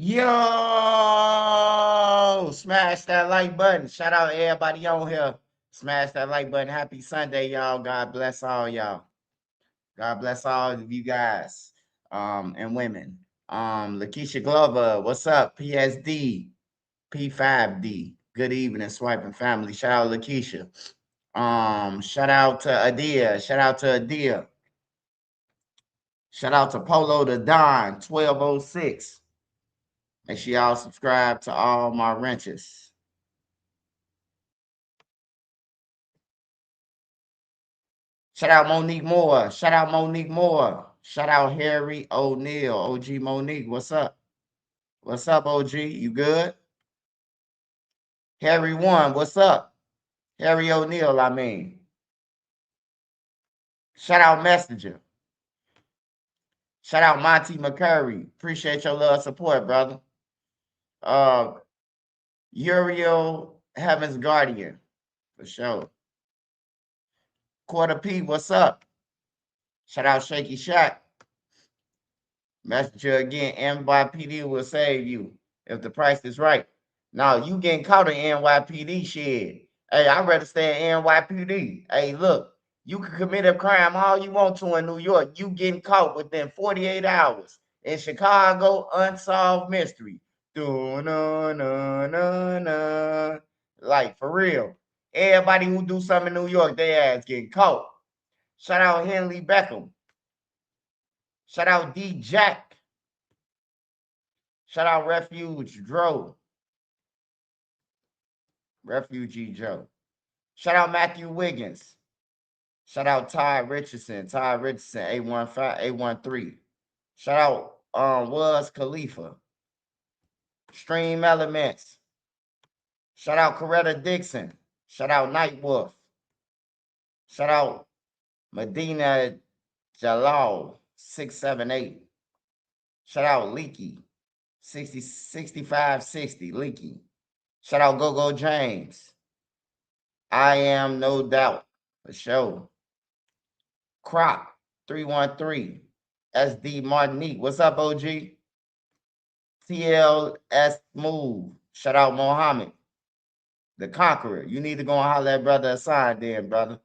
Yo, smash that like button. Shout out everybody on here. Smash that like button. Happy Sunday, y'all. God bless all y'all. God bless all of you guys, and women. Lakeisha Glover, what's up? PSD, P5D. Good evening, swiping family. Shout out Lakeisha. Shout out to Adia. Shout out to Adia. Shout out to Polo the Don, 1206. Make sure y'all subscribe to all my wrenches. Shout out Monique Moore. Shout out Monique Moore. Shout out Harry O'Neal. OG Monique, what's up? What's up, OG? You good? Harry One, what's up? Harry O'Neal, I mean. Shout out Messenger. Shout out Monty McCurry. Appreciate your love support, brother. Uh Uriel Heaven's Guardian, for sure. Quarter P, what's up? Shout out Shaky Shack. Messenger again, NYPD will save you if the price is right. Now you getting caught in NYPD shit. Hey, I'd rather stay in NYPD. Hey, look, you can commit a crime all you want to in New York. You getting caught within 48 hours. In Chicago, unsolved mystery. Do-na-na-na-na. Like, for real. Everybody who do something in New York, their ass getting caught. Shout out Henley Beckham. Shout out D Jack. Shout out Refuge Dro. Refugee Joe. Shout out Matthew Wiggins. Shout out Ty Richardson. Ty Richardson, 815, 813. Shout out Was Khalifa. Stream Elements. Shout out Coretta Dixon. Shout out Nightwolf. Shout out Medina Jalal, 678. Shout out Leaky. 6560 Leaky. Shout out Go James. I am no doubt. For sure. Croc 313. SD Martinique. What's up, OG? TLS Move. Shout out Mohammed. The Conqueror. You need to go and holler at brother Aside then, brother.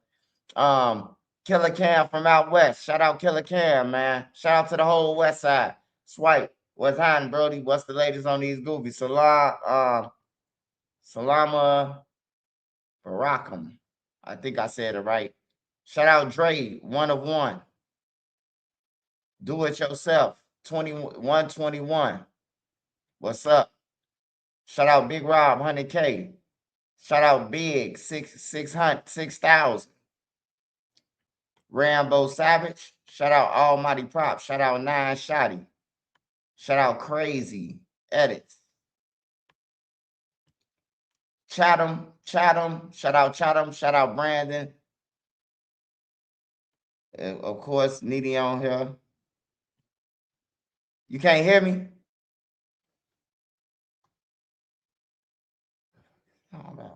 Killer Cam from out west. Shout out Killer Cam, man. Shout out to the whole west side. Swipe. What's happening, Brody? What's the latest on these goofies? Salama Barakam. I think I said it right. Shout out Dre, 1 of 1. Do it yourself, 2121. What's up? Shout out Big Rob, 100K. Shout out Big, 6,000. Rambo Savage. Shout out Almighty Prop. Shout out 9 Shotty. Shout out Crazy Edits. Chatham. Shout out Chatham. Shout out Brandon. And of course, Needy on here. You can't hear me? Oh, man.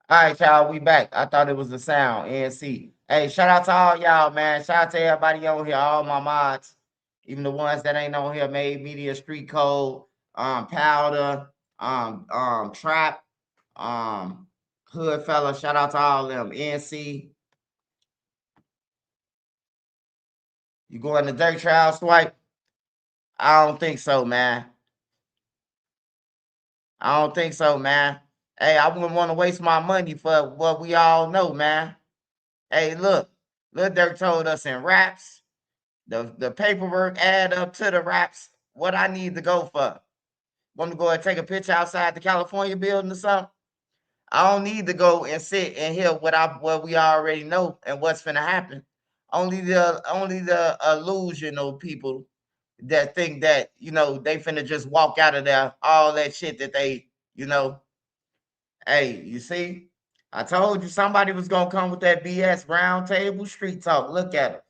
All right, y'all, we back. I thought it was the sound. NC. Hey, shout out to all y'all, man. Shout out to everybody on here, all my mods, even the ones that ain't on here. Made Media, Street Code, Powder, Trap, Hood Fella. Shout out to all them. NC. You going to Dirt Trial Swipe? I don't think so, man. I don't think so, man. Hey, I wouldn't want to waste my money for what we all know, man. Hey, look, Lil Durk told us in raps, the paperwork add up to the raps. What I need to go for? Want to go and take a picture outside the California building or something? I don't need to go and sit and hear what we already know and what's finna happen. Only the illusional people that think that, they finna just walk out of there, all that shit that they, hey, you see, I told you somebody was gonna come with that BS round table street talk. Look at it.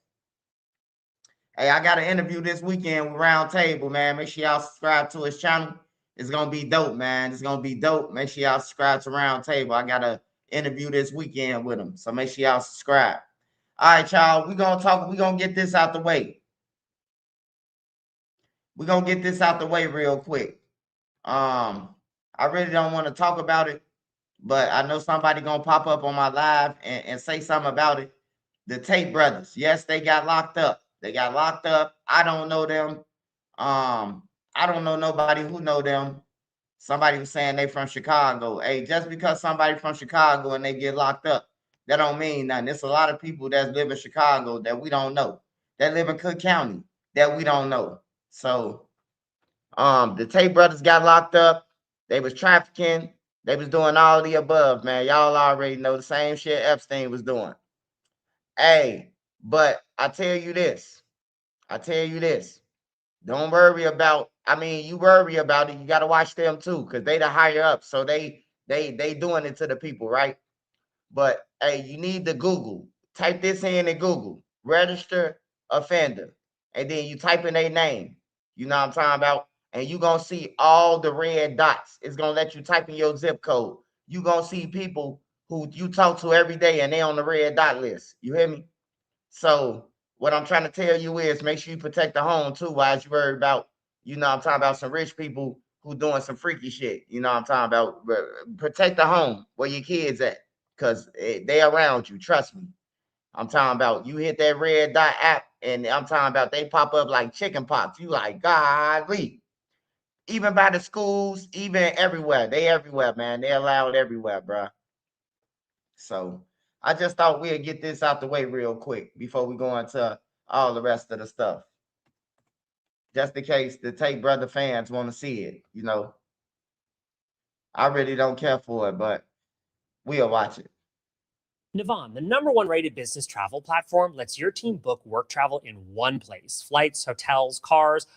Hey, I got an interview this weekend with Round Table, man. Make sure y'all subscribe to his channel. It's gonna be dope, man. It's gonna be dope. Make sure y'all subscribe to Round Table. I got an interview this weekend with him, so make sure y'all subscribe. All right, y'all. We're gonna get this out the way. We're gonna get this out the way real quick. I really don't want to talk about it, but I know somebody gonna pop up on my live and say something about it. The Tate brothers, yes, they got locked up. They got locked up. I don't know them. I don't know nobody who know them. Somebody was saying they from Chicago. Hey, just because somebody from Chicago and they get locked up, that don't mean nothing. There's a lot of people that live in Chicago that we don't know. That live in Cook County that we don't know. So the Tate brothers got locked up. They was trafficking. They was doing all the above, man. Y'all already know the same shit Epstein was doing. Hey, but I tell you this. I tell you this. Don't worry about. I mean, you worry about it. You got to watch them too, because they the higher up. So they doing it to the people, right? But hey, you need to Google. Type this in Google. Register offender, and then you type in their name. You know what I'm talking about? And you gonna see all the red dots. It's gonna let you type in your zip code. You gonna see people who you talk to every day, and they on the red dot list. You hear me? So what I'm trying to tell you is make sure you protect the home too, while you worry about, I'm talking about some rich people who doing some freaky shit. You know what I'm talking about? Protect the home where your kids at, because they around you. Trust me. I'm talking about you hit that red dot app, and I'm talking about they pop up like chicken pox. You like, golly. Even by the schools, even everywhere. They everywhere, man. They allowed everywhere, bro. So I just thought we'd get this out the way real quick before we go into all the rest of the stuff. Just in case the Tate brother fans want to see it, I really don't care for it, but we'll watch it. Navan, the #1 rated business travel platform, lets your team book work travel in one place. Flights, hotels, cars.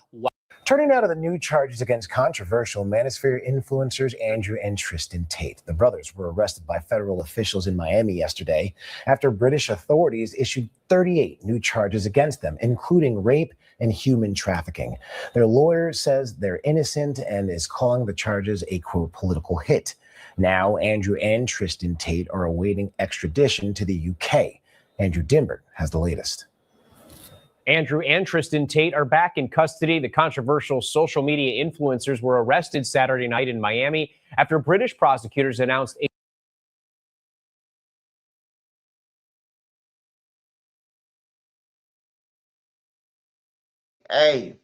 Turning now to the new charges against controversial Manosphere influencers Andrew and Tristan Tate. The brothers were arrested by federal officials in Miami yesterday after British authorities issued 38 new charges against them, including rape and human trafficking. Their lawyer says they're innocent and is calling the charges a, quote, political hit. Now, Andrew and Tristan Tate are awaiting extradition to the UK. Andrew Dimbert has the latest. Andrew and Tristan Tate are back in custody. The controversial social media influencers were arrested Saturday night in Miami after British prosecutors announced Hey,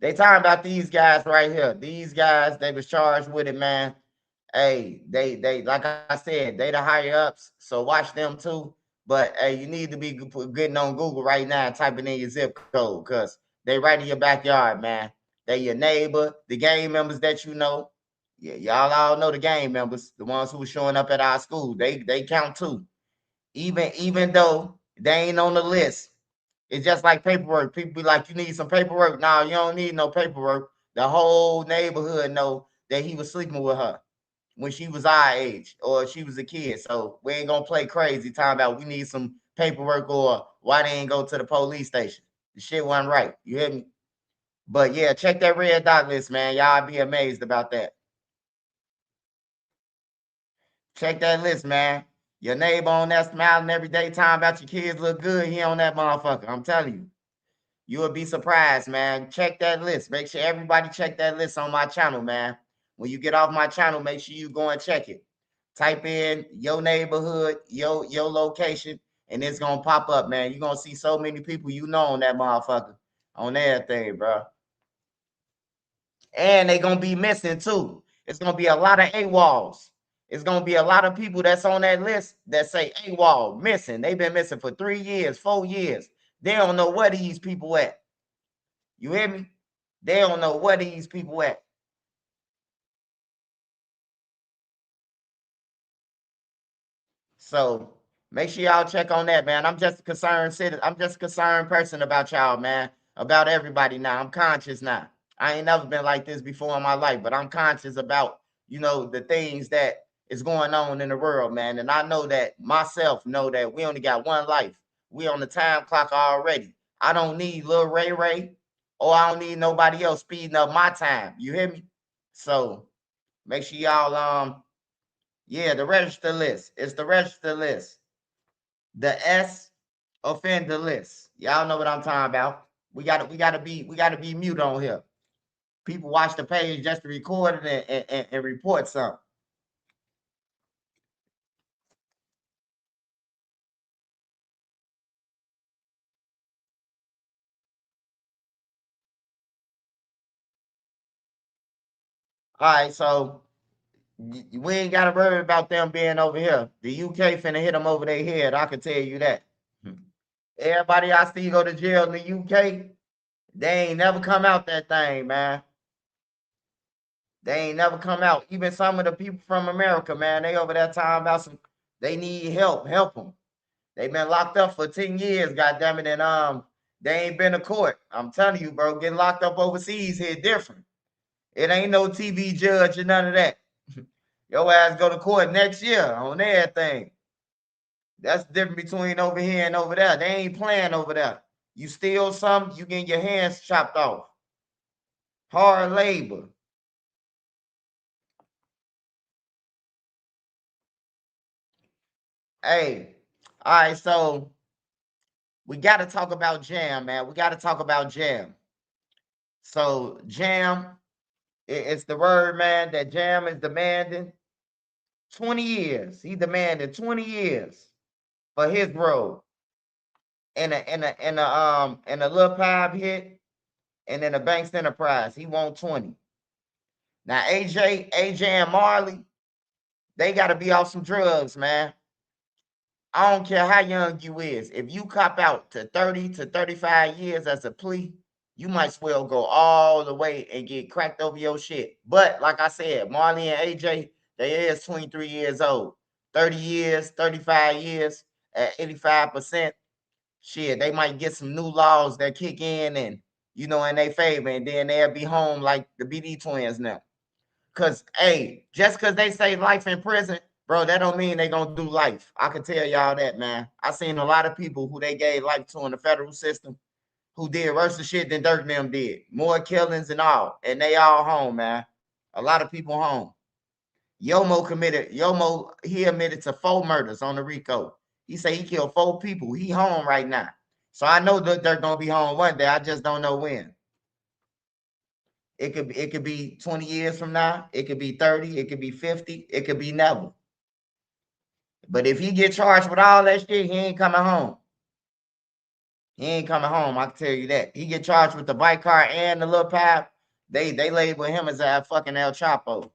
they talking about these guys right here. These guys, they was charged with it, man. Hey, they like I said, they the higher ups, so watch them too. But hey, you need to be getting on Google right now and typing in your zip code, because they right in your backyard, man. They your neighbor, the gang members that you know. Yeah, y'all all know the gang members, the ones who were showing up at our school. They count too. Even though they ain't on the list. It's just like paperwork. People be like, you need some paperwork. No, you don't need no paperwork. The whole neighborhood know that he was sleeping with her when she was our age or she was a kid. So we ain't gonna play crazy talking about we need some paperwork or why they ain't go to the police station. The shit wasn't right. You hear me? But yeah, check that red dot list, man. Y'all be amazed about that. Check that list, man. Your neighbor on that smiling every day talking about your kids look good. He on that motherfucker. I'm telling you. You will be surprised, man. Check that list. Make sure everybody check that list on my channel, man. When you get off my channel, make sure you go and check it. Type in your neighborhood, your location, and it's gonna pop up, man. You're gonna see so many people you know on that motherfucker, on everything, bro. And they gonna be missing too. It's gonna be a lot of AWOLs. It's gonna be a lot of people that's on that list that say AWOL, missing. They've been missing for 3 years, 4 years. They don't know where these people at. You hear me? They don't know where these people at. So Make sure y'all check on that, man. I'm just a concerned citizen. I'm just a concerned person about y'all, man. About everybody now. I'm conscious now. I ain't never been like this before in my life, but I'm conscious about, the things that is going on in the world, man. And I know that myself know that we only got one life. We on the time clock already. I don't need Lil Ray Ray, or I don't need nobody else speeding up my time. You hear me? So make sure y'all yeah, the register list. It's the register list. The S offender list. Y'all know what I'm talking about. We gotta be mute on here. People watch the page just to record it and report something. All right, so we ain't gotta worry about them being over here. The UK finna hit them over their head. I can tell you that. Everybody I see go to jail in the UK, they ain't never come out that thing, man. They ain't never come out. Even some of the people from America, man, they over there talking about they need help. Help them. They been locked up for 10 years, goddamn it, and they ain't been to court. I'm telling you, bro, getting locked up overseas here different. It ain't no TV judge or none of that. Your ass go to court next year on everything. That's the difference between over here and over there. They ain't playing over there. You steal something, you get your hands chopped off. Hard labor. Hey, all right, so we got to talk about Jam, man. We got to talk about Jam. So Jam, it's the word, man, that Jam is demanding 20 years. He demanded 20 years for his role in a little pipe hit and in a Banks Enterprise. He want 20. Now AJ and Marley, they gotta be off some drugs, man. I don't care how young you is. If you cop out to 30 to 35 years as a plea, you might as well go all the way and get cracked over your shit. But like I said, Marley and AJ, they is 23 years old. 30 years, 35 years at 85%. Shit, they might get some new laws that kick in and, in their favor, and then they'll be home like the BD twins now. Cause hey, just cause they say life in prison, bro, that don't mean they gonna do life. I can tell y'all that, man. I seen a lot of people who they gave life to in the federal system who did worse shit than Durk and them did. More killings and all. And they all home, man. A lot of people home. He admitted to 4 murders on the RICO. He said he killed 4 people. He home right now. So I know that they're gonna be home one day. I just don't know when. It could be 20 years from now. It could be 30. It could be 50. It could be never. But if he get charged with all that shit, he ain't coming home. He ain't coming home. I can tell you that. He get charged with the bike car and the little pipe. They label him as a fucking El Chapo.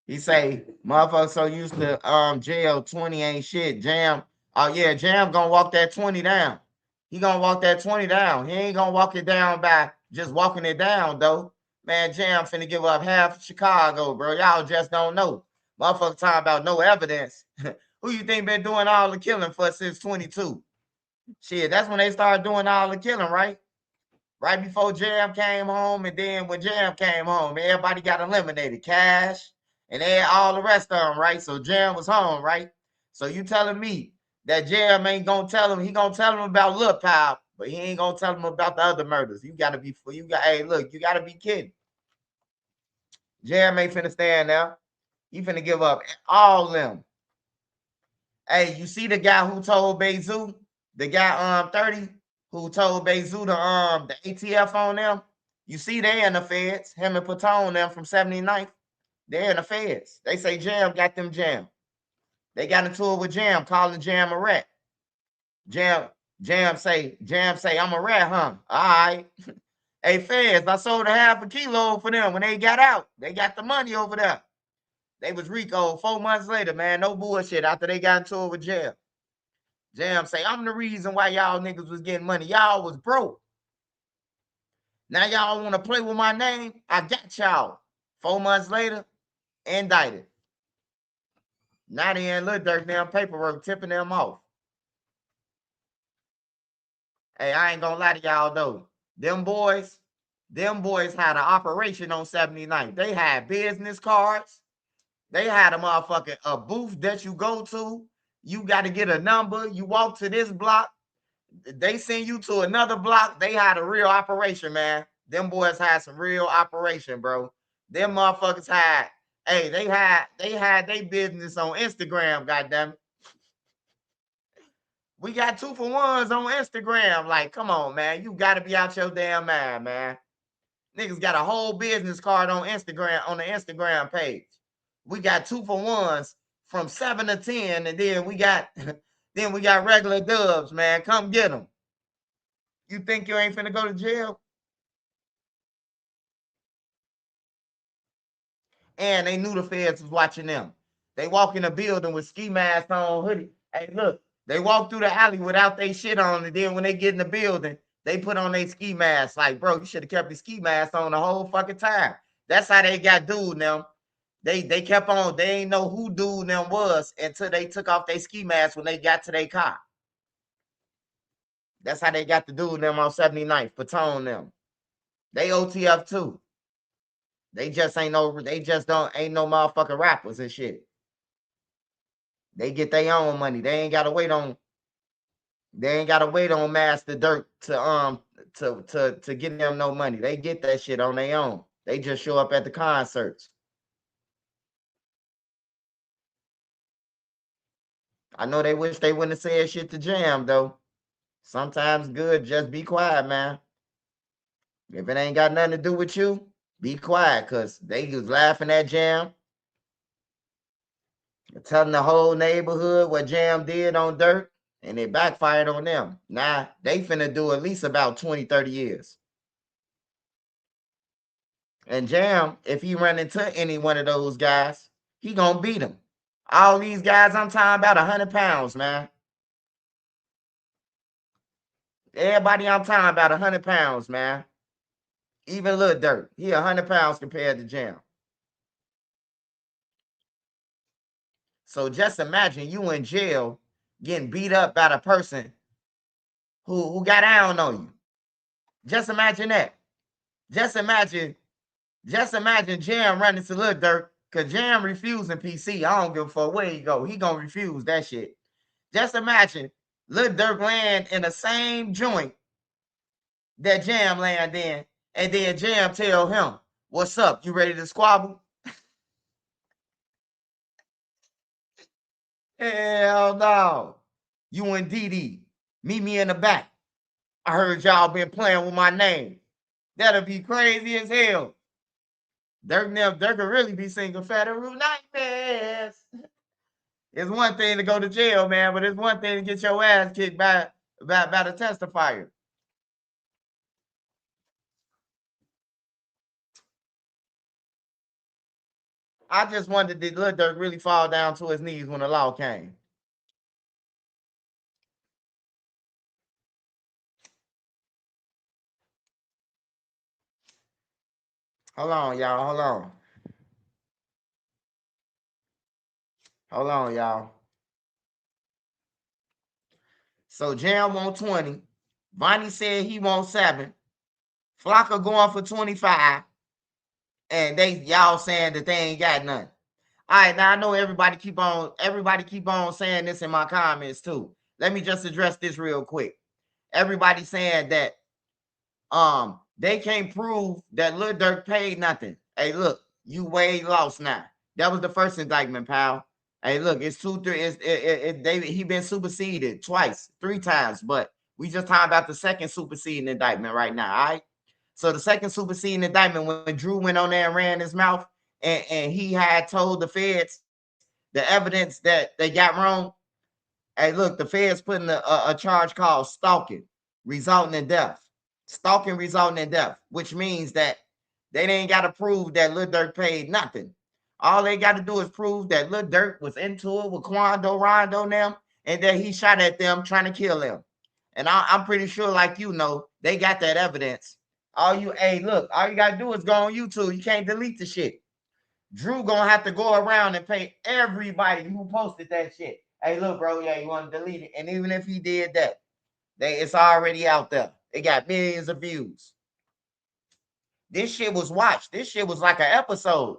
He say, motherfucker so used to jail 20 ain't shit. Jam, oh yeah, Jam gonna walk that 20 down. He gonna walk that 20 down. He ain't gonna walk it down by just walking it down, though. Man, Jam finna give up half Chicago, bro. Y'all just don't know. Motherfucker talking about no evidence. Who you think been doing all the killing for since 22? Shit, that's when they started doing all the killing, right? Right before Jam came home, and then when Jam came home, everybody got eliminated. Cash and they had all the rest of them, right? So Jam was home, right? So you telling me that Jam ain't gonna tell him? He gonna tell him about Lil Pop, but he ain't gonna tell him about the other murders. You gotta be, hey, look, you gotta be kidding. Jam ain't finna stand now. He finna give up all them. Hey, you see the guy who told Bezu, the guy 30, who told Bezu the ATF on them? You see they in the feds, him and Patone them from 79th. They're in the feds. They say Jam got them jammed. They got into it with Jam, calling Jam a rat. Jam say, I'm a rat, huh? All right. Hey, feds, I sold a half a kilo for them when they got out. They got the money over there. They was Rico 4 months later, man. No bullshit after they got into it with Jam. Jam say, I'm the reason why y'all niggas was getting money. Y'all was broke. Now y'all want to play with my name? I got y'all. 4 months later, indicted. Now they in Lil Durk damn paperwork tipping them off. Hey, I ain't gonna lie to y'all though. Them boys had an operation on 79th. They had business cards. They had a booth that you go to. You got to get a number. You walk to this block. They send you to another block. They had a real operation, man. Them boys had some real operation, bro. Them motherfuckers had, hey, they had their business on Instagram, goddamn. We got 2-for-1s on Instagram. Like, come on, man. You got to be out your damn mind, man. Niggas got a whole business card on Instagram, on the Instagram page. We got 2-for-1s from 7 to 10, and then we got regular dubs, man. Come get them. You think you ain't finna go to jail? And they knew the feds was watching them. They walk in the building with ski masks on, hoodie. Hey, look, they walk through the alley without their shit on, and then when they get in the building, they put on their ski mask. Like, bro, you should have kept your ski mask on the whole fucking time. That's how they got dude them. They kept on. They ain't know who dude them was until they took off their ski mask when they got to their car. That's how they got the dude them on 79th, Patone them. They OTF too. They just ain't no motherfucking rappers and shit. They get their own money. They ain't gotta wait on Master Durk to get them no money. They get that shit on their own. They just show up at the concerts. I know they wish they wouldn't have said shit to Jam though. Sometimes good, just be quiet, man. If it ain't got nothing to do with you, be quiet, cause they was laughing at Jam, telling the whole neighborhood what Jam did on Durk, and it backfired on them. Now they finna do at least about 20, 30 years. And Jam, if he run into any one of those guys, he gonna beat them. All these guys, I'm talking about 100 pounds, man. Everybody I'm talking about 100 pounds, man. Even Lil Durk, he 100 pounds compared to Jam. So just imagine you in jail getting beat up by the person who got down on you. Just imagine that. Just imagine Jam running to Lil Durk, because Jam refusing PC. I don't give a fuck where he go. He gonna refuse that shit. Just imagine Lil Durk land in the same joint that Jam land in, and then Jam tell him, what's up? You ready to squabble? Hell no. You and DD, meet me in the back. I heard y'all been playing with my name. That'll be crazy as hell. Durk could really be singing Federal Nightmares. It's one thing to go to jail, man, but it's one thing to get your ass kicked by the testifier. I just wondered, did Lil Durk really fall down to his knees when the law came? Hold on, y'all. Hold on, y'all. So Jam want 20. Vonnie said he want 7. Flocka going for 25. And y'all saying that they ain't got none. All right, now I know everybody keep on saying this in my comments too. Let me just address this real quick. Everybody saying that they can't prove that Lil Durk paid nothing. Hey, look, you way lost now. That was the first indictment, pal. Hey, look, it's 2, 3. He been superseded twice, 3 times, but we just talking about the second superseding indictment right now. All right. So the second superseding indictment, when Drew went on there and ran his mouth and he had told the feds the evidence that they got wrong. Hey, look, the feds putting a charge called stalking, resulting in death. Stalking resulting in death, which means that they ain't got to prove that Lil Durk paid nothing. All they got to do is prove that Lil Durk was into it with Quando, Rondo, and them, and that he shot at them trying to kill them. And I'm pretty sure, like they got that evidence. Hey, look, all you got to do is go on YouTube. You can't delete the shit. Drew gonna have to go around and pay everybody who posted that shit. Hey, look, bro, yeah, you want to delete it. And even if he did that, it's already out there. It got millions of views. This shit was watched. This shit was like an episode.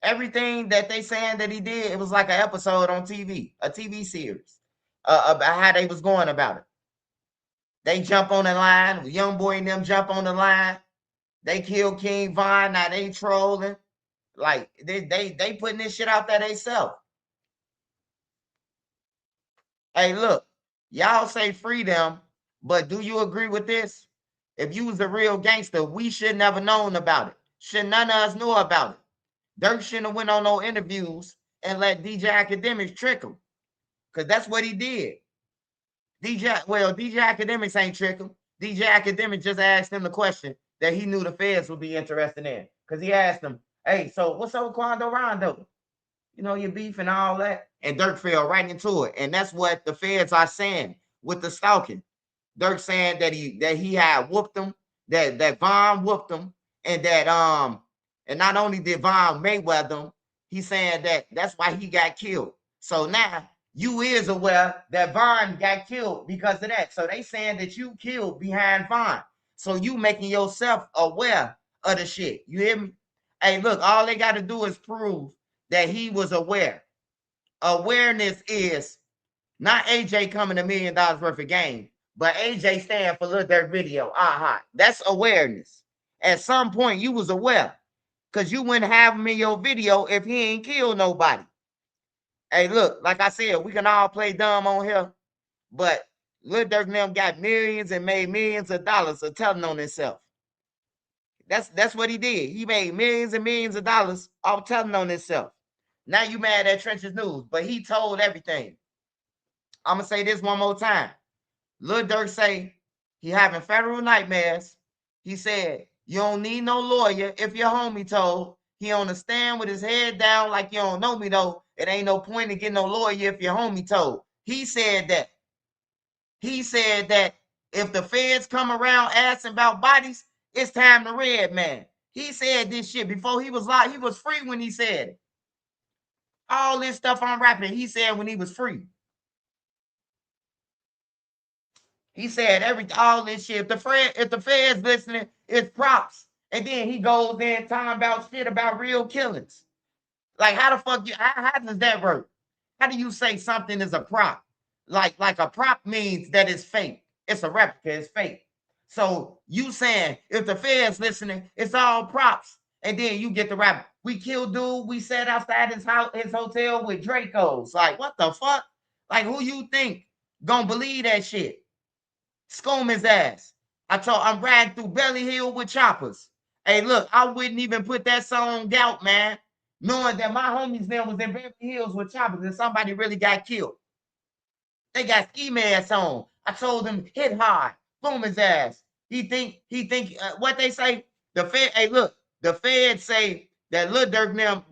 Everything that they saying that he did, it was like an episode on TV, a TV series, about how they was going about it. They jump on the line. Young boy and them jump on the line. They kill King Von. Now they trolling. Like they putting this shit out there themselves. Hey, look, y'all say freedom, but do you agree with this? If you was a real gangster, we should never known about it. Should none of us know about it. Durk shouldn't have went on no interviews and let DJ Academics trick him. Because that's what he did. DJ Academics ain't trick him. DJ Academics just asked him the question that he knew the feds would be interested in. Because he asked him, hey, so what's up with Quando Rondo? Your beef and all that. And Durk fell right into it. And that's what the feds are saying with the stalking. Durk saying that he had whooped him, that Von whooped him, and that and not only did Von Mayweather him, he's saying that that's why he got killed. So now you is aware that Von got killed because of that. So they saying that you killed behind Von. So you making yourself aware of the shit. You hear me? Hey, look, all they got to do is prove that he was aware. Awareness is not AJ coming $1 million worth of game, but AJ stand for Lil Durk video. That's awareness. At some point, you was aware, because you wouldn't have him in your video if he ain't killed nobody. Hey, look, like I said, we can all play dumb on here, but Lil Durk and them got millions and made millions of dollars of telling on himself. That's what he did. He made millions and millions of dollars off telling on himself. Now you mad at Trenches News, but he told everything. I'm going to say this one more time. Lil Durk say he having federal nightmares. He said, you don't need no lawyer if your homie told. He on the stand with his head down like you don't know me, though. It ain't no point in getting no lawyer if your homie told. He said that. He said that if the feds come around asking about bodies, it's time to red man. He said this shit before he was locked. He was free when he said it. All this stuff I'm rapping, he said when he was free. He said all this shit. If the feds listening, it's props. And then he goes in talking about shit about real killings. Like, how the fuck how does that work? How do you say something is a prop? Like a prop means that it's fake. It's a replica, it's fake. So you saying if the feds listening, it's all props. And then you get the rap. We killed dude. We sat outside his hotel with Dracos. Like, what the fuck? Like, who you think gonna believe that shit? Scum his ass. I'm riding through Belly Hill with choppers. Hey, look, I wouldn't even put that song out, man, knowing that my homies then was in Beverly Hills with choppers and somebody really got killed. They got ski masks on. I told them hit hard, boom his ass. He think what they say. The Fed say that Lil Durk them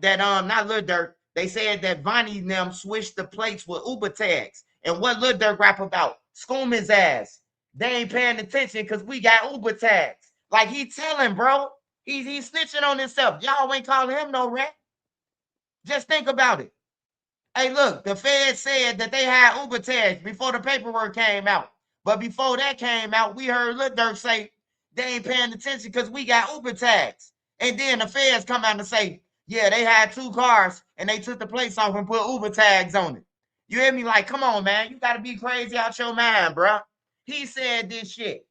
not Lil Durk. They said that Vonnie them switched the plates with Uber tags. And what Lil Durk rap about? Scum his ass. They ain't paying attention because we got Uber tags. Like he telling, bro. He's snitching on himself. Y'all ain't calling him no rat. Just think about it. Hey, look, the Fed said that they had Uber tags before the paperwork came out. But before that came out, we heard Lil Durk say they ain't paying attention because we got Uber tags. And then the feds come out and say, yeah, they had 2 cars and they took the plates off and put Uber tags on it. You hear me? Like, come on, man. You got to be crazy out your mind, bro. He said this shit.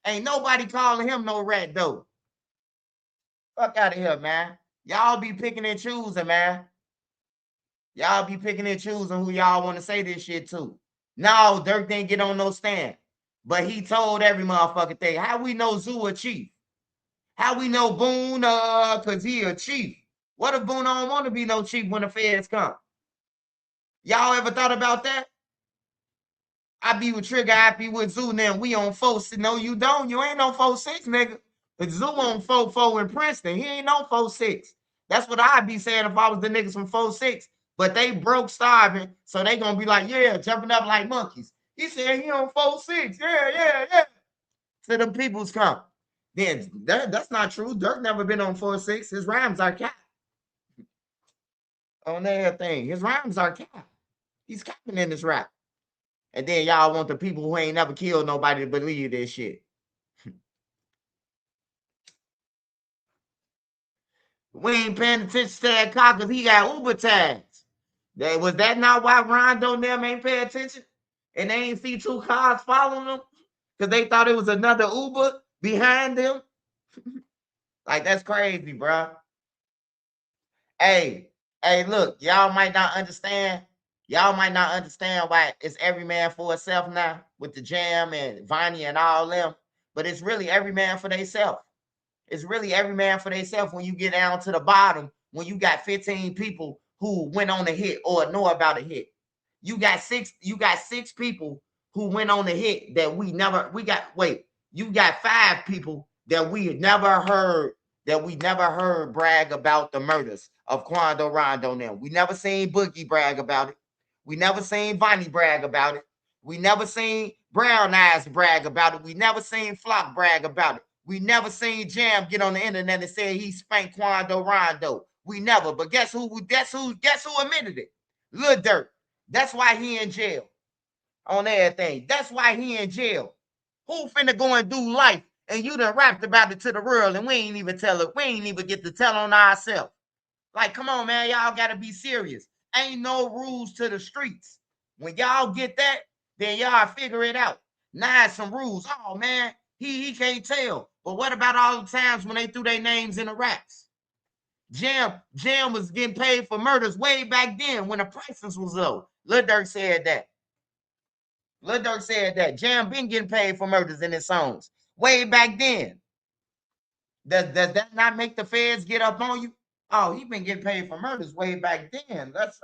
Ain't nobody calling him no rat, though. Fuck out of here, man. Y'all be picking and choosing, man. Y'all be picking and choosing who y'all want to say this shit to. No, Durk didn't get on no stand. But he told every motherfucking thing. How we know Zoo a chief? How we know Boone, cause he a chief? What if Boone don't want to be no chief when the feds come? Y'all ever thought about that? I be with Trigger, I be with Zoo, now we on 4-6. No, you don't. You ain't no 4-6, nigga. But Zoo on 4-4 in Princeton. He ain't no 4-6. That's what I'd be saying if I was the niggas from 4-6. But they broke starving, so they gonna be like, yeah, jumping up like monkeys. He said he on 4-6. Yeah. To the people's come. Then that's not true. Durk never been on 4-6. His rhymes are cap. On everything. His rhymes are cap. He's capping in this rap. And then y'all want the people who ain't never killed nobody to believe this shit. We ain't paying attention to that car because he got Uber tags. Was that not why Rondo and them ain't pay attention? And they ain't see 2 cars following them? Because they thought it was another Uber behind them? Like, that's crazy, bro. Hey, look, y'all might not understand. Y'all might not understand why it's every man for himself now with the Jam and Vonnie and all them. But it's really every man for themselves. It's really every man for themselves when you get down to the bottom, when you got 15 people who went on a hit or know about a hit. You got six people who went on a hit that you got 5 people that we never heard brag about the murders of Quando Rondo now. We never seen Boogie brag about it. We never seen Vonnie brag about it. We never seen Brown Eyes brag about it. We never seen Flock brag about it. We never seen Jam get on the internet and say he spanked Quando Rondo. We never. But guess who admitted it? Lil Durk. That's why he in jail. On everything. That's why he in jail. Who finna go and do life? And you done rapped about it to the world and we ain't even tell it. We ain't even get to tell on ourselves. Like, come on, man. Y'all gotta be serious. Ain't no rules to the streets. When y'all get that, then y'all figure it out. Now it's some rules. Oh, man, he can't tell. But what about all the times when they threw their names in the raps? Jam was getting paid for murders way back then when the prices was low. Lil Durk said that. Jam been getting paid for murders in his songs way back then. Does that not make the feds get up on you? Oh, he been getting paid for murders way back then. Let's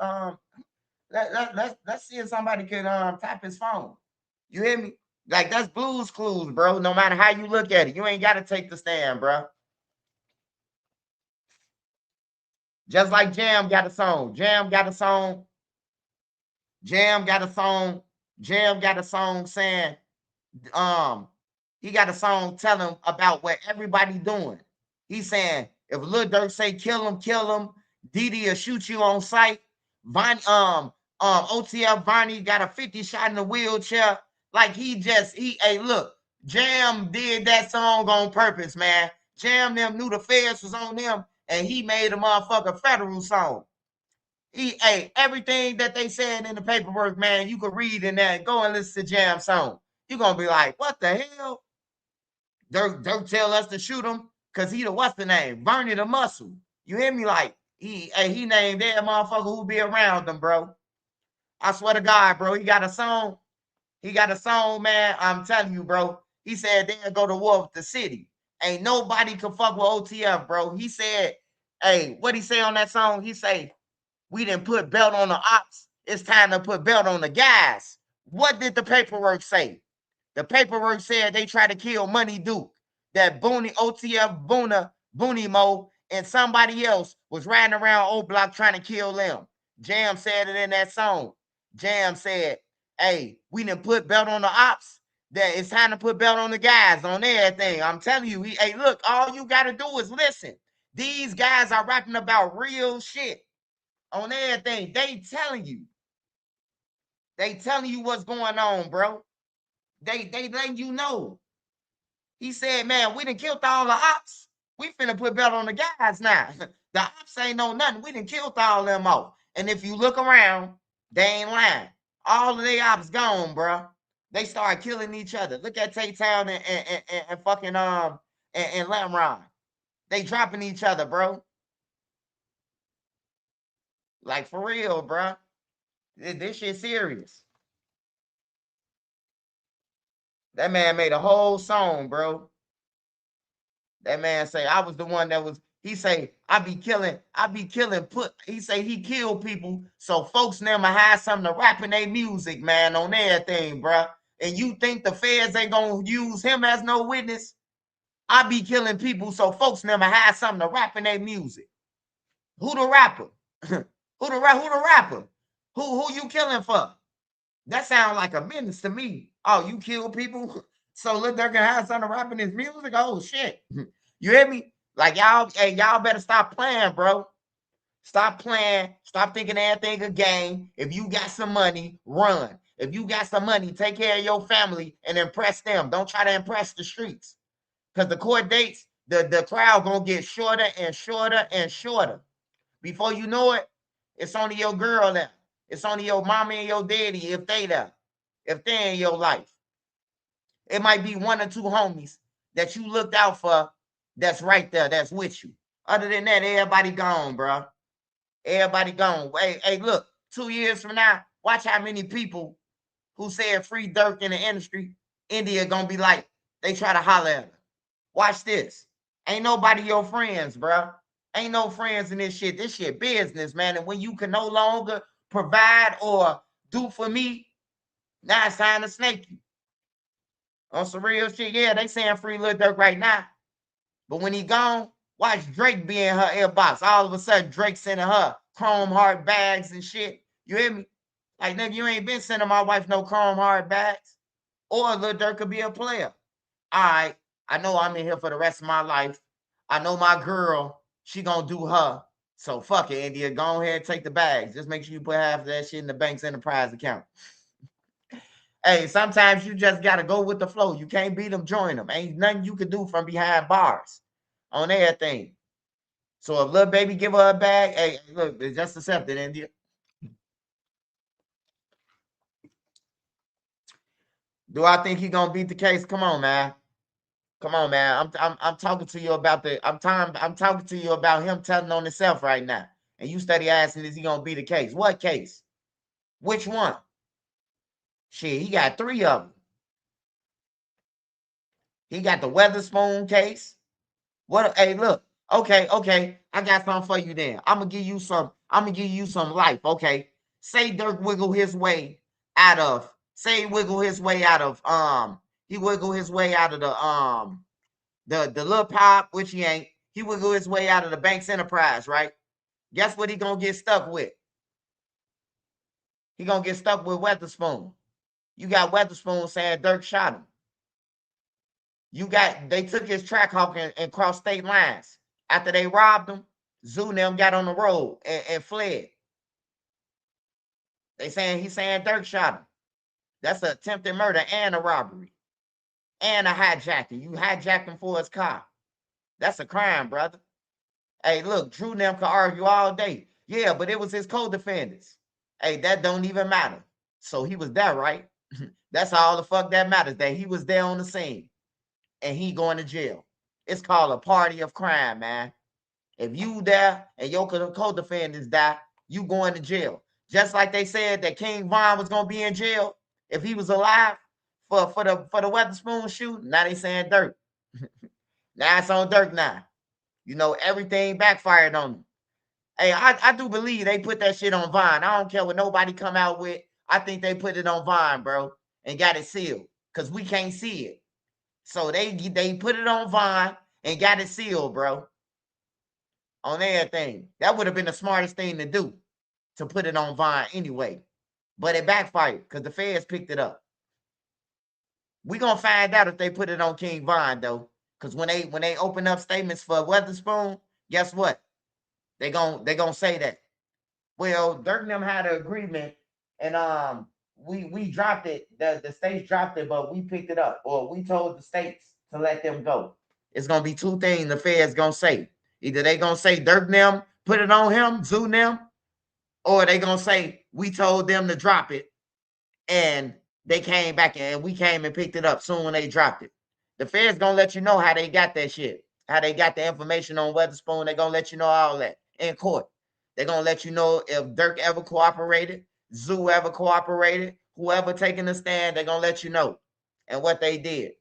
see if somebody can tap his phone. You hear me? Like, that's Blues Clues, bro. No matter how you look at it, you ain't got to take the stand, bro. Just like Jam got a song. Jam got a song saying, he got a song telling about what everybody doing. He's saying, if Lil Durk say kill him, Didi will shoot you on sight. Vonnie, OTF Vonnie got a 50 shot in the wheelchair. Like, hey, look, Jam did that song on purpose, man. Jam them knew the feds was on them, and he made a motherfucker federal song. Everything that they said in the paperwork, man, you could read in there. Go and listen to Jam song. You're gonna be like, what the hell? Durk tell us to shoot him because he what's the name? Bernie the Muscle. You hear me? Like, he named that motherfucker who be around them, bro. I swear to God, bro. He got a song, man. I'm telling you, bro. He said they'll go to war with the city. Ain't nobody can fuck with OTF, bro. He said, hey, what he say on that song? He say, we didn't put belt on the ops. It's time to put belt on the guys. What did the paperwork say? The paperwork said they tried to kill Money Duke. That OTF Booney Mo and somebody else was riding around OBlock trying to kill them. Jam said it in that song. Jam said, hey, we didn't put belt on the ops. That it's time to put belt on the guys, on everything. I'm telling you, hey, look, all you got to do is listen. These guys are rapping about real shit on everything. They telling you what's going on, bro. They letting you know. He said, man, we done killed all the ops. We finna put belt on the guys now. The ops ain't know nothing. We done killed all them off. And if you look around, they ain't lying. All of their ops gone, bro. They start killing each other. Look at Tay-Town and fucking and Lamron. They dropping each other, bro. Like, for real, bro. This shit serious. That man made a whole song, bro. That man say, I was the one that was, He say, I be killing, he say he kill people so folks never have something to rap in their music, man, on everything, bruh. And you think the feds ain't gonna use him as no witness? I be killing people so folks never have something to rap in their music. Who the rapper? who the rapper? Who you killing for? That sounds like a menace to me. Oh, you kill people so Lil Durk can have something to rap in his music? Oh shit. You hear me? Like y'all, hey, y'all better stop playing, bro. Stop playing. Stop thinking everything a game. If you got some money, run. If you got some money, take care of your family and impress them. Don't try to impress the streets. Because the court dates, the crowd gonna get shorter and shorter and shorter. Before you know it, it's only your girl there. It's only your mama and your daddy if they there. If they in your life. It might be one or two homies that you looked out for that's right there, that's with you. Other than that, everybody gone, bro. Everybody gone. Hey, look, 2 years from now, watch how many people who said free Durk in the industry, India gonna be like, they try to holler at her. Watch this. Ain't nobody your friends, bro. Ain't no friends in this shit. This shit business, man. And when you can no longer provide or do for me, now it's time to snake you. On some real shit, yeah, they saying free Lil Durk right now. But when he gone, watch Drake be in her earbox. All of a sudden, Drake sending her chrome heart bags and shit. You hear me? Like, nigga, you ain't been sending my wife no chrome heart bags. Or Lil Durk could be a player. All right, I know I'm in here for the rest of my life. I know my girl, she gonna do her. So fuck it, India. Go ahead and take the bags. Just make sure you put half of that shit in the bank's enterprise account. Hey, sometimes you just gotta go with the flow. You can't beat them, join them. Ain't nothing you can do from behind bars on everything. So if little baby give her a bag, hey, look, it's just accepted, India. Do I think he gonna beat the case? Come on, man. Come on, man. I'm talking to you about I'm talking to you about him telling on himself right now. And you study asking, is he gonna beat the case? What case? Which one? Shit, he got 3 of them. He got the Weatherspoon case. What? Hey, look. Okay. I got something for you then. I'm gonna give you some life. Okay. Say Durk wiggle his way out of. Say he wiggle his way out of. He wiggle his way out of the little pop, which he ain't. He wiggle his way out of the bank's enterprise, right? Guess what he gonna get stuck with? He gonna get stuck with Weatherspoon. You got Weatherspoon saying Durk shot him. They took his track hawk and crossed state lines. After they robbed him, Zoo and them got on the road and fled. He's saying Durk shot him. That's an attempted murder and a robbery. And a hijacking. You hijacked him for his car. That's a crime, brother. Hey, look, Drew and them could argue all day. Yeah, but it was his co-defendants. Hey, that don't even matter. So he was there, right? That's all the fuck that matters, that he was there on the scene. And he going to jail. It's called a party of crime, man. If you there and your co-defendants die, you going to jail. Just like they said that King Von was gonna be in jail if he was alive for the Weatherspoon shooting. Now they saying Durk. Now it's on Durk now. You know, everything backfired on him. Hey, I do believe they put that shit on Vine. I don't care what nobody come out with. I think they put it on Vine, bro, and got it sealed because we can't see it. So they put it on Vine and got it sealed, bro. On everything. That would have been the smartest thing to do, to put it on Vine anyway. But it backfired because the feds picked it up. We gonna find out if they put it on King Von though. Because when they open up statements for Weatherspoon, guess what? They gonna say that. Well, Durk and them had an agreement, and we dropped it. The states dropped it, but we picked it up, or we told the states to let them go. It's gonna be 2 things the feds gonna say. Either they gonna say Durk and them put it on him, Zoo and them, or they gonna say we told them to drop it, and they came back and we came and picked it up soon when they dropped it. The feds gonna let you know how they got that shit, how they got the information on Weatherspoon. They gonna let you know all that in court. They're gonna let you know if Durk ever cooperated, Zoo ever cooperated, whoever taking the stand, they're gonna let you know and what they did.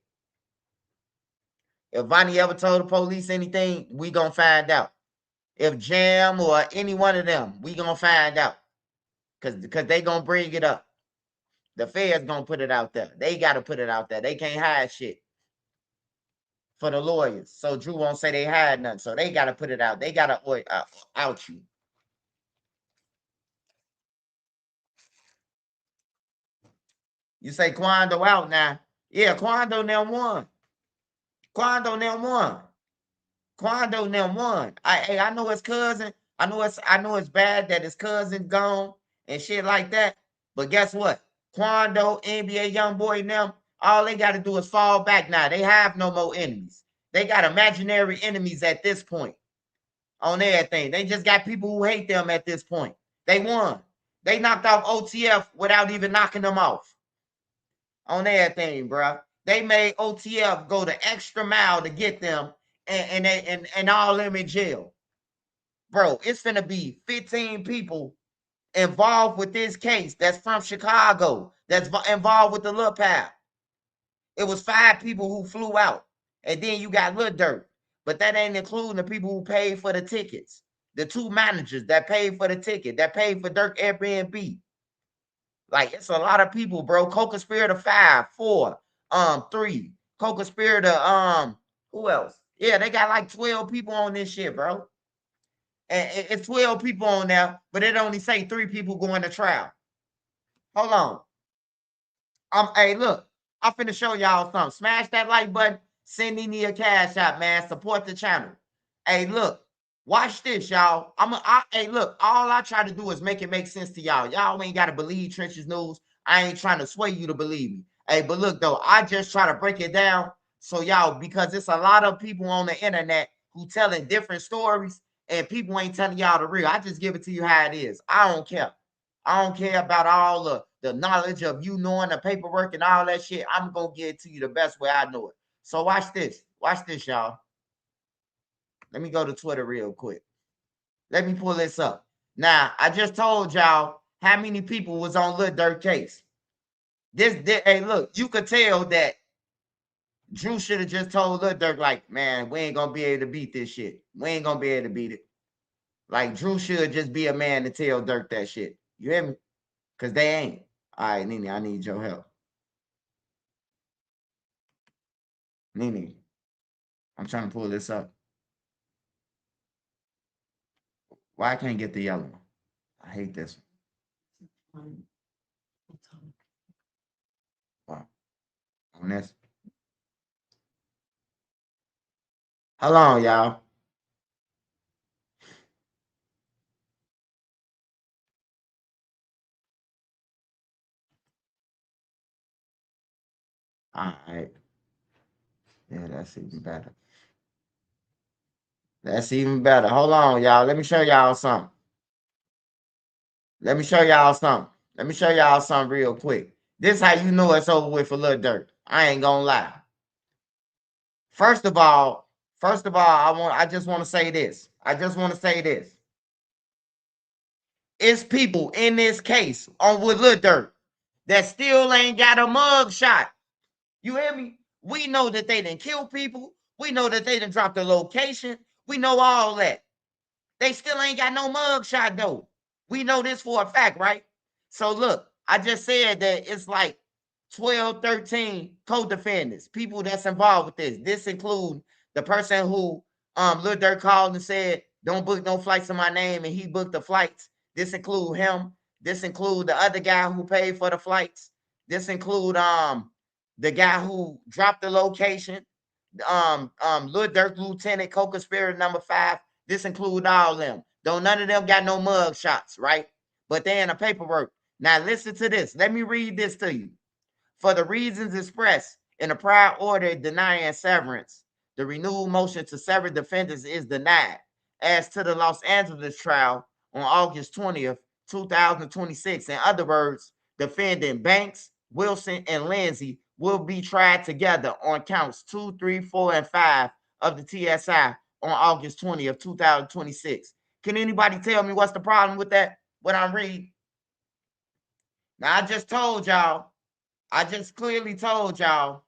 If Vonnie ever told the police anything, we gonna find out. If Jam or any one of them, we gonna find out. Because they gonna bring it up. The feds gonna put it out there. They gotta put it out there. They can't hide shit for the lawyers. So Drew won't say they hide nothing. So they gotta put it out. They gotta out you. You say Quando out now. Yeah, Quando now won. Quando now won. Quando now won. I know his cousin. I know it's bad that his cousin gone and shit like that. But guess what? Quando, NBA YoungBoy, them, all they gotta do is fall back now. They have no more enemies. They got imaginary enemies at this point on everything. They just got people who hate them at this point. They won. They knocked off OTF without even knocking them off on everything, bro. They made OTF go the extra mile to get them and all them in jail. Bro, it's finna be 15 people involved with this case that's from Chicago, that's involved with the Lil Pal. It was 5 people who flew out. And then you got Lil Durk. But that ain't including the people who paid for the tickets. The 2 managers that paid for the ticket, that paid for Durk Airbnb. Like, it's a lot of people, bro. Co-conspirator 5, 4, 3. Co-conspirator, who else? Yeah, they got like 12 people on this shit, bro. And it's 12 people on there, but it only say 3 people going to trial. Hold on. Hey, look, I'm finna show y'all something. Smash that like button. Send me a cash out, man. Support the channel. Hey, look, watch this, y'all. Hey, look, all I try to do is make it make sense to y'all. Y'all ain't got to believe Trenches News. I ain't trying to sway you to believe me. Hey, but look, though, I just try to break it down so y'all, because it's a lot of people on the internet who telling different stories, and people ain't telling y'all the real. I just give it to you how it is. I don't care. I don't care about all the knowledge of you knowing the paperwork and all that shit. I'm going to give it to you the best way I know it. So watch this. Watch this, y'all. Let me go to Twitter real quick. Let me pull this up. Now, I just told y'all how many people was on Lil Durk case. Hey, look, you could tell that Drew should have just told Lil Durk, like, man, we ain't going to be able to beat this shit. We ain't going to be able to beat it. Like, Drew should just be a man to tell Durk that shit. You hear me? Because they ain't. All right, Nene, I need your help. Nene, I'm trying to pull this up. Why I can't get the yellow one? I hate this one. Wow. On this. Hold on, y'all. All right. Yeah, that's even better. That's even better. Hold on, y'all. Let me show y'all something. Let me show y'all something. Let me show y'all something real quick. This how you know it's over with for Lil Durk. I ain't gonna lie. First of all, I just want to say this. It's people in this case on with Lil Durk that still ain't got a mug shot. You hear me? We know that they didn't kill people. We know that they didn't drop the location. We know all that. They still ain't got no mug shot though. We know this for a fact, right? So look, I just said that it's like 12, 13 co-defendants, people that's involved with this. This include the person who Lil Durk called and said, don't book no flights in my name, and he booked the flights. This include him. This include the other guy who paid for the flights. This include the guy who dropped the location. Lil Durk Lieutenant co-conspirator number 5. This include all them. Though none of them got no mug shots, right? But they in the paperwork. Now listen to this. Let me read this to you. For the reasons expressed in the prior order denying severance, the renewed motion to sever defendants is denied. As to the Los Angeles trial on August 20th, 2026, in other words, defendant Banks, Wilson, and Lindsay will be tried together on counts 2, 3, 4, and 5 of the TSI on August 20th, 2026. Can anybody tell me what's the problem with that? What I'm reading? Now, I just told y'all, I just clearly told y'all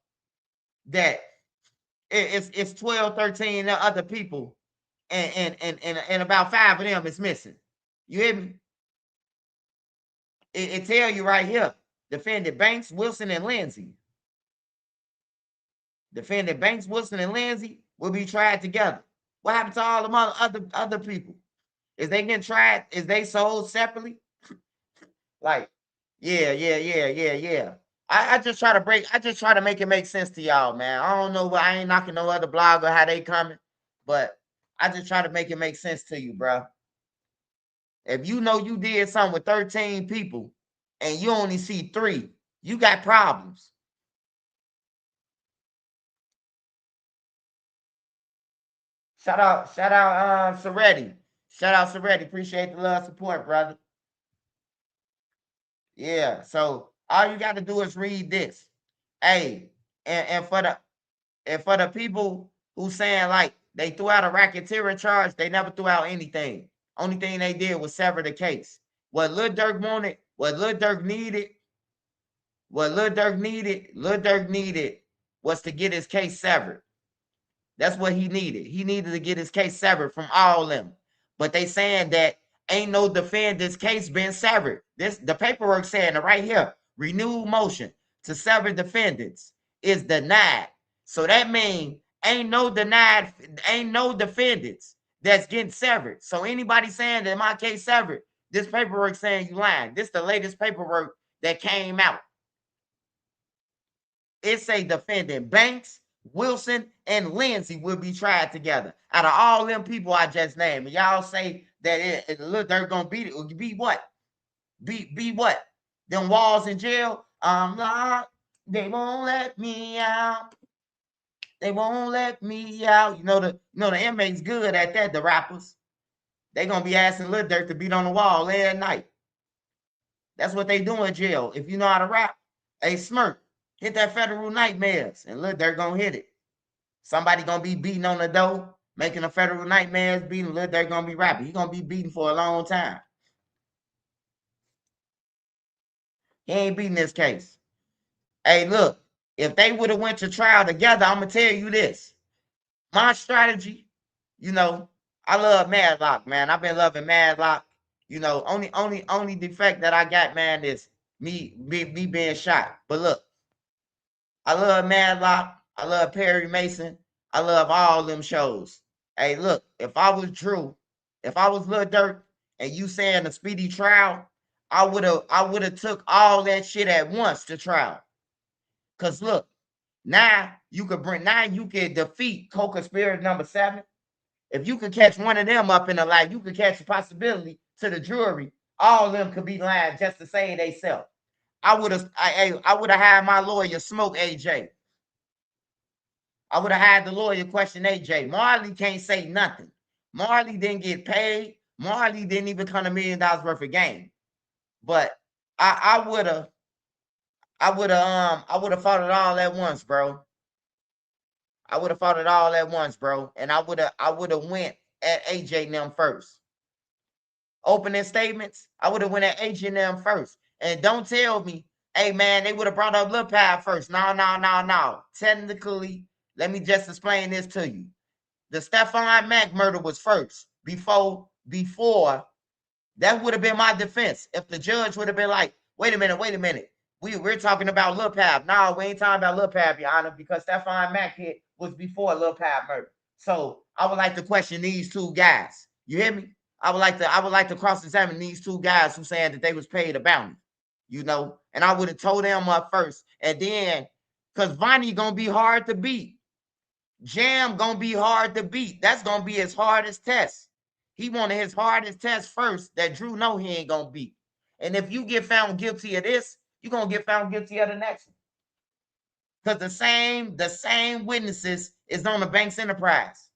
that it's 12, 13 other people, and about 5 of them is missing. You hear me? It tell you right here. Defendant Banks, Wilson, and Lindsay. Defendant Banks, Wilson, and Lindsay will be tried together. What happened to all them other people? Is they getting tried? Is they sold separately? Like, yeah. I just try to make it make sense to y'all, man. I don't know, I ain't knocking no other blogger how they coming, but I just try to make it make sense to you, bro. If you know you did something with 13 people and you only see 3, you got problems. Shout out, Soretti. Shout out, Soretti. Appreciate the love support, brother. Yeah. So all you got to do is read this. Hey, and for the people who saying like they threw out a racketeering charge, they never threw out anything. Only thing they did was sever the case. What Lil Durk wanted, what Lil Durk needed was to get his case severed. That's what he needed. He needed to get his case severed from all of them. But they saying that ain't no defendant's case been severed. The paperwork saying it right here. Renewed motion to sever defendants is denied. So that means ain't no defendants that's getting severed. So anybody saying that my case severed, this paperwork saying you lying. This the latest paperwork that came out. It say defendant Banks, Wilson, and Lindsay will be tried together. Out of all them people I just named, y'all say that look, they're gonna beat it. Be what? Be what? Them walls in jail. I'm locked. They won't let me out. They won't let me out. You know the inmates good at that. The rappers. They gonna be asking Lil Durk to beat on the wall every night. That's what they do in jail. If you know how to rap, hey Smirk, hit that Federal Nightmares, and Lil Durk gonna hit it. Somebody gonna be beating on the door, making a Federal Nightmares beating. Lil Durk gonna be rapping. He gonna be beating for a long time. He ain't beating this case. Hey, look, if they would have went to trial together, I'm gonna tell you this. My strategy, I love Madlock, man. I've been loving Madlock. Only defect that I got, man, is me being shot. But look, I love Madlock. I love Perry Mason. I love all them shows. Hey, look, if I was Drew, if I was Lil Durk, and you saying a speedy trial, I would have took all that shit at once to trial. Cause look, now you could defeat co-conspirator number 7. If you could catch one of them up in the light, you could catch a possibility to the jury. All of them could be lying just to say they self. I would have had my lawyer smoke AJ. I would have had the lawyer question AJ. Marley can't say nothing. Marley didn't get paid. Marley didn't even come $1 million worth of game. But I would have fought it all at once, bro. I would have fought it all at once, bro. And I would have went at AJ and them first. Opening statements, I would have went at AJ and them first. And don't tell me, hey man, they would have brought up Lil Pab first. No. Technically, let me just explain this to you. The Stephon Mack murder was first. Before that would have been my defense. If the judge would have been like, wait a minute. We're talking about Lil Pab. No, we ain't talking about Lil Pab, Your Honor, because Stephon Mack hit was before Lil Pab murder. So I would like to question these 2 guys. You hear me? I would like to cross-examine these 2 guys who saying that they was paid a bounty. And I would have told them up first. And then, because Vonnie gonna be hard to beat. Jam gonna be hard to beat. That's gonna be his hardest test. He wanted his hardest test first that Drew know he ain't gonna beat. And if you get found guilty of this, you're gonna get found guilty of the next one. Because the same witnesses is on the Banks Enterprise.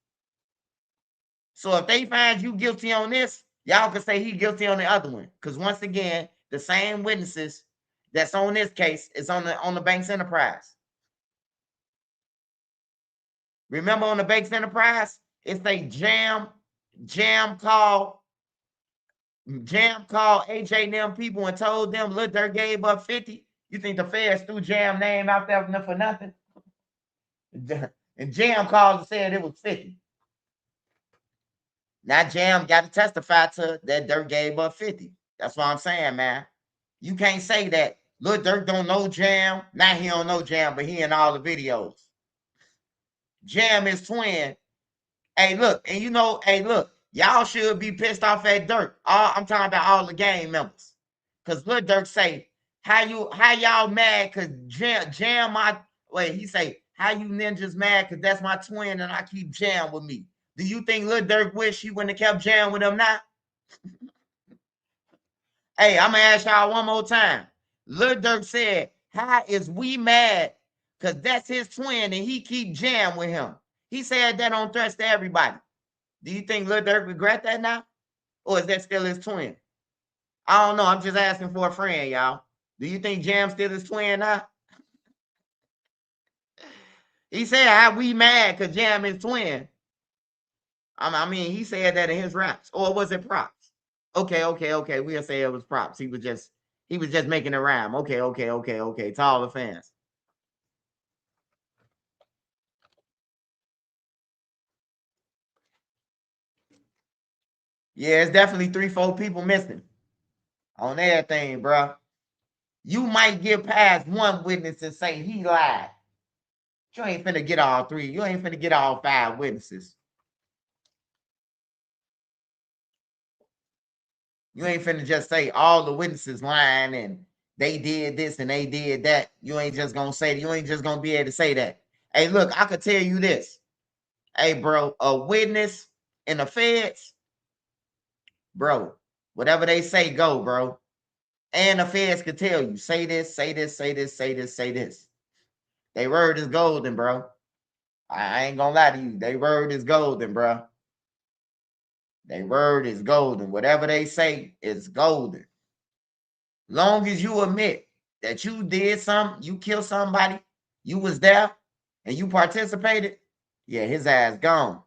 So if they find you guilty on this, y'all can say he guilty on the other one. Because once again, the same witnesses that's on this case is on the Banks Enterprise. Remember on the Banks Enterprise, it's a Jam called AJ and them people and told them Lil Durk gave up 50. You think the feds threw Jam name out there for nothing? And Jam called and said it was 50. Now Jam got to testify to that Durk gave up 50. That's what I'm saying, man. You can't say that Lil Durk don't know Jam. Now he don't know Jam, but he in all the videos. Jam is twin. Hey, look, and you know, hey, look, y'all should be pissed off at Durk. I'm talking about all the gang members. Cause Lil Durk say, how y'all mad cause Jam he say, how you ninjas mad cause that's my twin and I keep Jam with me. Do you think Lil Durk wish he wouldn't have kept Jam with him now? Hey, I'm gonna ask y'all one more time. Lil Durk said, how is we mad? Cause that's his twin and he keep Jam with him. He said that on threats to everybody. Do you think Lil Durk regret that now? Or is that still his twin? I don't know. I'm just asking for a friend, y'all. Do you think Jam still his twin now? He said, how we mad because Jam is twin. I mean, he said that in his raps. Or was it props? Okay. We'll say it was props. He was just making a rhyme. Okay. To all the fans. Yeah, it's definitely 3-4 people missing on everything, bro. You might get past one witness and say he lied. You ain't finna get all 3. You ain't finna get all 5 witnesses. You ain't finna just say all the witnesses lying and they did this and they did that. You ain't just gonna say, you ain't just gonna be able to say that. Hey, look, I could tell you this. Hey, bro, a witness in the feds, bro, whatever they say, go, bro. And the feds could tell you, say this, say this, say this, say this, say this. They word is golden, bro. I ain't gonna lie to you. They word is golden, bro. They word is golden. Whatever they say is golden. Long as you admit that you did something, you killed somebody, you was there, and you participated, yeah, his ass gone.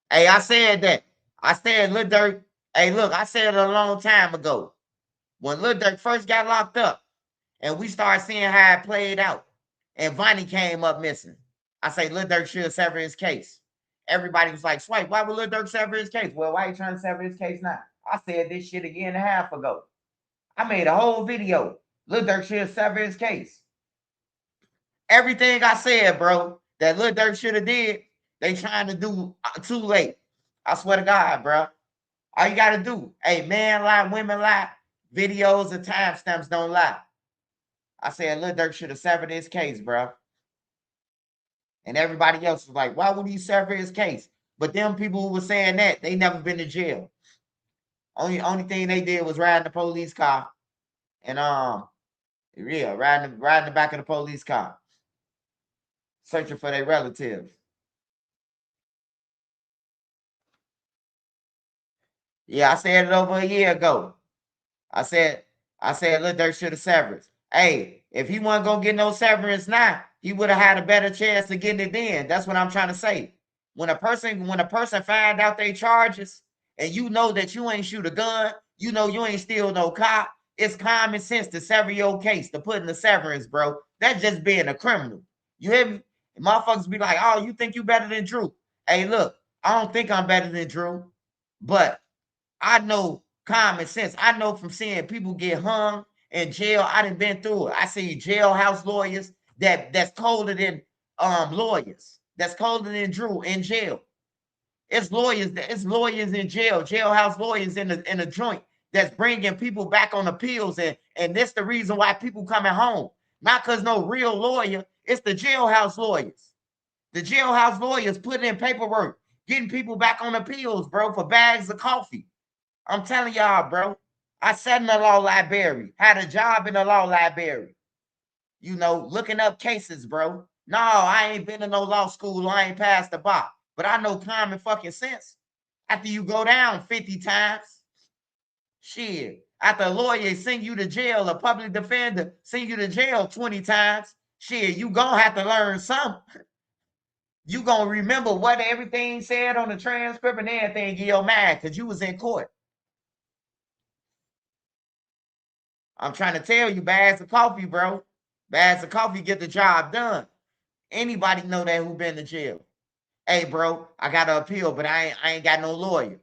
Hey, I said that. I said Lil Durk. Hey, look, I said it a long time ago. When Lil Durk first got locked up, and we started seeing how it played out, and Vonnie came up missing. I say Lil Durk should sever his case. Everybody was like, Swipe, why would Lil Durk sever his case? Well, why are you trying to sever his case now? I said this shit a year and a half ago. I made a whole video. Lil Durk should sever his case. Everything I said, bro, that Lil Durk should have did, they trying to do too late. I swear to God, bro. All you got to do, hey, man lie, women lie, videos and timestamps don't lie. I said Lil Durk should have severed his case, bro. And everybody else was like, why would he sever his case? But them people who were saying that, they never been to jail. Only thing they did was ride in the police car and yeah, riding the back of the police car, searching for their relatives. Yeah, I said it over a year ago. I said Lil Durk should have severance. Hey, if he wasn't gonna get no severance now, he would have had a better chance of getting it then. That's what I'm trying to say. When a person find out they charges and you know that you ain't shoot a gun, you know you ain't steal no cop, it's common sense to sever your case, to put in the severance, bro. That's just being a criminal. You hear me? Motherfuckers be like, oh, you think you better than Drew? Hey, look, I don't think I'm better than Drew, but I know common sense. I know from seeing people get hung in jail. I done been through it. I see jailhouse lawyers that's colder than lawyers. That's colder than Drew in jail. It's lawyers in jail, jailhouse lawyers in the joint that's bringing people back on appeals, and that's the reason why people coming home. Not because no real lawyer, it's the jailhouse lawyers. The jailhouse lawyers putting in paperwork, getting people back on appeals, bro, for bags of coffee. I'm telling y'all, bro. I sat in the law library, had a job in the law library, you know, looking up cases, bro. No, I ain't been to no law school. I ain't passed the bar. But I know common fucking sense. After you go down 50 times, shit. After a lawyer send you to jail, a public defender send you to jail 20 times, shit, you gonna have to learn something. You gonna remember what everything said on the transcript and everything in your mind because you was in court. I'm trying to tell you, bags of coffee, bro. Bags of coffee get the job done. Anybody know that who been to jail? Hey, bro, I got to appeal, but I ain't got no lawyer.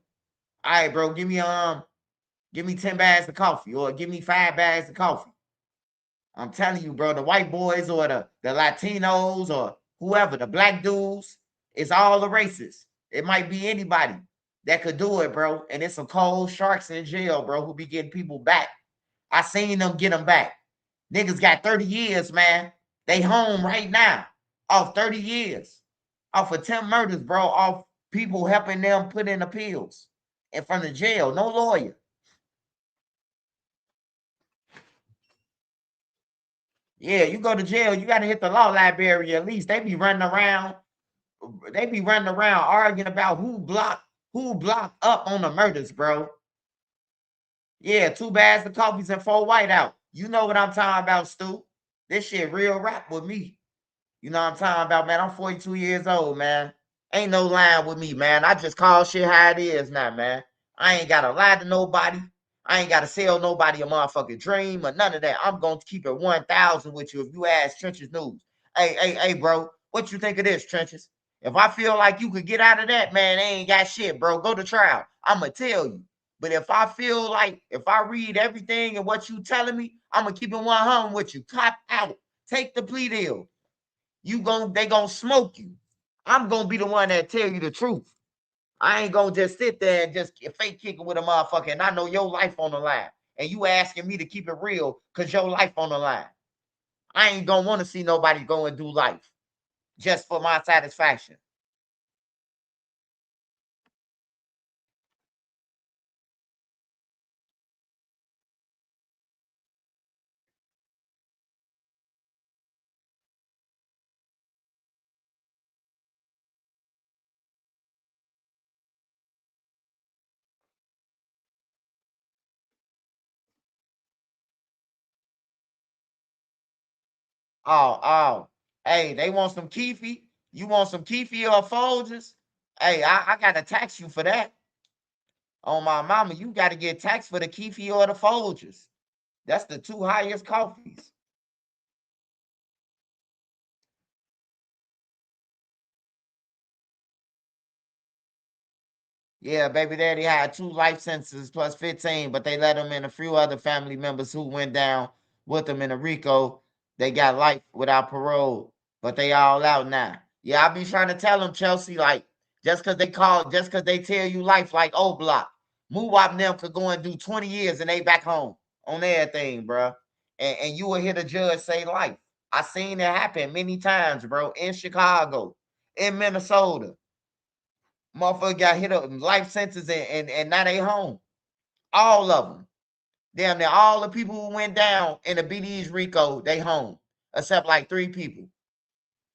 All right, bro, give me 10 bags of coffee or give me 5 bags of coffee. I'm telling you, bro, the white boys or the Latinos or whoever, the black dudes, it's all the races. It might be anybody that could do it, bro. And it's some cold sharks in jail, bro, who be getting people back. I seen them get them back. Niggas got 30 years, man. They home right now off 30 years. Off of 10 murders, bro. Off people helping them put in appeals in front of jail. No lawyer. Yeah, you go to jail, you got to hit the law library at least. They be running around. They be running around arguing about who blocked up on the murders, bro. Yeah, 2 bags of coffees and 4 whiteout. You know what I'm talking about, Stu. This shit real rap with me. You know what I'm talking about, man. I'm 42 years old, man. Ain't no lying with me, man. I just call shit how it is now, man. I ain't gotta lie to nobody. I ain't gotta sell nobody a motherfucking dream or none of that. I'm gonna keep it 1,000 with you if you ask Trenches News. Hey, bro, what you think of this, Trenches? If I feel like you could get out of that, man, they ain't got shit, bro. Go to trial. I'ma tell you. But if I feel like if I read everything and what you telling me, I'ma keep it 100 with you. Cop out. Take the plea deal. They gonna smoke you. I'm gonna be the one that tell you the truth. I ain't gonna just sit there and just fake kicking with a motherfucker. And I know your life on the line. And you asking me to keep it real because your life on the line. I ain't gonna want to see nobody go and do life just for my satisfaction. Oh. Hey, they want some Keefy? You want some Keefy or Folgers? Hey, I gotta tax you for that. On my mama, you gotta get taxed for the Keefy or the Folgers. That's the 2 highest coffees. Yeah, baby daddy had 2 life sentences plus 15, but they let him and a few other family members who went down with him in a RICO. They got life without parole, but they all out now. Yeah, I be trying to tell them, Chelsea, like, just because they tell you life like OBlock, Moowop and them could go and do 20 years and they back home on everything, bro. And you will hear the judge say life. I seen it happen many times, bro, in Chicago, in Minnesota. Motherfucker got hit up life sentence and now they home. All of them. Damn near all the people who went down in the BD's RICO, they home. Except like 3 people.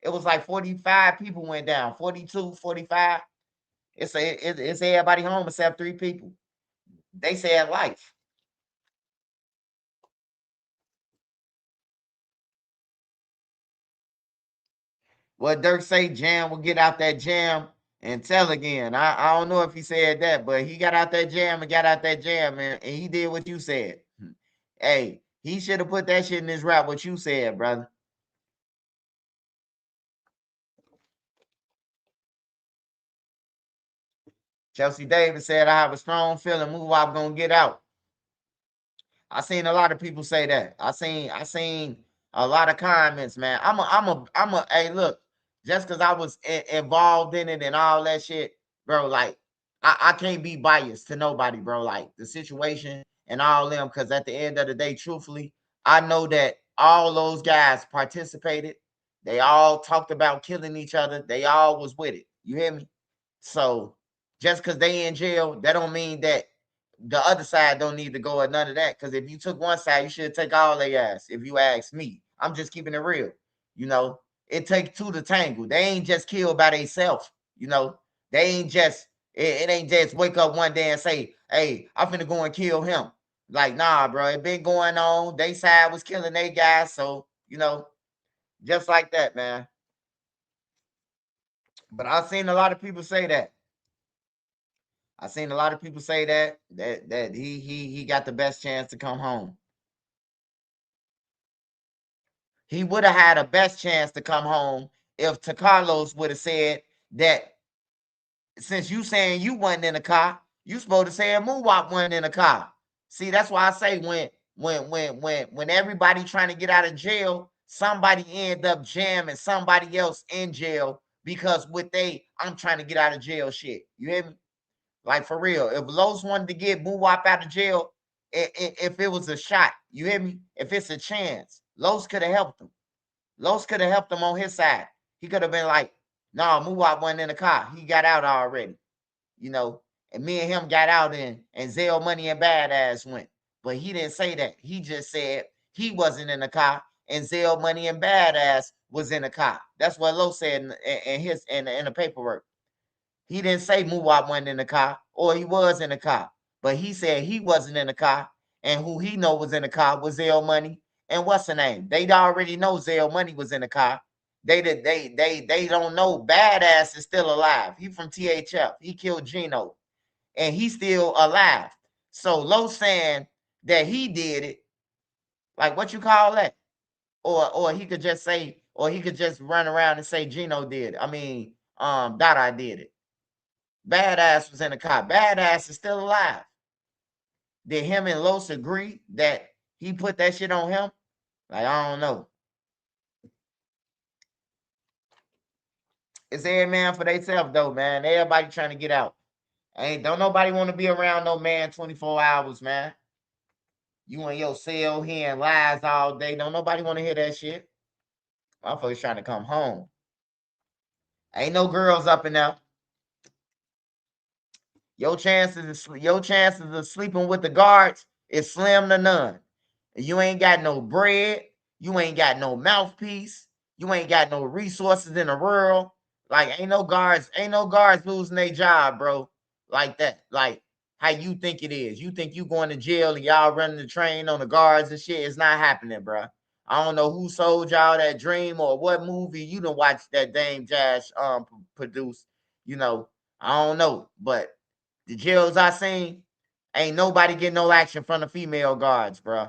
It was like 45 people went down. 42, 45. It's everybody home except 3 people. They said life. What Durk say, Jam will get out that jam and tell again. I don't know if he said that, but he got out that jam and got out that jam, man, and he did what you said. Hey, he should have put that shit in his rap, what you said, brother. Chelsea Davis said, I have a strong feeling Moowop gonna get out. I seen a lot of people say that. I seen a lot of comments, man. Hey, look, just because I was involved in it and all that shit, bro, like, I can't be biased to nobody, bro. Like, the situation and all them, because at the end of the day, truthfully, I know that all those guys participated. They all talked about killing each other. They all was with it. You hear me? So just because they in jail, that don't mean that the other side don't need to go at none of that. Because if you took one side, you should take all their ass. If you ask me, I'm just keeping it real. You know, it takes 2 to tangle. They ain't just killed by themselves. You know, they ain't just it ain't just wake up one day and say, "Hey, I'm finna go and kill him." Like, nah, bro, it been going on. They side was killing they guys, so you know, just like that, man. But I've seen a lot of people say that. I seen a lot of people say that he got the best chance to come home. He would have had a best chance to come home if Carlos would have said that since you saying you wasn't in the car, you supposed to say Muwap wasn't in the car. See, that's why I say when everybody trying to get out of jail, somebody end up jamming somebody else in jail because I'm trying to get out of jail shit. You hear me? Like for real. If Los wanted to get Muwap out of jail, if it was a shot, you hear me? If it's a chance, Los could have helped him. Los could have helped him on his side. He could have been like, no, Muwap wasn't in the car. He got out already. You know, and me and him got out and Zell Money and Badass went. But he didn't say that. He just said he wasn't in the car and Zell Money and Badass was in the car. That's what Lo said in the paperwork. He didn't say Muwap wasn't in the car or he was in the car. But he said he wasn't in the car and who he know was in the car was Zell Money and what's the name? They already know Zell Money was in the car. They don't know Badass is still alive. He from THF. He killed Gino. And he's still alive. So Lo saying that he did it, like what you call that? Or he could just say, or he could just run around and say Gino did. I mean, Dada did it. Badass was in the car. Badass is still alive. Did him and Los agree that he put that shit on him? Like, I don't know. It's every man for themselves though, man. Everybody trying to get out. Don't nobody want to be around no man 24 hours, man. You in your cell hearing lies all day. Don't nobody want to hear that shit. Motherfuckers trying to come home. Ain't no girls up in there. Your chances of sleeping with the guards is slim to none. You ain't got no bread. You ain't got no mouthpiece. You ain't got no resources in the world. Like ain't no guards losing their job, bro. Like that. Like how you think it is. You think you going to jail and y'all running the train on the guards and shit. It's not happening, bro. I don't know who sold y'all that dream or what movie you done watched that Dame Dash produced. You know, I don't know, but the jails I seen, ain't nobody getting no action from the female guards, bro.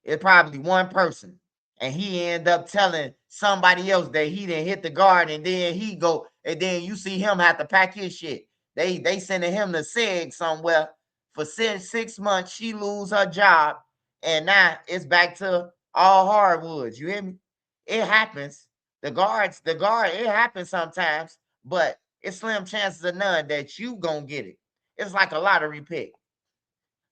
It's probably one person, and he end up telling somebody else that he didn't hit the guard, and then he go, and then you see him have to pack his shit. They sending him to SEG somewhere for 6 months. She lose her job, and now it's back to all hardwoods. You hear me? It happens. It happens sometimes, but it's slim chances of none that you gonna get it. It's like a lottery pick.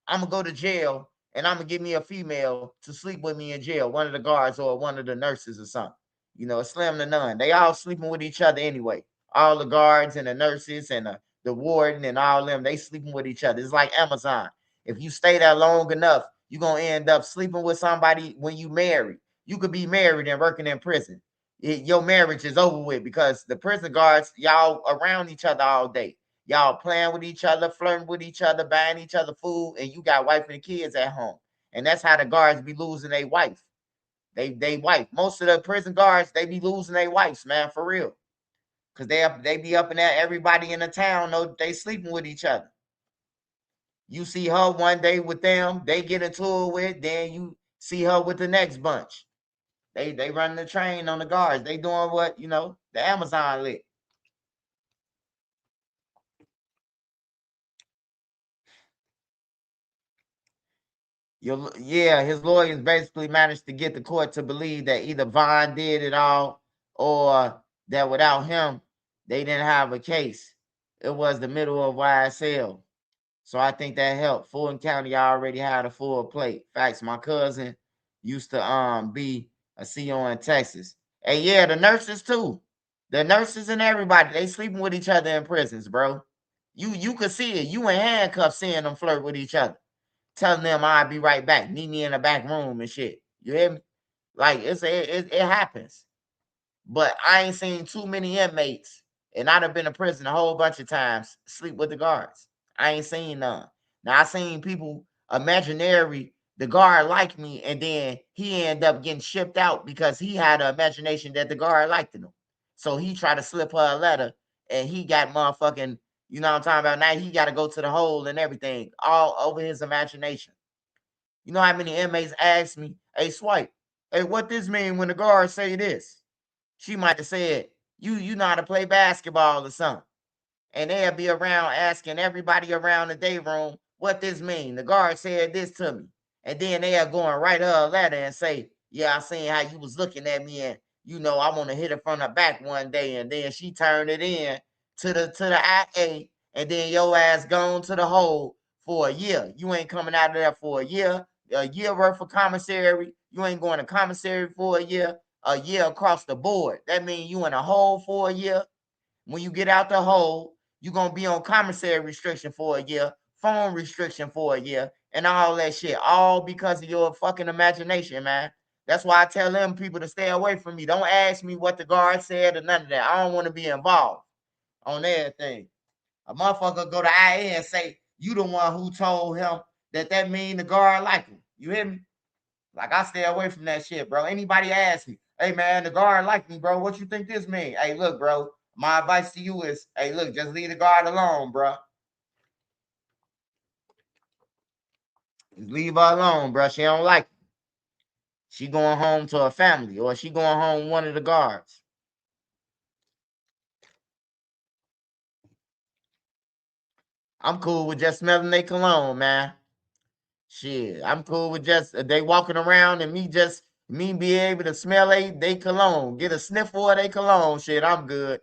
I'm gonna go to jail and I'm gonna get me a female to sleep with me in jail, one of the guards or one of the nurses or something. You know, it's slim to none. They all sleeping with each other anyway. All the guards and the nurses and the warden and all them, they sleeping with each other. It's like Amazon. If you stay there long enough, you're gonna end up sleeping with somebody when you marry. You could be married and working in prison. Your marriage is over with because the prison guards, y'all around each other all day. Y'all playing with each other, flirting with each other, buying each other food, and you got wife and kids at home. And that's how the guards be losing their wife. They wife. Most of the prison guards, they be losing their wives, man, for real. Cause they be up in there, everybody in the town know they sleeping with each other. You see her one day with them, they get into it with, then you see her with the next bunch. They run the train on the guards. They doing what, the Amazon lit. His lawyers basically managed to get the court to believe that either Vaughn did it all or that without him, they didn't have a case. It was the middle of YSL. So I think that helped. Fulton County already had a full plate. Facts, my cousin used to be a CO in Texas. And yeah, the nurses too. The nurses and everybody, they sleeping with each other in prisons, bro. You could see it. You in handcuffs seeing them flirt with each other. Telling them I'll be right back. Meet me in the back room and shit. You hear me? Like it happens. But I ain't seen too many inmates, and I'd have been in prison a whole bunch of times, sleep with the guards. I ain't seen none. Now I seen people imaginary, the guard liked me, and then he ended up getting shipped out because he had an imagination that the guard liked him. So he tried to slip her a letter, and he got motherfucking, you know what I'm talking about? Now he got to go to the hole and everything, all over his imagination. You know how many inmates ask me, hey, Swipe, hey, what this mean when the guards say this? She might have said, you know how to play basketball or something. And they'll be around asking everybody around the day room what this mean. The guard said this to me. And then they'll go and write her a letter and say, yeah, I seen how you was looking at me, and I want to hit her from the back one day. And then she turned it in to the IA, and then your ass gone to the hole for a year. You ain't coming out of there for a year worth of commissary. You ain't going to commissary for a year across the board. That means you in a hole for a year. When you get out the hole, you're going to be on commissary restriction for a year, phone restriction for a year, and all that shit. All because of your fucking imagination, man. That's why I tell them people to stay away from me. Don't ask me what the guard said or none of that. I don't want to be involved on everything. A motherfucker go to IA and say, you the one who told him that mean the guard like him. You hear me? Like, I stay away from that shit, bro. Anybody ask me, hey, man, the guard like me, bro. What you think this mean? Hey, look, bro. My advice to you is, hey, look, just leave the guard alone, bro. Just leave her alone, bro. She don't like you. She going home to her family, or she going home one of the guards. I'm cool with just smelling their cologne, man. Shit, I'm cool with just they walking around and me be able to smell they cologne, get a sniffle of their cologne. Shit, I'm good.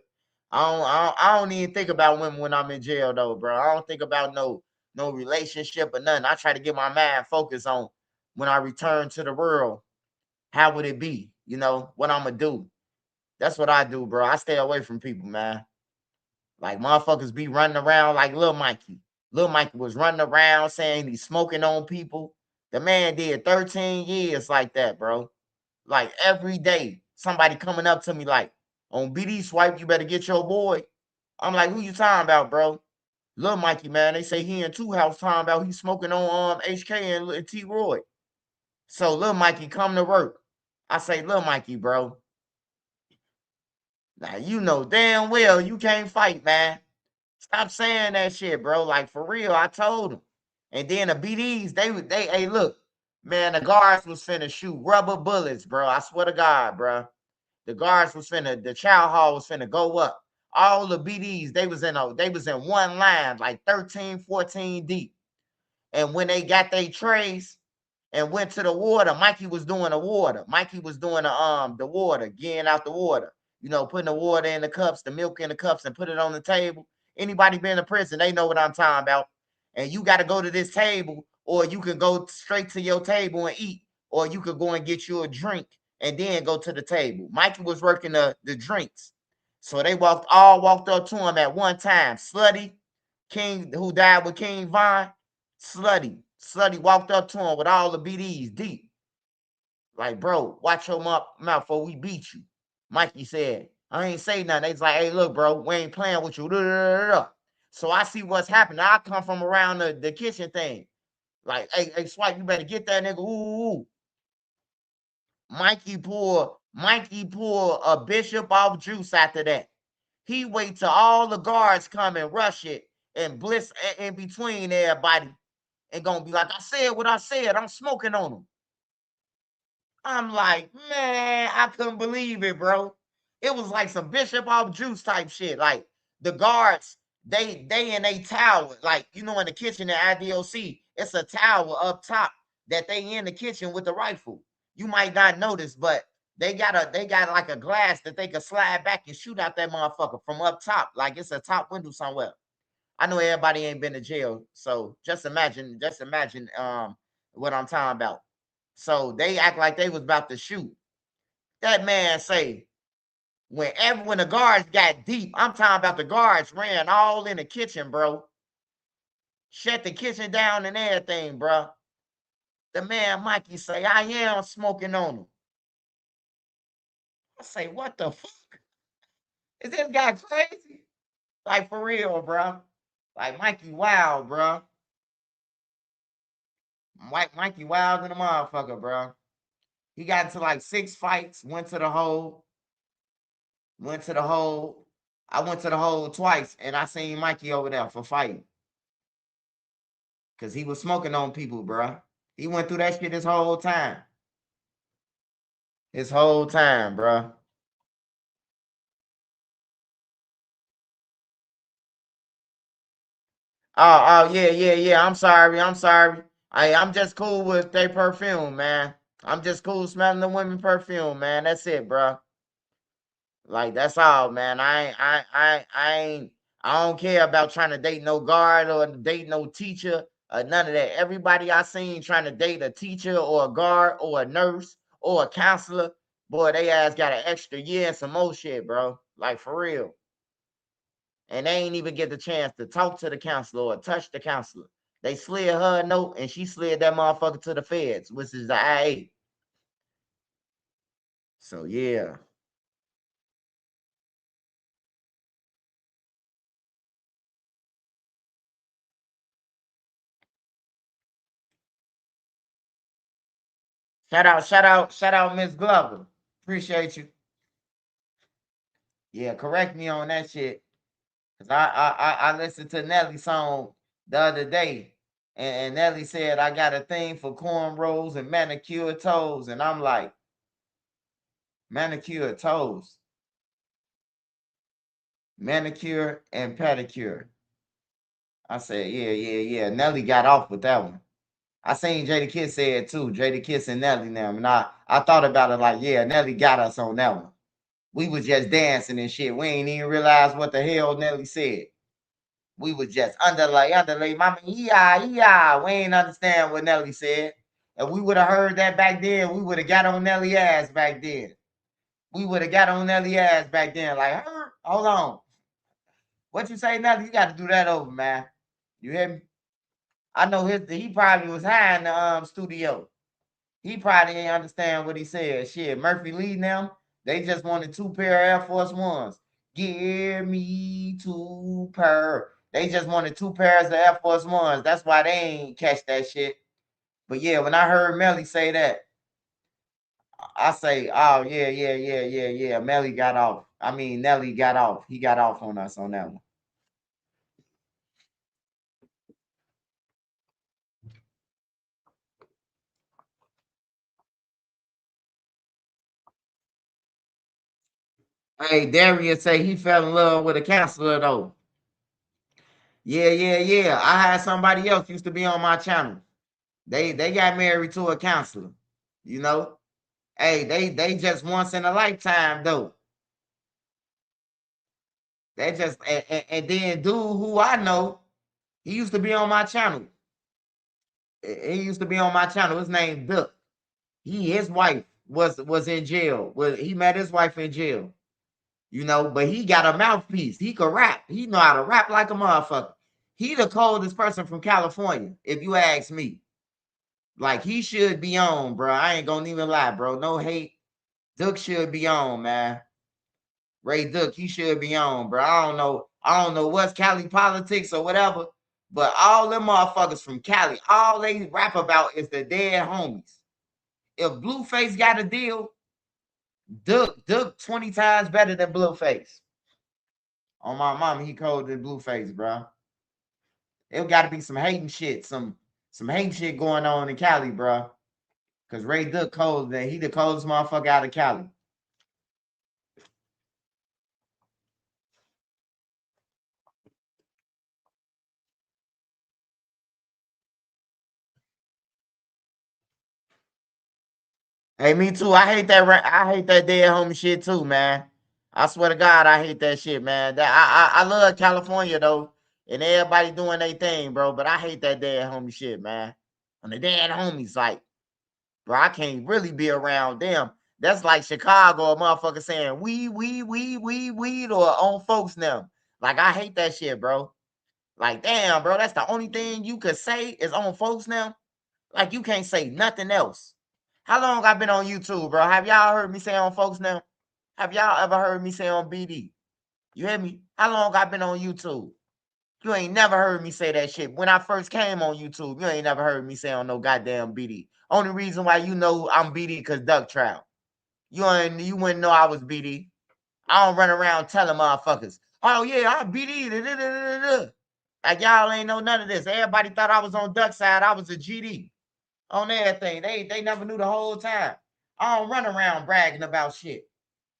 I don't even think about women when I'm in jail though, bro. I don't think about no relationship or nothing. I try to get my mind focused on when I return to the world. How would it be? You know what I'm gonna do? That's what I do, bro. I stay away from people, man. Like motherfuckers be running around like Lil Mikey. Lil Mikey was running around saying he's smoking on people. The man did 13 years like that, bro. Like every day, somebody coming up to me like, on BD swipe, you better get your boy. I'm like, who you talking about, bro? Lil Mikey, man. They say he in two house talking about he's smoking on HK and T Roy. So Lil Mikey come to work. I say, Lil Mikey, bro. Now you know damn well you can't fight, man. Stop saying that shit, bro. Like for real, I told him. And then the BDs, hey, look, man, the guards was finna shoot rubber bullets, bro. I swear to God, bro. The guards was finna, the chow hall was finna go up. All the BDs, they was in one line, like 13, 14 deep. And when they got their trays and went to the water, Mikey was doing the water. Mikey was doing the water, getting out the water. You know, putting the water in the cups, the milk in the cups, and put it on the table. Anybody been in prison, they know what I'm talking about. And you got to go to this table, or you can go straight to your table and eat, or you could go and get you a drink and then go to the table. Mikey was working the drinks. So they walked up to him at one time. Slutty, King, who died with King Von, Slutty walked up to him with all the BDs deep. Like, bro, watch your mouth before we beat you. Mikey said, I ain't say nothing. They was like, hey, look, bro, we ain't playing with you. So I see what's happening. I come from around the kitchen thing. Like, hey, Swipe, you better get that nigga. Ooh. Mikey pulled a bishop off juice after that. He wait till all the guards come and rush it and bliss in between everybody and gonna be like, I said what I said. I'm smoking on them. I'm like, man, I couldn't believe it, bro. It was like some Bishop off juice type shit. Like the guards, they in a tower, like in the kitchen at IDOC, it's a tower up top that they in the kitchen with the rifle. You might not notice, but they got like a glass that they could slide back and shoot out that motherfucker from up top, like it's a top window somewhere. I know everybody ain't been to jail, so just imagine what I'm talking about. So they act like they was about to shoot. That man say, when the guards got deep, I'm talking about the guards ran all in the kitchen, bro. Shut the kitchen down and everything, bro. The man Mikey say, I am smoking on him. I say, what the fuck? Is this guy crazy? Like for real, bro. Like Mikey wild, bro. Mikey wild in the motherfucker, bro. He got into like 6 fights, went to the hole. I went to the hole twice, and I seen Mikey over there for fighting. Because he was smoking on people, bro. He went through that shit his whole time. His whole time, bro. Yeah. I'm sorry. I'm just cool with their perfume, man. I'm just cool smelling the women perfume, man. That's it, bro. Like that's all, man. I ain't. I don't care about trying to date no guard or date no teacher or none of that. Everybody I seen trying to date a teacher or a guard or a nurse or a counselor, boy, they ass got an extra year and some more shit, bro. Like for real. And they ain't even get the chance to talk to the counselor or touch the counselor. They slid her a note and she slid that motherfucker to the feds, which is the IA. So yeah. Shout out, Miss Glover. Appreciate you. Yeah, correct me on that shit. Cause I listened to Nelly's song the other day, and Nelly said I got a thing for cornrows and manicured toes, and I'm like, manicured toes, manicure and pedicure. I said, yeah. Nelly got off with that one. I seen Jada Kiss say it too. Jada Kiss and Nelly now, and I thought about it like, yeah, Nelly got us on that one. We was just dancing and shit. We ain't even realize what the hell Nelly said. We was just underlay, mama, yeah. We ain't understand what Nelly said. If we would have heard that back then, we would have got on Nelly ass back then. We would have got on Nelly ass back then. Like, hold on. What you say, Nelly? You got to do that over, man. You hear me? I know he probably was high in the studio. He probably ain't understand what he said. Shit, Murphy Lee now, they just wanted 2 pair of Air Force Ones. Give me 2 pair. They just wanted 2 pairs of Air Force Ones. That's why they ain't catch that shit. But yeah, when I heard Melly say that, I say, oh yeah. Melly got off. I mean, Nelly got off. He got off on us on that one. Hey, Darius say he fell in love with a counselor though. Yeah. I had somebody else used to be on my channel. They got married to a counselor. You know, hey, they just once in a lifetime though. They just and then dude who I know, he used to be on my channel. He used to be on my channel. His name Durk. His wife was in jail. Well, he met his wife in jail. You know, but he got a mouthpiece. He could rap. He know how to rap like a motherfucker. He the coldest person from California, if you ask me. Like he should be on, bro. I ain't gonna even lie, bro. No hate. Duck should be on, man. Ray Duck, he should be on, bro. I don't know what's Cali politics or whatever, but all them motherfuckers from Cali, all they rap about is the dead homies. If Blueface got a deal, Duck 20 times better than Blueface. On my mama, he colder than Blueface, bro. It got to be some hating shit, some hating shit going on in Cali, bro. Cause Ray Duck cold, he the coldest motherfucker out of Cali. Hey, me too. I hate that dead homie shit too, man. I swear to God, I hate that shit, man. I love California though, and everybody doing their thing, bro. But I hate that dead homie shit, man. When the dead homies, like, bro, I can't really be around them. That's like Chicago, a motherfucker saying weed, or on folks now. Like, I hate that shit, bro. Like, damn, bro, that's the only thing you could say is on folks now. Like, you can't say nothing else. How long I been on YouTube, bro? Have y'all heard me say on folks now? Have y'all ever heard me say on BD? You hear me? How long I been on YouTube? You ain't never heard me say that shit. When I first came on YouTube, you ain't never heard me say on no goddamn BD. Only reason why you know I'm BD because Duck Trout. You wouldn't know I was BD. I don't run around telling motherfuckers, oh yeah, I'm BD. Like y'all ain't know none of this. Everybody thought I was on Duck side. I was a GD on everything. They never knew the whole time. I don't run around bragging about shit.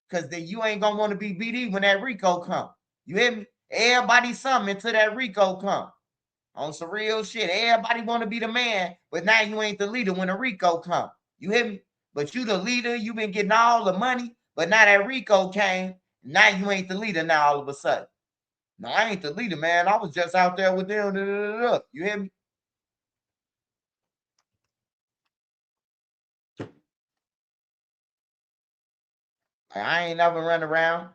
Cause then you ain't gonna want to be BD when that Rico come. You hear me? Everybody something until that Rico come. On some real shit. Everybody want to be the man, but now you ain't the leader when the Rico come. You hear me? But you the leader. You been getting all the money, but now that Rico came, now you ain't the leader now all of a sudden. No, I ain't the leader, man. I was just out there with them. You hear me? I ain't never run around.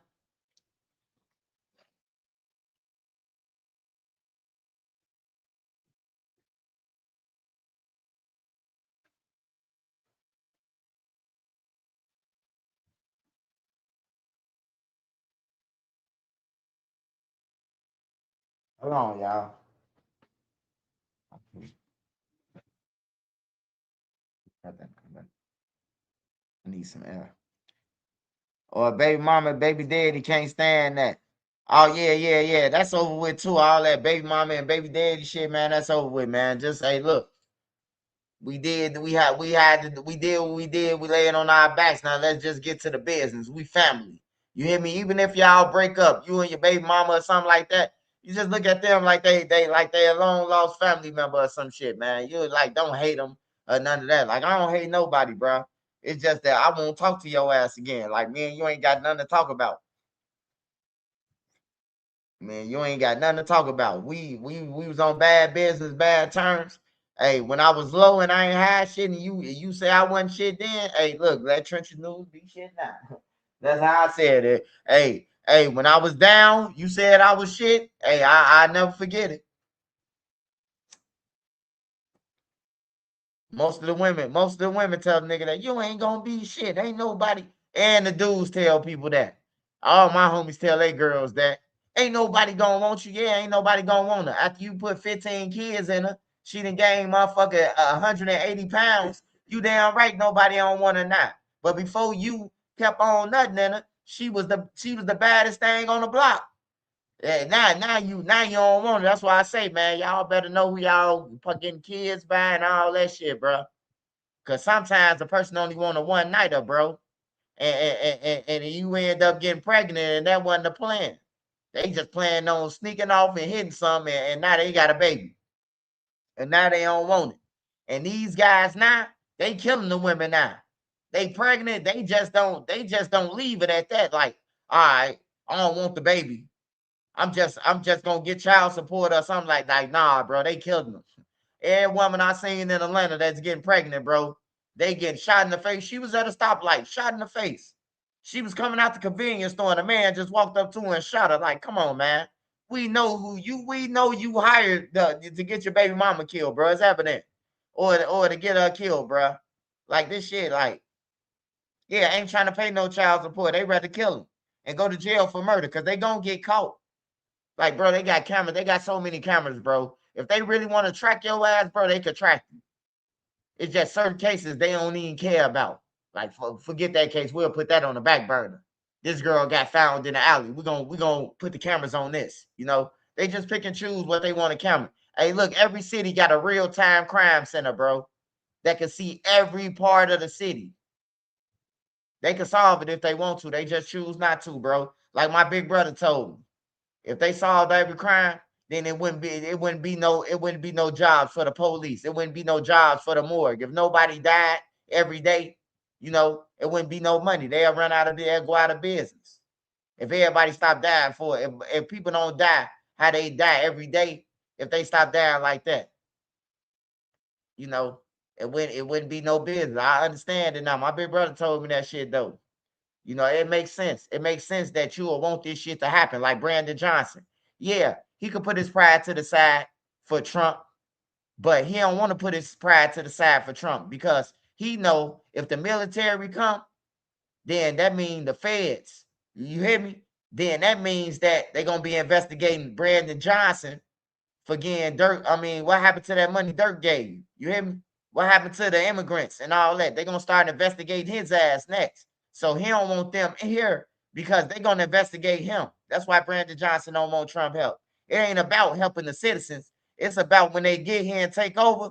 Hold on, y'all. I need some air. Or baby mama, baby daddy can't stand that. Oh yeah. That's over with too. All that baby mama and baby daddy shit, man. That's over with, man. Just say, look, we did what we did. We laying on our backs. Now let's just get to the business. We family. You hear me? Even if y'all break up, you and your baby mama or something like that, you just look at them like they a long lost family member or some shit, man. You like don't hate them or none of that. Like I don't hate nobody, bro. It's just that I won't talk to your ass again. Like me and you ain't got nothing to talk about. Man, you ain't got nothing to talk about. We was on bad business, bad terms. Hey, when I was low and I ain't had shit, and you say I wasn't shit then. Hey, look, let Trenches News be shit now. That's how I said it. Hey, when I was down, you said I was shit. Hey, I never forget it. Most of the women tell the nigga that you ain't gonna be shit. Ain't nobody. And the dudes tell people that. All my homies tell their girls that. Ain't nobody gonna want you. Yeah, ain't nobody gonna want her. After you put 15 kids in her, she done gained motherfucker 180 pounds. You damn right nobody don't want her now. But before you kept on nothing in her, she was the baddest thing on the block. Yeah, now you don't want it. That's why I say, man, y'all better know who y'all getting kids by and all that shit, bro. Cause sometimes a person only want a one nighter, bro, and you end up getting pregnant, and that wasn't the plan. They just plan on sneaking off and hitting something, and now they got a baby, and now they don't want it. And these guys now, they killing the women now. They pregnant, they just don't leave it at that. Like, all right, I don't want the baby. I'm just gonna get child support or something like nah, bro. They killed them. Every woman I seen in Atlanta that's getting pregnant, bro, they getting shot in the face. She was at a stoplight, shot in the face. She was coming out the convenience store, and a man just walked up to her and shot her. Like, come on, man. We know you hired to get your baby mama killed, bro. It's evident. Or to get her killed, bro. Like this shit, like, yeah, ain't trying to pay no child support. They rather kill him and go to jail for murder because they gonna get caught. Like, bro, they got cameras. They got so many cameras, bro. If they really want to track your ass, bro, they could track you. It's just certain cases they don't even care about. Like, forget that case. We'll put that on the back burner. This girl got found in the alley. We're gonna put the cameras on this. You know, they just pick and choose what they want to camera. Hey, look, every city got a real-time crime center, bro, that can see every part of the city. They can solve it if they want to. They just choose not to, bro. Like my big brother told me. If they solved every crime, then it wouldn't be no jobs for the police. It wouldn't be no jobs for the morgue. If nobody died every day, you know, it wouldn't be no money. They'll run out of there, go out of business. If everybody stopped dying if people don't die how they die every day, if they stop dying like that, you know, it wouldn't be no business. I understand it now. My big brother told me that shit though. You know, it makes sense. It makes sense that you will want this shit to happen, like Brandon Johnson. Yeah, he could put his pride to the side for Trump, but he don't want to put his pride to the side for Trump because he know if the military come, then that means the feds. You hear me? Then that means that they're gonna be investigating Brandon Johnson for getting Durk. I mean, what happened to that money Durk gave you? You hear me? What happened to the immigrants and all that? They're gonna start investigating his ass next. So he don't want them here because they're gonna investigate him. That's why Brandon Johnson don't want Trump help. It ain't about helping the citizens. It's about when they get here and take over.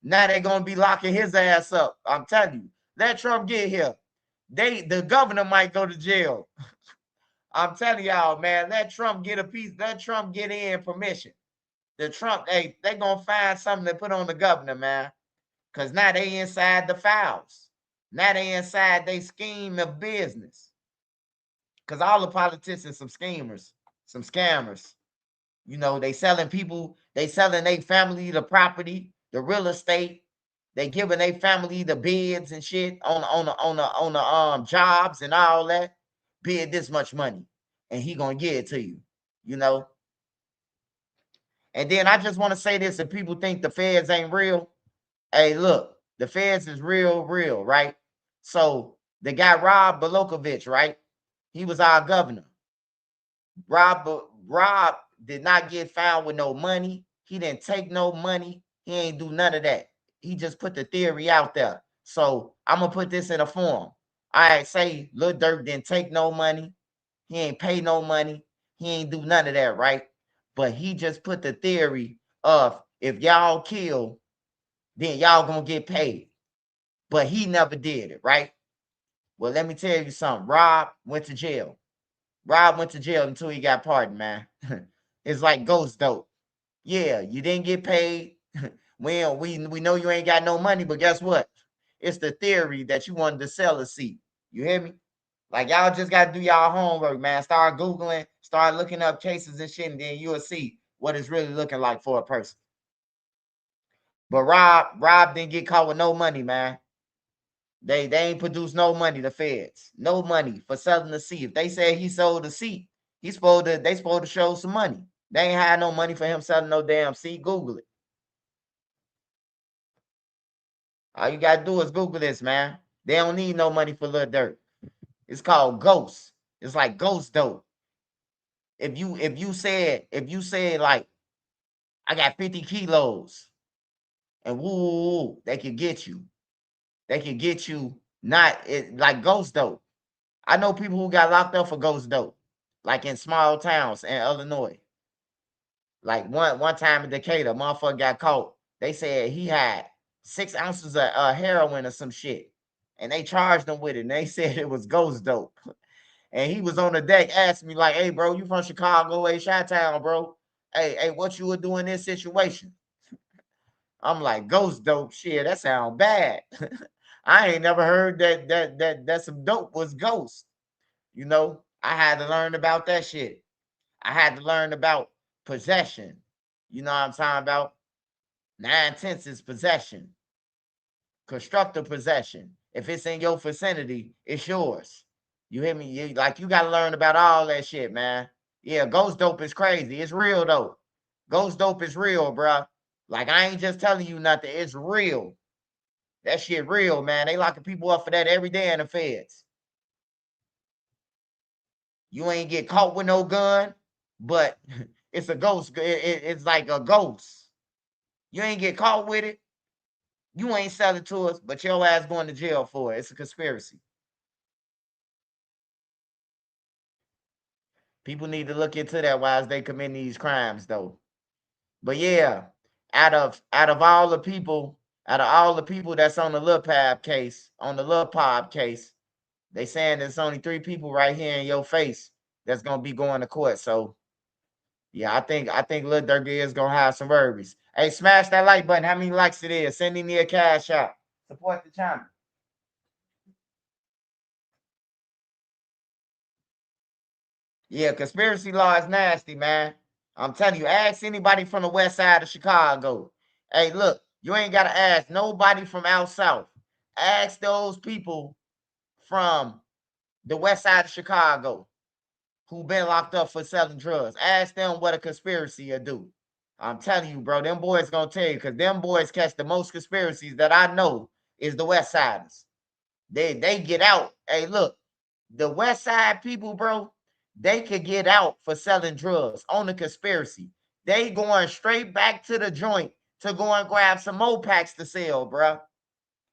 Now they're gonna be locking his ass up. I'm telling you, let Trump get here. The governor might go to jail. I'm telling y'all, man, let Trump get a piece. Let Trump get in permission. The Trump, they gonna find something to put on the governor, man. Cause now they inside the files. Now they inside they scheme of business. Cause all the politicians some schemers, some scammers. You know, they selling people, they selling their family the property, the real estate. They giving their family the beds and shit on the jobs and all that. Bid this much money, and he gonna give it to you. You know. And then I just want to say this: if people think the feds ain't real, hey, look, the feds is real, right? So the guy Rob Balokovich, right? He was our governor. Rob did not get found with no money. He didn't take no money. He ain't do none of that. He just put the theory out there. So I'm gonna put this in a form. I say Lil Durk didn't take no money. He ain't pay no money. He ain't do none of that, right? But he just put the theory of if y'all kill, then y'all gonna get paid. But he never did it, right? Well, let me tell you something. Rob went to jail. Rob went to jail until he got pardoned, man. It's like ghost dope. Yeah, you didn't get paid. we know you ain't got no money, but guess what? It's the theory that you wanted to sell a seat. You hear me? Like y'all just gotta do y'all homework, man. Start Googling, start looking up cases and shit, and then you'll see what it's really looking like for a person. But Rob didn't get caught with no money, man. They ain't produced no money, the feds. No money for selling the seat. If they say he sold the seat, they supposed to show some money. They ain't had no money for him selling no damn seat. Google it. All you gotta do is Google this, man. They don't need no money for Lil Durk. It's called ghost. It's like ghost dope. If you said like I got 50 kilos and woo, they could get you. They could get you like ghost dope. I know people who got locked up for ghost dope, like in small towns in Illinois. Like one time in Decatur, motherfucker got caught. They said he had 6 ounces of heroin or some shit, and they charged him with it. And they said it was ghost dope. And he was on the deck asking me like, "Hey, bro, you from Chicago, Chi-Town, bro? Hey, what you would do in this situation?" I'm like, "Ghost dope, shit. That sound bad." I ain't never heard that some dope was ghost. You know, I had to learn about that shit. I had to learn about possession. You know what I'm talking about? 9/10 is possession. Constructive possession. If it's in your vicinity, it's yours. You hear me? You got to learn about all that shit, man. Yeah, ghost dope is crazy. It's real though. Ghost dope is real, bro. Like I ain't just telling you nothing. It's real. That shit real, man. They locking people up for that every day in the feds. You ain't get caught with no gun, but it's a ghost. It's like a ghost. You ain't get caught with it. You ain't sell it to us, but your ass going to jail for it. It's a conspiracy. People need to look into that while they commit these crimes, though. But yeah, out of all the people, that's on the Lil Pab case, they saying there's only 3 people right here in your face that's gonna be going to court. So yeah, I think Lil Durk is gonna have some worries. Hey, smash that like button. How many likes it is? Send me a cash out. Support the channel. Yeah, conspiracy law is nasty, man. I'm telling you, ask anybody from the west side of Chicago. Hey, look, you ain't gotta ask nobody from out south. Ask those people from the west side of Chicago who been locked up for selling drugs. Ask them what a conspiracy will do. I'm telling you, bro, them boys gonna tell you, because them boys catch the most conspiracies that I know is the west siders. They get out. Hey, look, the west side people, bro, they could get out for selling drugs on the conspiracy. They going straight back to the joint to go and grab some more packs to sell, bro.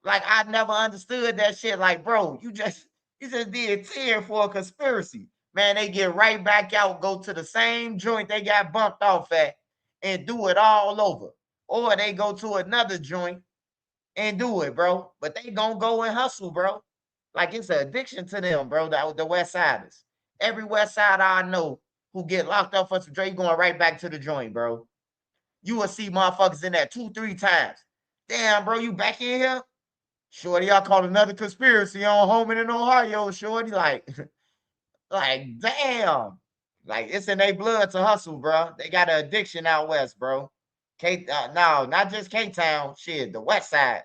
Like I never understood that shit. Like, bro, you just did 10 for a conspiracy. Man, they get right back out, go to the same joint they got bumped off at, and do it all over. Or they go to another joint and do it, bro. But they gonna go and hustle, bro. Like it's an addiction to them, bro. The West Siders. Every West Side I know who get locked up for some drink going right back to the joint, bro. you will see motherfuckers in there 2-3 times. Damn, bro, you back in here? Shorty, I caught another conspiracy on Homan in Ohio, Shorty. Like, like, damn. Like, it's in their blood to hustle, bro. They got an addiction out west, bro. No, not just K-Town. Shit, the west side.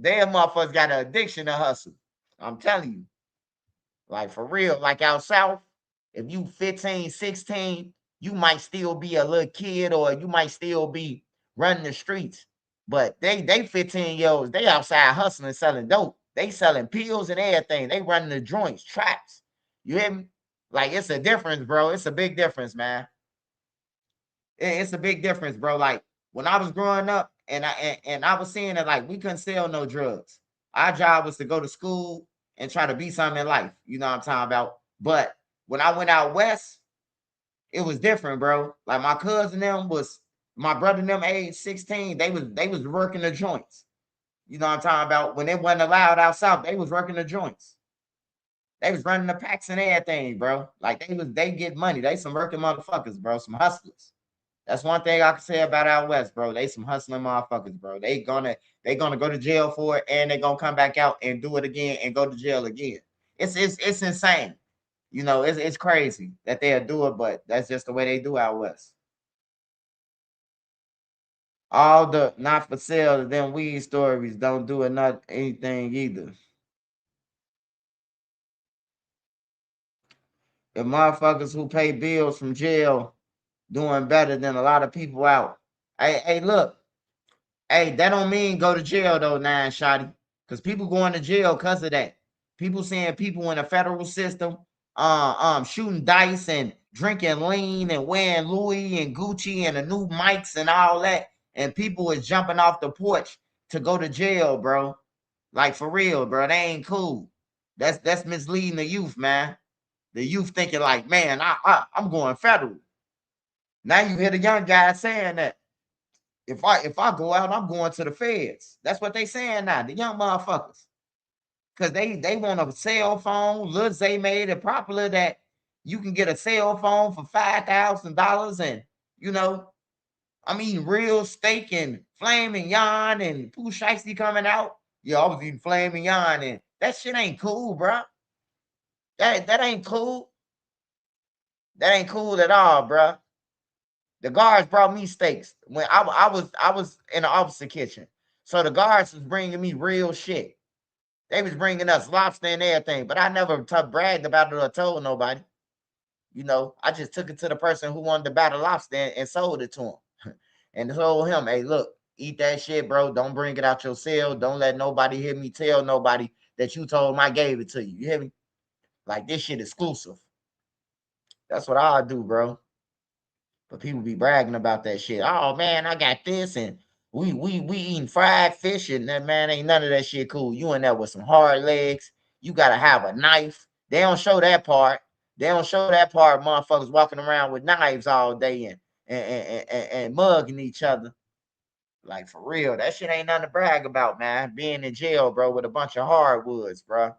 Damn motherfuckers got an addiction to hustle. I'm telling you. Like, for real. Like, out south, if you 15, 16, you might still be a little kid or you might still be running the streets. But they 15-year-olds, they outside hustling, selling dope. They selling pills and everything. They running the joints, traps. You hear me? Like, it's a difference, bro. It's a big difference, man. It's a big difference, bro. Like, when I was growing up and I was seeing that, like, we couldn't sell no drugs. Our job was to go to school and try to be something in life. You know what I'm talking about? But when I went out west, it was different, bro. Like, my cousin them was, my brother them age 16, they was working the joints. You know what I'm talking about? When it wasn't allowed out south, they was working the joints. They was running the packs and everything, bro. Like, they get money. They some working motherfuckers, bro. Some hustlers. That's one thing I can say about out west, bro. They some hustling motherfuckers, bro. They gonna go to jail for it, and they gonna come back out and do it again and go to jail again. It's insane. You know, it's crazy that they'll do it, but that's just the way they do out west. All the not for sale, them weed stories don't do it, not anything either. The motherfuckers who pay bills from jail doing better than a lot of people out. Hey, look. Hey, that don't mean go to jail though, Nine Shotty. Because people going to jail because of that. People saying people in the federal system, shooting dice and drinking lean and wearing Louis and Gucci and the new mics and all that. And people is jumping off the porch to go to jail, bro. Like, for real, bro. They ain't cool. That's misleading the youth, man. The youth thinking like, man, I'm going federal. Now you hear the young guys saying that. If I go out, I'm going to the feds. That's what they saying now, the young motherfuckers. Cause they want a cell phone. Lil Zay made it popular that you can get a cell phone for $5,000, and you know, I'm eating real steak and flaming yon and Pooh Shiesty coming out. Yeah, I was eating flaming yon, and that shit ain't cool, bro. That ain't cool. That ain't cool at all, bro. The guards brought me steaks when I was in the officer kitchen. So the guards was bringing me real shit. They was bringing us lobster and everything, but I never bragged about it or told nobody. You know, I just took it to the person who wanted to buy the lobster and sold it to him. And told him, hey, look, eat that shit, bro. Don't bring it out your cell. Don't let nobody hear me tell nobody that you told them I gave it to you. You hear me? Like, this shit exclusive. That's what I'll do, bro. But people be bragging about that shit. Oh man, I got this, and we eating fried fish, and that, man, ain't none of that shit cool. You in there with some hard legs. You gotta have a knife. They don't show that part. They don't show that part. Motherfuckers walking around with knives all day and mugging each other. Like, for real, that shit ain't nothing to brag about, man. Being in jail, bro, with a bunch of hardwoods, bro.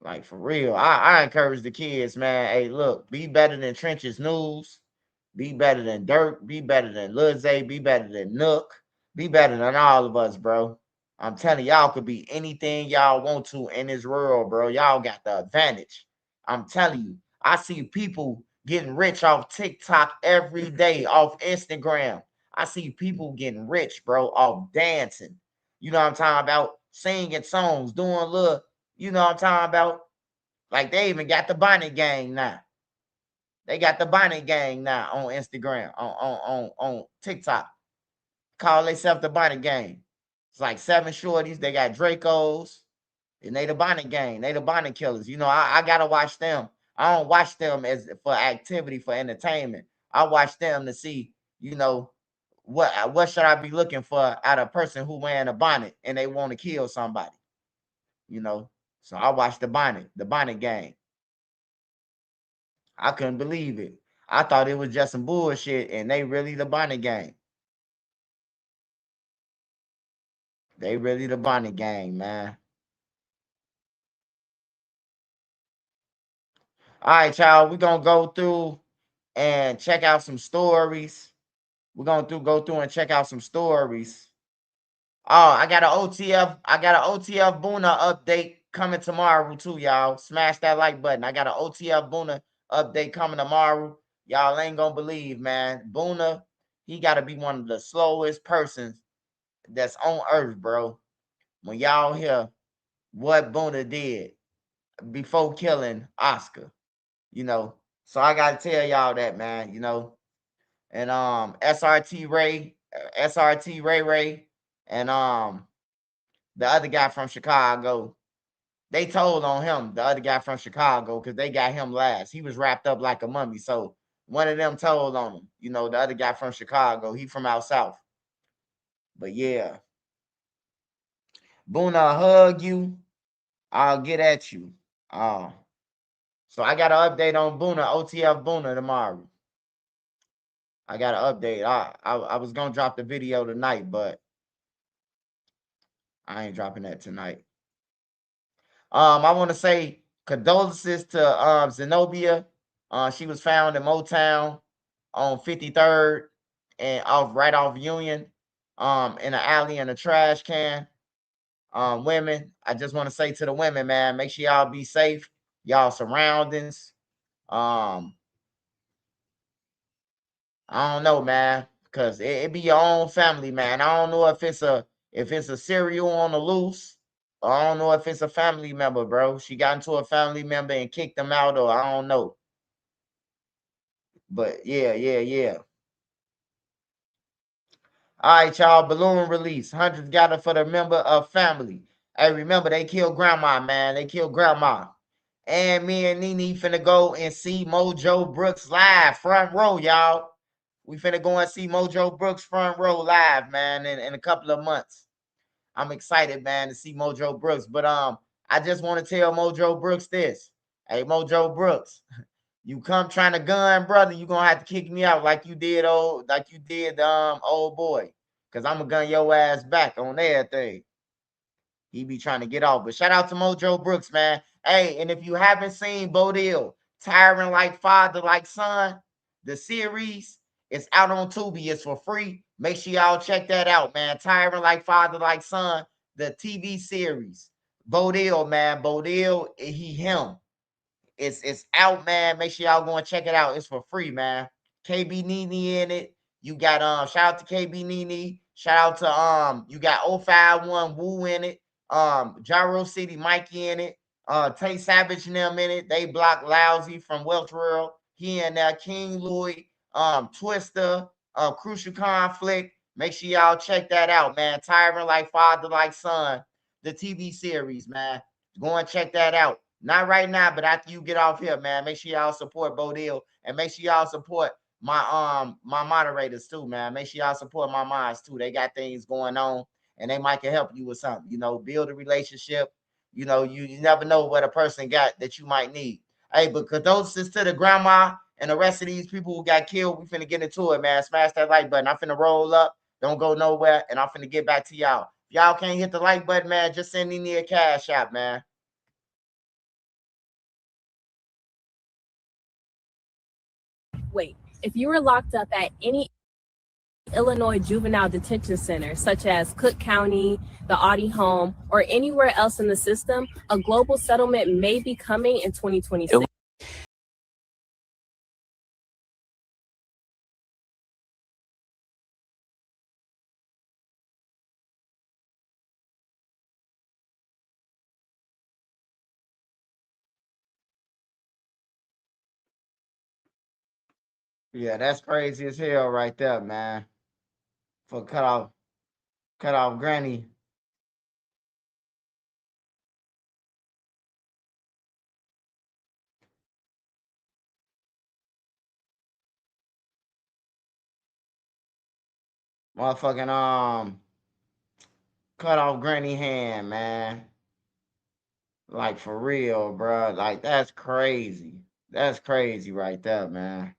Like, for real. I encourage the kids, man. Hey, look, be better than Trenches News. Be better than Durk. Be better than Lil Zay. Be better than Nook. Be better than all of us, bro. I'm telling y'all could be anything y'all want to in this world, bro. Y'all got the advantage. I'm telling you. I see people getting rich off TikTok every day, off Instagram. I see people getting rich, bro, off dancing. You know what I'm talking about? Singing songs, doing little, you know what I'm talking about? Like, they even got the Bonnet Gang now. They got the Bonnet Gang now on Instagram, on TikTok. Call themselves the Bonnet Gang. It's like 7 shorties. They got Dracos, and they the Bonnet Gang. They the Bonnet Killers. You know, I gotta watch them. I don't watch them as for activity, for entertainment. I watch them to see, you know, what should I be looking for out of a person who wearing a bonnet and they want to kill somebody. You know, so I watched the Bonnet Gang. I couldn't believe it. I thought it was just some bullshit, and they really the Bonnet Gang. They really the Bonnet Gang, man. All right, y'all. We're gonna go through and check out some stories. We're gonna go through and check out some stories. Oh, I got an OTF Boona update coming tomorrow too, y'all. Smash that like button. I got an OTF Boona update coming tomorrow. Y'all ain't gonna believe, man. Boona, he gotta be one of the slowest persons that's on earth, bro. When y'all hear what Boona did before killing Oscar, you know. So I gotta tell y'all that, man, you know. And SRT Ray, and the other guy from Chicago, they told on him, the other guy from Chicago, because they got him last. He was wrapped up like a mummy. So one of them told on him, you know, the other guy from Chicago, he from out south. But yeah, Boona, I'll hug you, I'll get at you. So I got an update on Boona, OTF Boona tomorrow. I got an update. I was gonna drop the video tonight, but I ain't dropping that tonight. I want to say condolences to Zenobia. She was found in Motown on 53rd and right off Union, in an alley in a trash can. Women, I just want to say to the women, man, make sure y'all be safe, y'all surroundings. I don't know, man, because it be your own family, man. I don't know if it's a serial on the loose. I don't know if it's a family member, bro. She got into a family member and kicked them out, or I don't know. But yeah. All right, y'all. Balloon release. Hundreds gathered for the member of family. Hey, remember, they killed grandma, man. They killed grandma. And me and Nene finna go and see Mojo Brooks live, front row, y'all. We finna go and see Mojo Brooks front row live, man, in a couple of months. I'm excited, man, to see Mojo Brooks. But I just want to tell Mojo Brooks this. Hey, Mojo Brooks, you come trying to gun, brother, you gonna have to kick me out like you did old boy. Cause I'm gonna gun your ass back on everything. He be trying to get off. But shout out to Mojo Brooks, man. Hey, and if you haven't seen Bodil, Tyrant Like Father Like Son, the series, it's out on Tubi. It's for free. Make sure y'all check that out, man. Tyrant Like Father Like Son, the TV series. Bodil, man. Bodil, him. It's out, man. Make sure y'all go and check it out. It's for free, man. KB Nene in it. You got shout out to KB Nene. Shout out to you got 051 Woo in it. Gyro City Mikey in it. Tay Savage and them in it. They block Lousy from Welch World. He and King Louis, Twister, Crucial Conflict. Make sure y'all check that out, man. Tyrant Like Father Like Son, the TV series, man. Go and check that out. Not right now, but after you get off here, man, make sure y'all support Bodil, and make sure y'all support my moderators too, man. Make sure y'all support my mods too. They got things going on, and they might can help you with something. You know, build a relationship. You know, you never know what a person got that you might need. Hey, but condolences to the grandma and the rest of these people who got killed. We finna get into it, man. Smash that like button. I'm finna roll up. Don't go nowhere, and I'm finna get back to y'all. If y'all can't hit the like button, man, just send me a cash out, man. Wait, if you were locked up at any Illinois juvenile detention center, such as Cook County, the Audi Home, or anywhere else in the system, a global settlement may be coming in 2026. Yeah, that's crazy as hell right there, man. For cut off granny. Motherfucking cut off granny hand, man. Like for real, bro. Like that's crazy. That's crazy right there, man.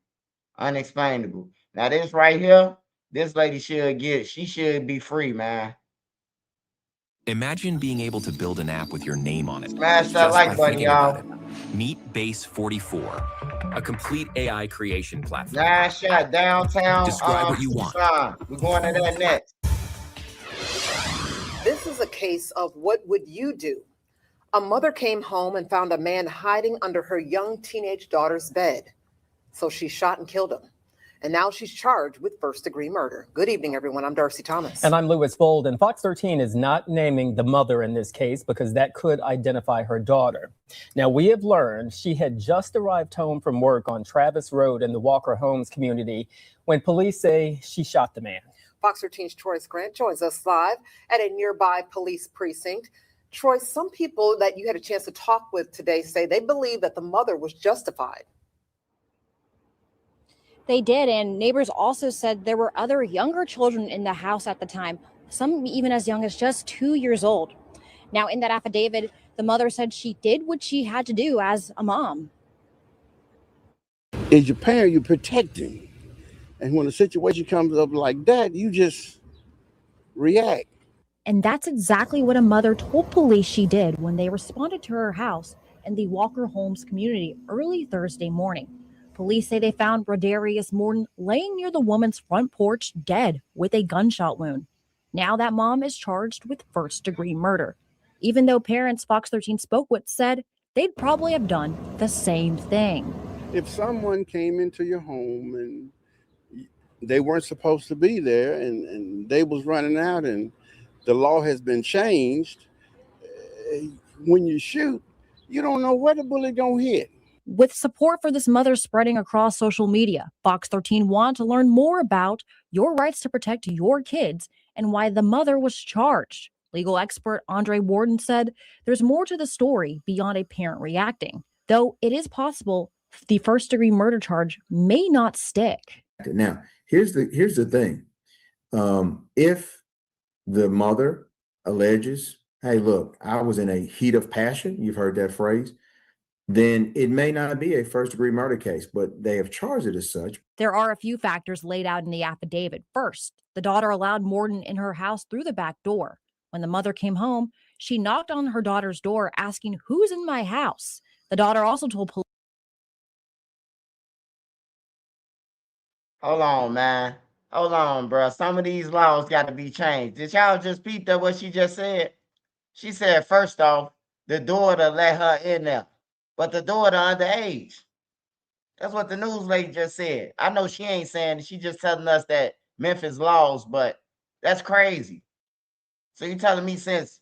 Unexplainable. Now this right here, this lady she should be free, man. Imagine being able to build an app with your name on it. Smash that Just by like button, thinking about y'all. it. Meet Base 44, a complete AI creation platform. Nine shot downtown. Describe what you want. Tucson. We're going to that next. This is a case of what would you do? A mother came home and found a man hiding under her young teenage daughter's bed. So she shot and killed him. And now she's charged with first-degree murder. Good evening, everyone. I'm Darcy Thomas. And I'm Lewis Bold. And Fox 13 is not naming the mother in this case because that could identify her daughter. Now, we have learned she had just arrived home from work on Travis Road in the Walker Homes community when police say she shot the man. Fox 13's Troy Grant joins us live at a nearby police precinct. Troy, some people that you had a chance to talk with today say they believe that the mother was justified. They did, and neighbors also said there were other younger children in the house at the time, some even as young as just 2 years old. Now, in that affidavit, the mother said she did what she had to do as a mom. As your parent, you're protecting. And when a situation comes up like that, you just react. And that's exactly what a mother told police she did when they responded to her house in the Walker Homes community early Thursday morning. Police say they found Rodarius Morton laying near the woman's front porch dead with a gunshot wound. Now that mom is charged with first-degree murder, even though parents Fox 13 spoke with said they'd probably have done the same thing. If someone came into your home and they weren't supposed to be there and they was running out and the law has been changed, when you shoot, you don't know where the bullet gonna hit. With support for this mother spreading across social media, Fox 13 wanted to learn more about your rights to protect your kids and why the mother was charged. Legal expert Andre Warden said there's more to the story beyond a parent reacting, though it is possible the first-degree murder charge may not stick. Now, here's the thing. If the mother alleges, hey, look, I was in a heat of passion, you've heard that phrase, then it may not be a first-degree murder case, but they have charged it as such. There are a few factors laid out in the affidavit. First, the daughter allowed Morton in her house through the back door. When the mother came home, she knocked on her daughter's door asking, "Who's in my house?" The daughter also told police. Hold on, man. Hold on, bro. Some of these laws got to be changed. Did y'all just peep that what she just said? She said, first off, the daughter let her in there, but the daughter underage. That's what the news lady just said. I know she ain't saying it. She just telling us that Memphis laws, but that's crazy. So you telling me since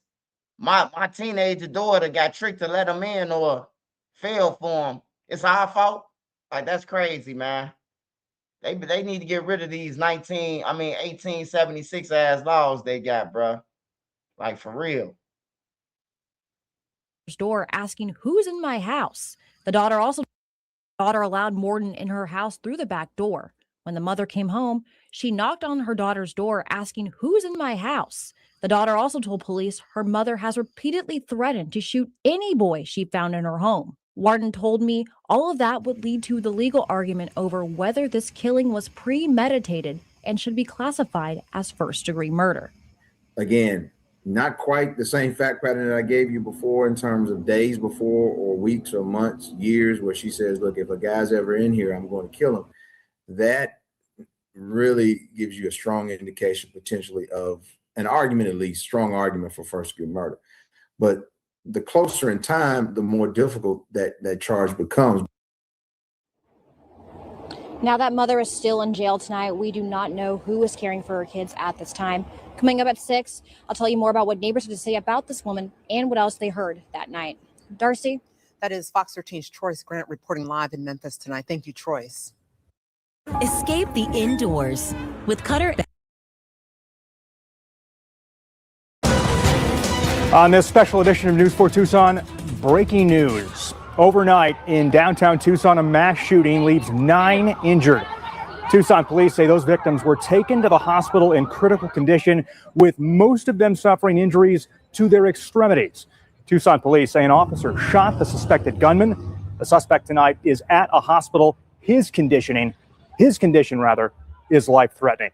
my teenager daughter got tricked to let him in or fell for him, it's our fault? Like, that's crazy, man. They need to get rid of these 1876 ass laws they got, bro. Like, for real. Door asking, "Who's in my house?" The daughter allowed Morton in her house through the back door. When the mother came home, she knocked on her daughter's door asking, "Who's in my house?" The daughter also told police her mother has repeatedly threatened to shoot any boy she found in her home. Warden told me all of that would lead to the legal argument over whether this killing was premeditated and should be classified as first-degree murder. Again, not quite the same fact pattern that I gave you before in terms of days before or weeks or months, years, where she says, look, if a guy's ever in here, I'm going to kill him. That really gives you a strong indication potentially of an argument, at least strong argument for first-degree murder. But the closer in time, the more difficult that charge becomes. Now that mother is still in jail tonight. We do not know who is caring for her kids at this time. Coming up at 6, I'll tell you more about what neighbors had to say about this woman and what else they heard that night. Darcy? That is Fox 13's Troy Grant reporting live in Memphis tonight. Thank you, Troy. Escape the indoors with Cutter. On this special edition of News 4 Tucson, breaking news. Overnight in downtown Tucson, a mass shooting leaves 9 injured. Tucson police say those victims were taken to the hospital in critical condition, with most of them suffering injuries to their extremities. Tucson police say an officer shot the suspected gunman. The suspect tonight is at a hospital. His condition is life-threatening.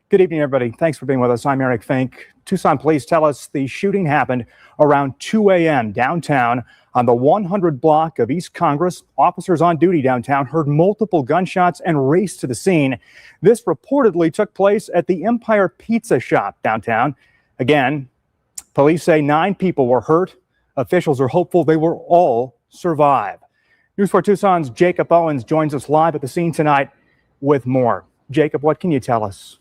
Good evening, everybody. Thanks for being with us. I'm Eric Fink. Tucson police tell us the shooting happened around 2 a.m. downtown on the 100 block of East Congress. Officers on duty downtown heard multiple gunshots and raced to the scene. This reportedly took place at the Empire Pizza Shop downtown. Again, police say 9 people were hurt. Officials are hopeful they will all survive. News 4 Tucson's Jacob Owens joins us live at the scene tonight with more. Jacob, what can you tell us?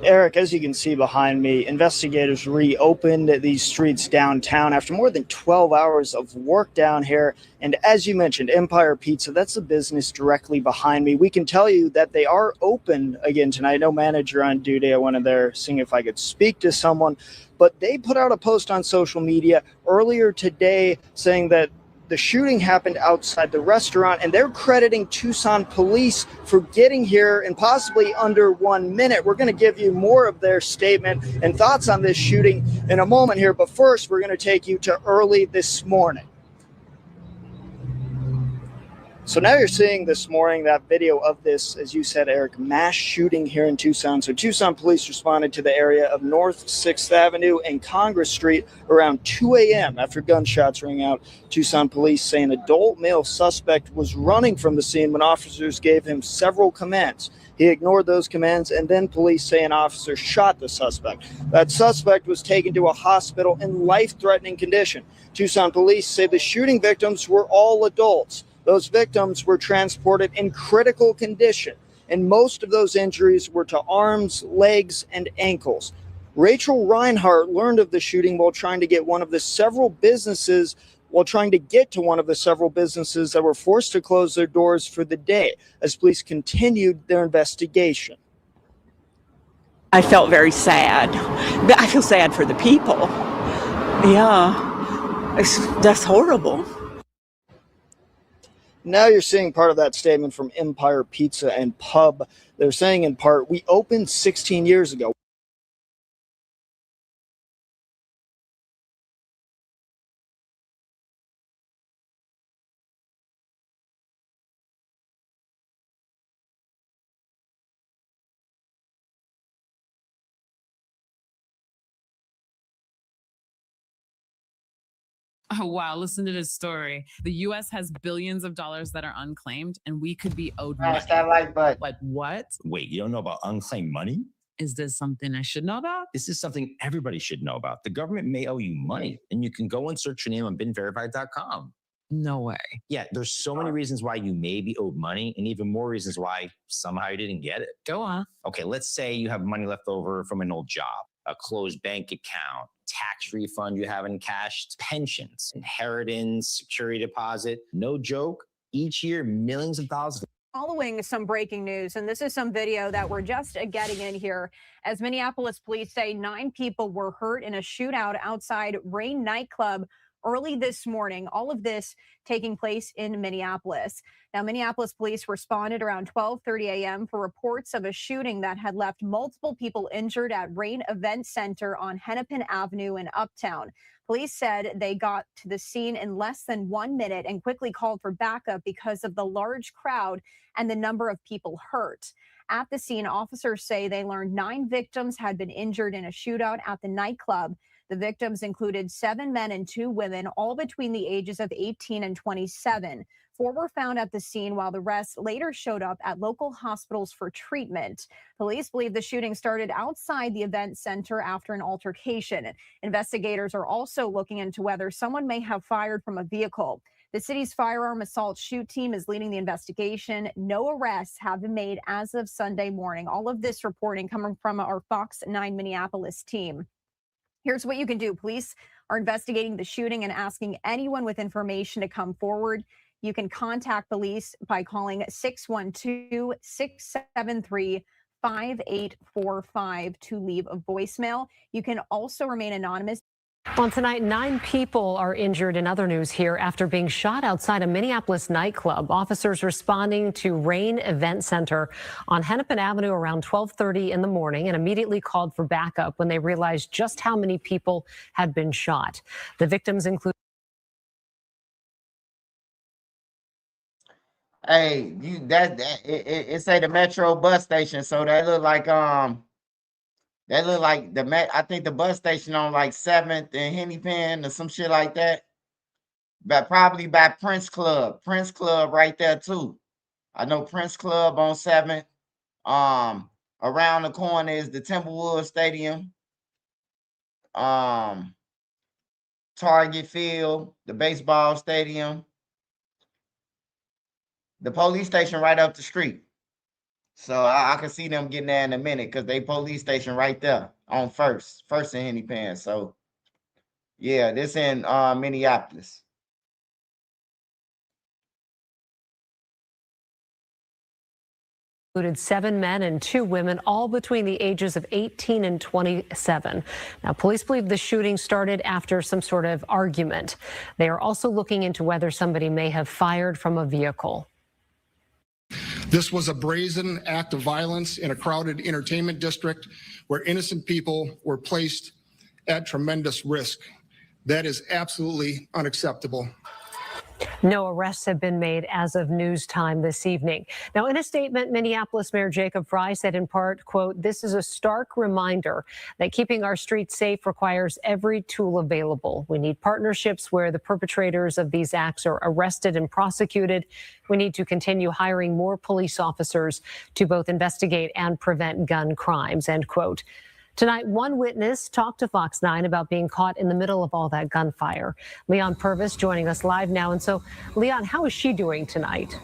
Eric, as you can see behind me, investigators reopened these streets downtown after more than 12 hours of work down here. And as you mentioned, Empire Pizza, that's the business directly behind me. We can tell you that they are open again tonight. No manager on duty. I went in there seeing if I could speak to someone. But they put out a post on social media earlier today saying that the shooting happened outside the restaurant, and they're crediting Tucson police for getting here in possibly under 1 minute. We're going to give you more of their statement and thoughts on this shooting in a moment here, but first we're going to take you to early this morning. So now you're seeing this morning that video of this, as you said, Eric, mass shooting here in Tucson. So Tucson police responded to the area of North 6th Avenue and Congress Street around 2 a.m. after gunshots rang out. Tucson police say an adult male suspect was running from the scene when officers gave him several commands. He ignored those commands, and then police say an officer shot the suspect. That suspect was taken to a hospital in life-threatening condition. Tucson police say the shooting victims were all adults. Those victims were transported in critical condition, and most of those injuries were to arms, legs, and ankles. Rachel Reinhart learned of the shooting while trying to get to one of the several businesses that were forced to close their doors for the day as police continued their investigation. I felt very sad. I feel sad for the people. Yeah, that's horrible. Now you're seeing part of that statement from Empire Pizza and Pub. They're saying in part, we opened 16 years ago. Oh, wow. Listen to this story. The U.S. has billions of dollars that are unclaimed, and we could be owed money. Smash that like button. Like what? Wait, you don't know about unclaimed money? Is this something I should know about? This is something everybody should know about. The government may owe you money, and you can go and search your name on binverified.com. No way. Yeah, there's so many reasons why you may be owed money, and even more reasons why somehow you didn't get it. Go on. Okay, let's say you have money left over from an old job, a closed bank account, tax refund you have in cash, pensions, inheritance, security deposit. No joke, each year, millions of dollars. Following some breaking news, and this is some video that we're just getting in here, as Minneapolis police say 9 people were hurt in a shootout outside Rain nightclub early this morning. All of this taking place in Minneapolis. Now, Minneapolis police responded around 12:30 a.m. for reports of a shooting that had left multiple people injured at Rain Event Center on Hennepin Avenue in Uptown. Police said they got to the scene in less than 1 minute and quickly called for backup because of the large crowd and the number of people hurt. At the scene, officers say they learned 9 victims had been injured in a shootout at the nightclub. The victims included 7 men and 2 women, all between the ages of 18 and 27. 4 were found at the scene, while the rest later showed up at local hospitals for treatment. Police believe the shooting started outside the event center after an altercation. Investigators are also looking into whether someone may have fired from a vehicle. The city's firearm assault shoot team is leading the investigation. No arrests have been made as of Sunday morning. All of this reporting coming from our Fox 9 Minneapolis team. Here's what you can do. Police are investigating the shooting and asking anyone with information to come forward. You can contact police by calling 612-673-5845 to leave a voicemail. You can also remain anonymous. Well, tonight, 9 people are injured in other news here after being shot outside a Minneapolis nightclub. Officers responding to Rain Event Center on Hennepin Avenue around 12:30 in the morning and immediately called for backup when they realized just how many people had been shot. The victims include Hey, it say the Metro bus station, so that look like I think the bus station on like 7th and Hennepin or some shit like that. But probably by Prince Club. Prince Club right there too. I know Prince Club on 7th. Around the corner is the Timberwolves Stadium. Target Field, the baseball stadium, the police station right up the street. So I can see them getting there in a minute because they police station right there on first in Hennepin. So yeah, this in Minneapolis. Included 7 men and 2 women, all between the ages of 18 and 27. Now, police believe the shooting started after some sort of argument. They are also looking into whether somebody may have fired from a vehicle. This was a brazen act of violence in a crowded entertainment district where innocent people were placed at tremendous risk. That is absolutely unacceptable. No arrests have been made as of news time this evening. Now, in a statement, Minneapolis Mayor Jacob Frey said in part, quote, "This is a stark reminder that keeping our streets safe requires every tool available. We need partnerships where the perpetrators of these acts are arrested and prosecuted. We need to continue hiring more police officers to both investigate and prevent gun crimes," end quote. Tonight, one witness talked to Fox 9 about being caught in the middle of all that gunfire. Leon Purvis joining us live now. And so, Leon, how is she doing tonight?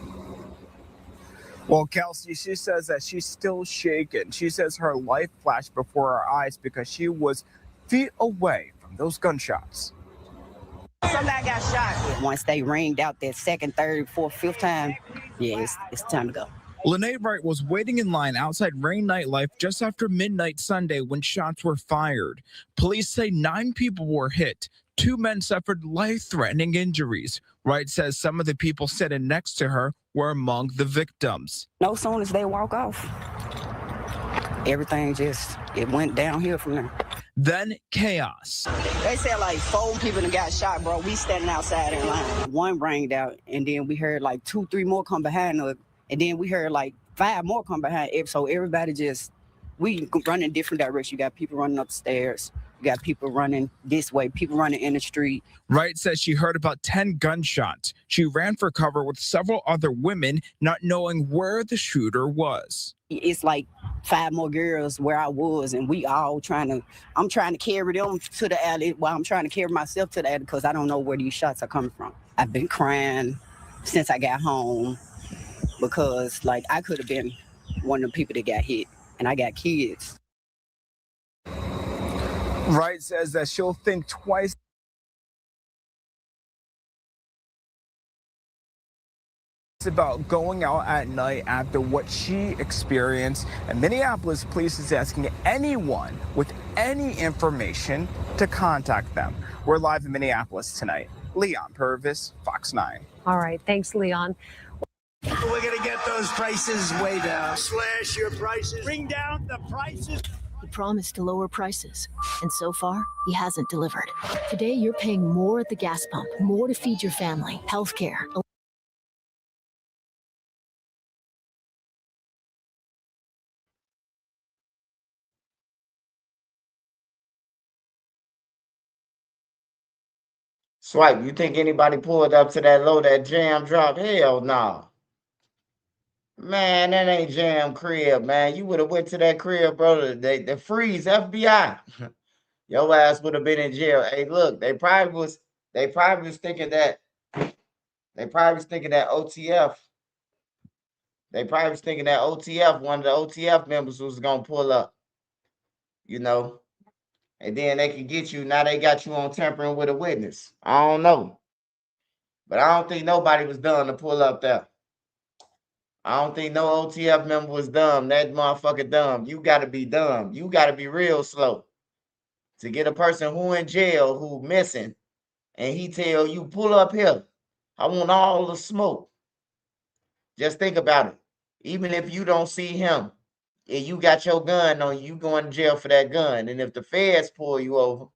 Well, Kelsey, she says that she's still shaken. She says her life flashed before her eyes because she was feet away from those gunshots. Somebody got shot. Once they ringed out that second, third, fourth, fifth time, yeah, it's time to go. Lene Wright was waiting in line outside Rain Nightlife just after midnight Sunday when shots were fired. Police say 9 people were hit. 2 men suffered life-threatening injuries. Wright says some of the people sitting next to her were among the victims. No sooner as they walk off, everything it went downhill from there. Then chaos. They said like 4 people that got shot, bro. We standing outside in line. One ranged out, and then we heard like 2, 3 more come behind us. And then we heard like 5 more come behind. So everybody we run in different directions. You got people running upstairs. You got people running this way, people running in the street. Wright says she heard about 10 gunshots. She ran for cover with several other women, not knowing where the shooter was. It's like 5 more girls where I was, and we all I'm trying to carry them to the alley while I'm trying to carry myself to the alley because I don't know where these shots are coming from. I've been crying since I got home. Because, like, I could have been one of the people that got hit, and I got kids. Wright says that she'll think twice about going out at night after what she experienced. And Minneapolis police is asking anyone with any information to contact them. We're live in Minneapolis tonight. Leon Purvis, Fox 9. All right. Thanks, Leon. We're going to get those prices way down. Slash your prices. Bring down the prices. He promised to lower prices, and so far, he hasn't delivered. Today, you're paying more at the gas pump, more to feed your family, healthcare. Swipe, you think anybody pulled up to that low, that jam drop? Hell no. Man, that ain't Jam crib, man. You would have went to that crib, bro. The freeze, FBI. Your ass would have been in jail. Hey, look, they probably was thinking that OTF. They probably was thinking that OTF, one of the OTF members was gonna pull up. You know. And then they could get you. Now they got you on tampering with a witness. I don't know. But I don't think nobody was done to pull up there. I don't think no OTF member was dumb. That motherfucker dumb. You got to be dumb. You got to be real slow to get a person who in jail, who missing, and he tell you, pull up here. I want all the smoke. Just think about it. Even if you don't see him and you got your gun on you, going to jail for that gun. And if the feds pull you over,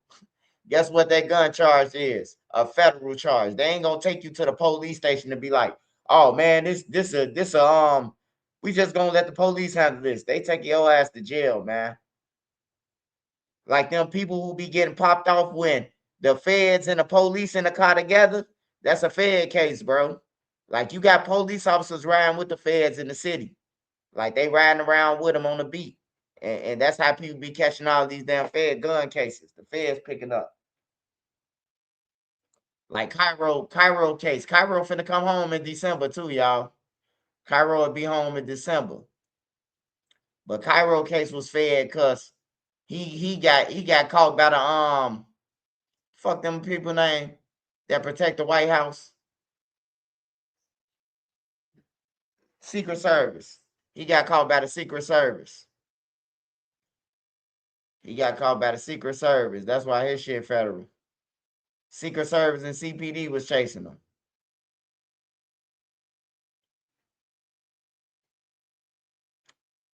guess what that gun charge is? A federal charge. They ain't going to take you to the police station to be like, oh man, we just gonna let the police handle this. They take your ass to jail, man. Like them people who be getting popped off when the feds and the police in the car together, that's a Fed case, bro. Like you got police officers riding with the feds in the city. Like they riding around with them on the beat. And that's how people be catching all these damn Fed gun cases. The feds picking up. Like Cairo case. Cairo finna come home in December too, y'all. Cairo will be home in December. But Cairo case was Fed because he got caught by the fuck them people name that protect the White House. Secret Service. He got caught by the Secret Service. He got caught by the Secret Service. That's why his shit federal. Secret Service and CPD was chasing him.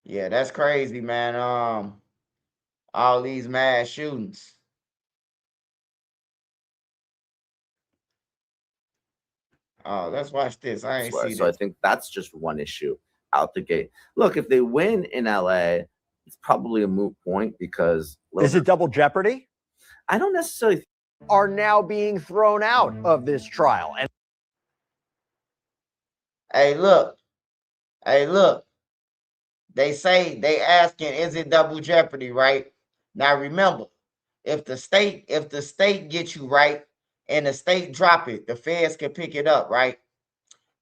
Yeah, that's crazy, man. All these mass shootings. Oh, let's watch this. I ain't see So I this. think that's just one issue out the gate. Look, if they win in LA, it's probably a moot point because is it double jeopardy? I don't necessarily are now being thrown out of this trial. And hey, look. They say they asking, is it double jeopardy, right? Now remember, if the state gets you right and the state drop it, the feds can pick it up, right?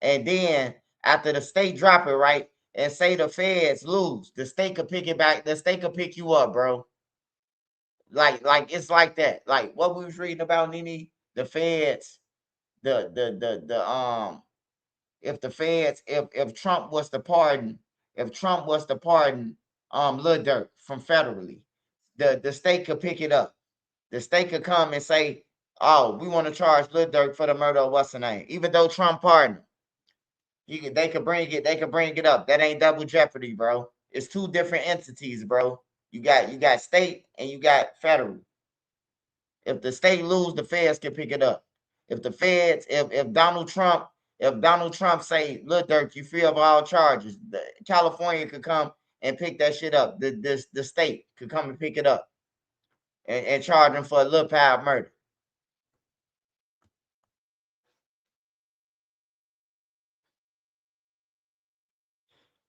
And then after the state drop it, right, and say the feds lose, the state could pick it back. The state could pick you up, bro. Like it's like that. Like what we was reading about, Nene, the feds, if the feds, if Trump was to pardon, Lil Durk from federally, the state could pick it up. The state could come and say, oh, we want to charge Lil Durk for the murder of what's her name, even though Trump pardoned. They could bring it up. That ain't double jeopardy, bro. It's two different entities, bro. You got state and you got federal. If the state lose, the feds can pick it up. If the feds, if Donald Trump say, look, Durk, you free of all charges, California could come and pick that shit up. The state could come and pick it up and charge him for a Lil Pal murder.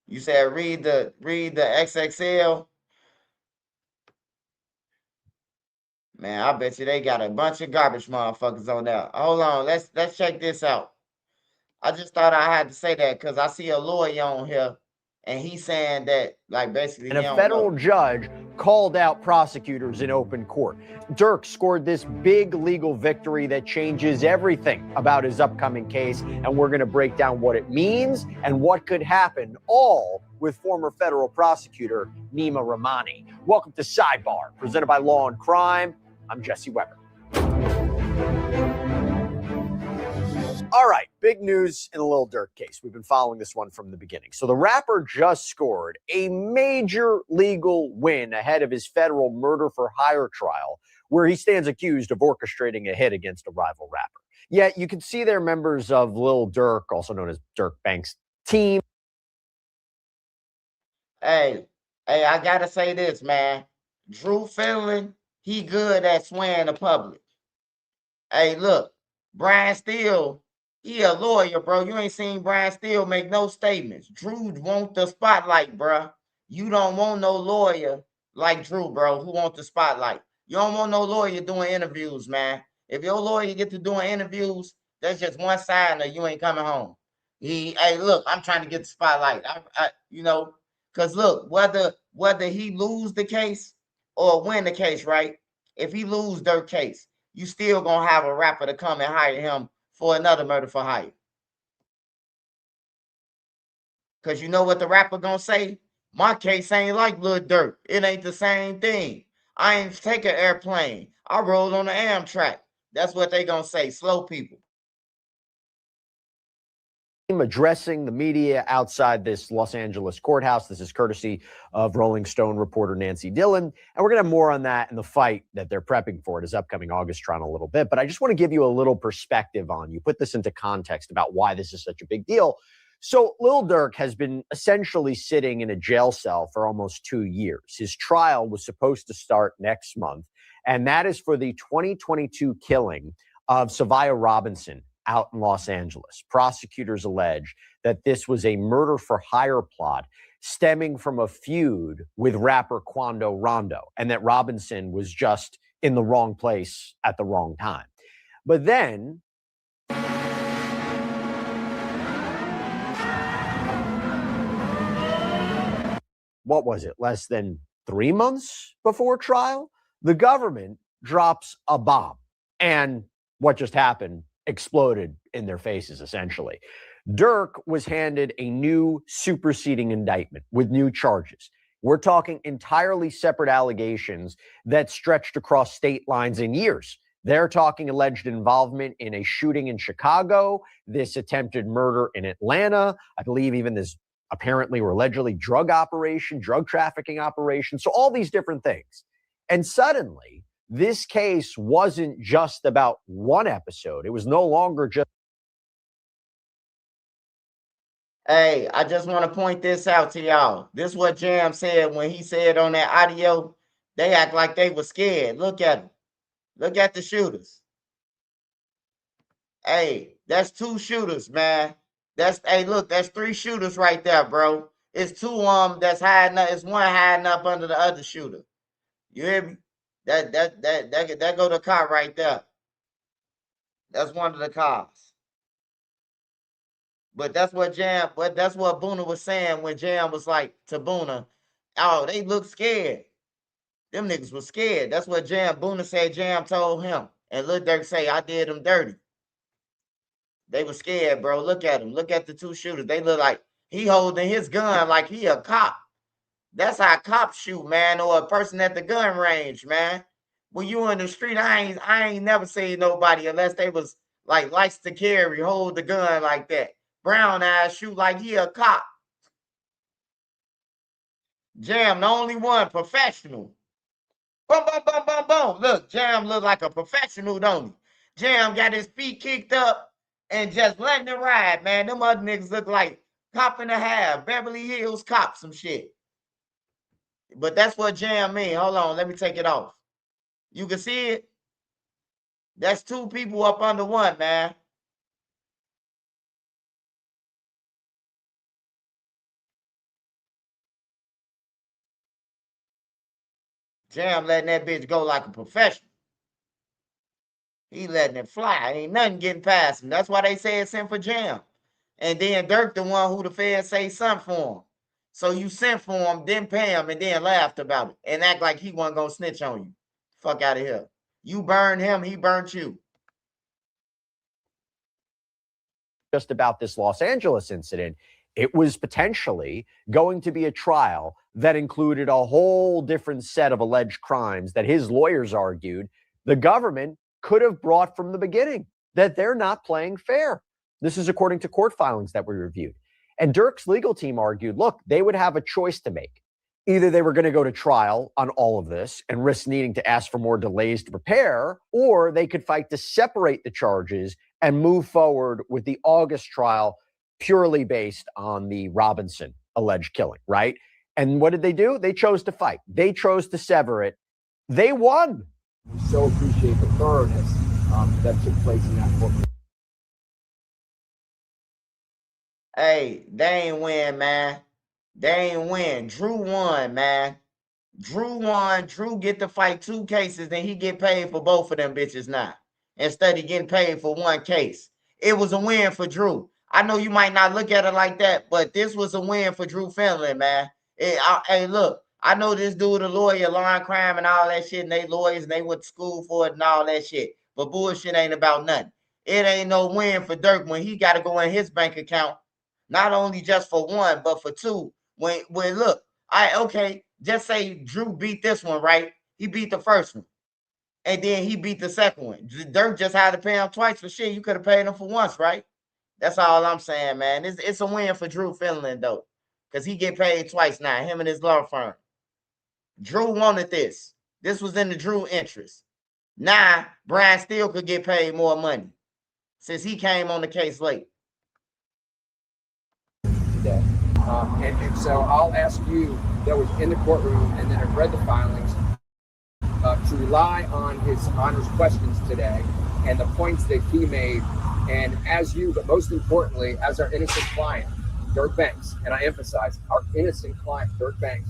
You said read the XXL. Man, I bet you they got a bunch of garbage motherfuckers on there. Hold on, let's check this out. I just thought I had to say that because I see a lawyer on here, and he's saying that, like, basically, and a federal judge called out prosecutors in open court. Durk scored this big legal victory that changes everything about his upcoming case, and we're going to break down what it means and what could happen, all with former federal prosecutor Nima Rahmani. Welcome to Sidebar, presented by Law and Crime. I'm Jesse Weber. All right, big news in the Lil Durk case. We've been following this one from the beginning. So the rapper just scored a major legal win ahead of his federal murder-for-hire trial, where he stands accused of orchestrating a hit against a rival rapper. Yet you can see they're members of Lil Durk, also known as Durk Bank's team. Hey, I gotta say this, man. Drew Finland, he good at swearing the public. Hey, look, Brian Steele, he a lawyer, bro. You ain't seen Brian Steele make no statements. Drew want the spotlight, bro. You don't want no lawyer like Drew, bro, who want the spotlight. You don't want no lawyer doing interviews, man. If your lawyer get to doing interviews, that's just one side of you ain't coming home. Hey, look, I'm trying to get the spotlight. Because look, whether he lose the case or win the case, right? If he lose their case, you still gonna have a rapper to come and hire him for another murder for hire. Because you know what the rapper gonna say? My case ain't like Lil Durk. It ain't the same thing. I ain't take an airplane. I rolled on the Amtrak. That's what they gonna say. Slow people. addressing the media outside this Los Angeles courthouse. This is courtesy of Rolling Stone reporter Nancy Dillon. And we're going to have more on that and the fight that they're prepping for. It is upcoming August trial in a little bit. But I just want to give you a little perspective on you, put this into context about why this is such a big deal. So Lil Durk has been essentially sitting in a jail cell for almost 2 years. His trial was supposed to start next month, and that is for the 2022 killing of Savia Robinson out in Los Angeles. Prosecutors allege that this was a murder for hire plot stemming from a feud with rapper Quando Rondo, and that Robinson was just in the wrong place at the wrong time. But then what was it, less than 3 months before trial, the government drops a bomb. And what just happened exploded in their faces, essentially. Durk was handed a new superseding indictment with new charges. We're talking entirely separate allegations that stretched across state lines in years. They're talking alleged involvement in a shooting in Chicago, this attempted murder in Atlanta, I believe even this apparently or allegedly drug trafficking operation. So all these different things. And suddenly, this case wasn't just about one episode. It was no longer just. Hey, I just want to point this out to y'all. This is what Jam said when he said on that audio, they act like they were scared. Look at them. Look at the shooters. Hey, that's 2 shooters, man. Hey, look, that's 3 shooters right there, bro. It's 2 that's hiding up. It's one hiding up under the other shooter. You hear me? That go the car right there. That's one of the cars. But that's what Boona was saying when Jam was like to Boona, oh, they look scared. Them niggas was scared. That's what Boona said Jam told him. And Lil Durk say, I did them dirty. They were scared, bro. Look at them. Look at the 2 shooters. They look like he holding his gun like he a cop. That's how cops shoot, man, or a person at the gun range, man. When you in the street, I ain't never seen nobody unless they was like likes to carry, hold the gun like that. Brown eyes shoot like he a cop. Jam, the only one professional. Boom, boom, boom, boom, boom. Look, Jam look like a professional, don't he? Jam got his feet kicked up and just letting it ride, man. Them other niggas look like cop and a half, Beverly Hills cop, some shit. But that's what Jam mean. Hold on, let me take it off. You can see it. That's 2 people up under one, man. Jam letting that bitch go like a professional. He letting it fly. Ain't nothing getting past him. That's why they say it's sent for Jam. And then Durk the one who the feds say something for him. So you sent for him, then pay him, and then laughed about it. And act like he wasn't going to snitch on you. Fuck out of here. You burned him, he burnt you. Just about this Los Angeles incident, it was potentially going to be a trial that included a whole different set of alleged crimes that his lawyers argued the government could have brought from the beginning, that they're not playing fair. This is according to court filings that we reviewed. And Durk's legal team argued, look, they would have a choice to make. Either they were going to go to trial on all of this and risk needing to ask for more delays to prepare, or they could fight to separate the charges and move forward with the August trial purely based on the Robinson alleged killing, right? And what did they do? They chose to fight. They chose to sever it. They won. We so appreciate the thoroughness that took place in that court. Hey, they ain't win, man. They ain't win. Drew won, man. Drew won. Drew get to fight 2 cases, and he get paid for both of them bitches now. Instead of getting paid for 1 case. It was a win for Drew. I know you might not look at it like that, but this was a win for Drew Finley, man. Hey, look, I know this dude a lawyer, line crime and all that shit, and they lawyers, and they went to school for it and all that shit. But bullshit ain't about nothing. It ain't no win for Durk when he got to go in his bank account, not only just for 1, but for 2. When look, okay, just say Drew beat this one, right? He beat the first one. And then he beat the second one. Durk just had to pay him twice for shit. You could have paid him for once, right? That's all I'm saying, man. It's a win for Drew Finland, though, because he get paid twice now, him and his law firm. Drew wanted this. This was in the Drew interest. Now, Brian still could get paid more money since he came on the case late. Today. And so I'll ask you that was in the courtroom and then have read the filings to rely on his Honor's questions today and the points that he made. And as you, but most importantly, as our innocent client, Durk Banks, and I emphasize our innocent client, Durk Banks,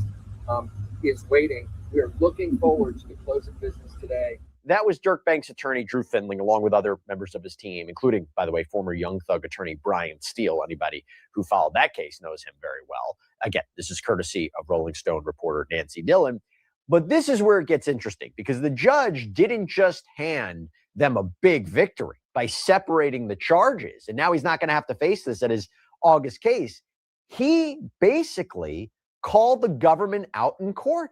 is waiting. We are looking forward to the close of business today. That was Durk Banks' attorney, Drew Findling, along with other members of his team, including, by the way, former Young Thug attorney Brian Steele. Anybody who followed that case knows him very well. Again, this is courtesy of Rolling Stone reporter Nancy Dillon. But this is where it gets interesting, because the judge didn't just hand them a big victory by separating the charges, and now he's not going to have to face this at his August case. He basically called the government out in court.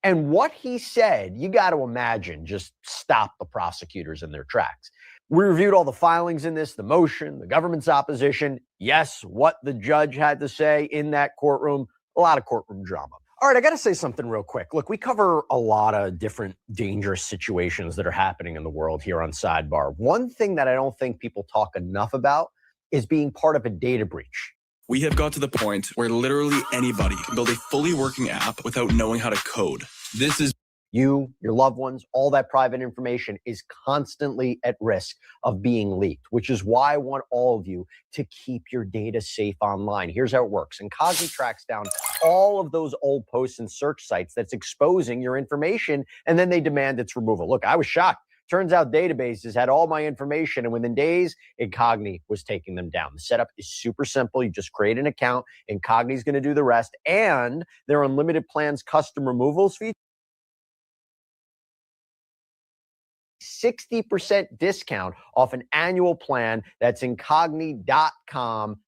And what he said, you got to imagine, just stopped the prosecutors in their tracks. We reviewed all the filings in this, the motion, the government's opposition. Yes, what the judge had to say in that courtroom, a lot of courtroom drama. All right, I got to say something real quick. Look, we cover a lot of different dangerous situations that are happening in the world here on Sidebar. One thing that I don't think people talk enough about is being part of a data breach. We have got to the point where literally anybody can build a fully working app without knowing how to code. This is you, your loved ones, all that private information is constantly at risk of being leaked, which is why I want all of you to keep your data safe online. Here's how it works. Incogni tracks down all of those old posts and search sites that's exposing your information, and then they demand its removal. Look, I was shocked. Turns out databases had all my information, and within days, Incogni was taking them down. The setup is super simple. You just create an account. Incogni is going to do the rest, and their unlimited plans custom removals feature. 60% discount off an annual plan. That's incogni.com/.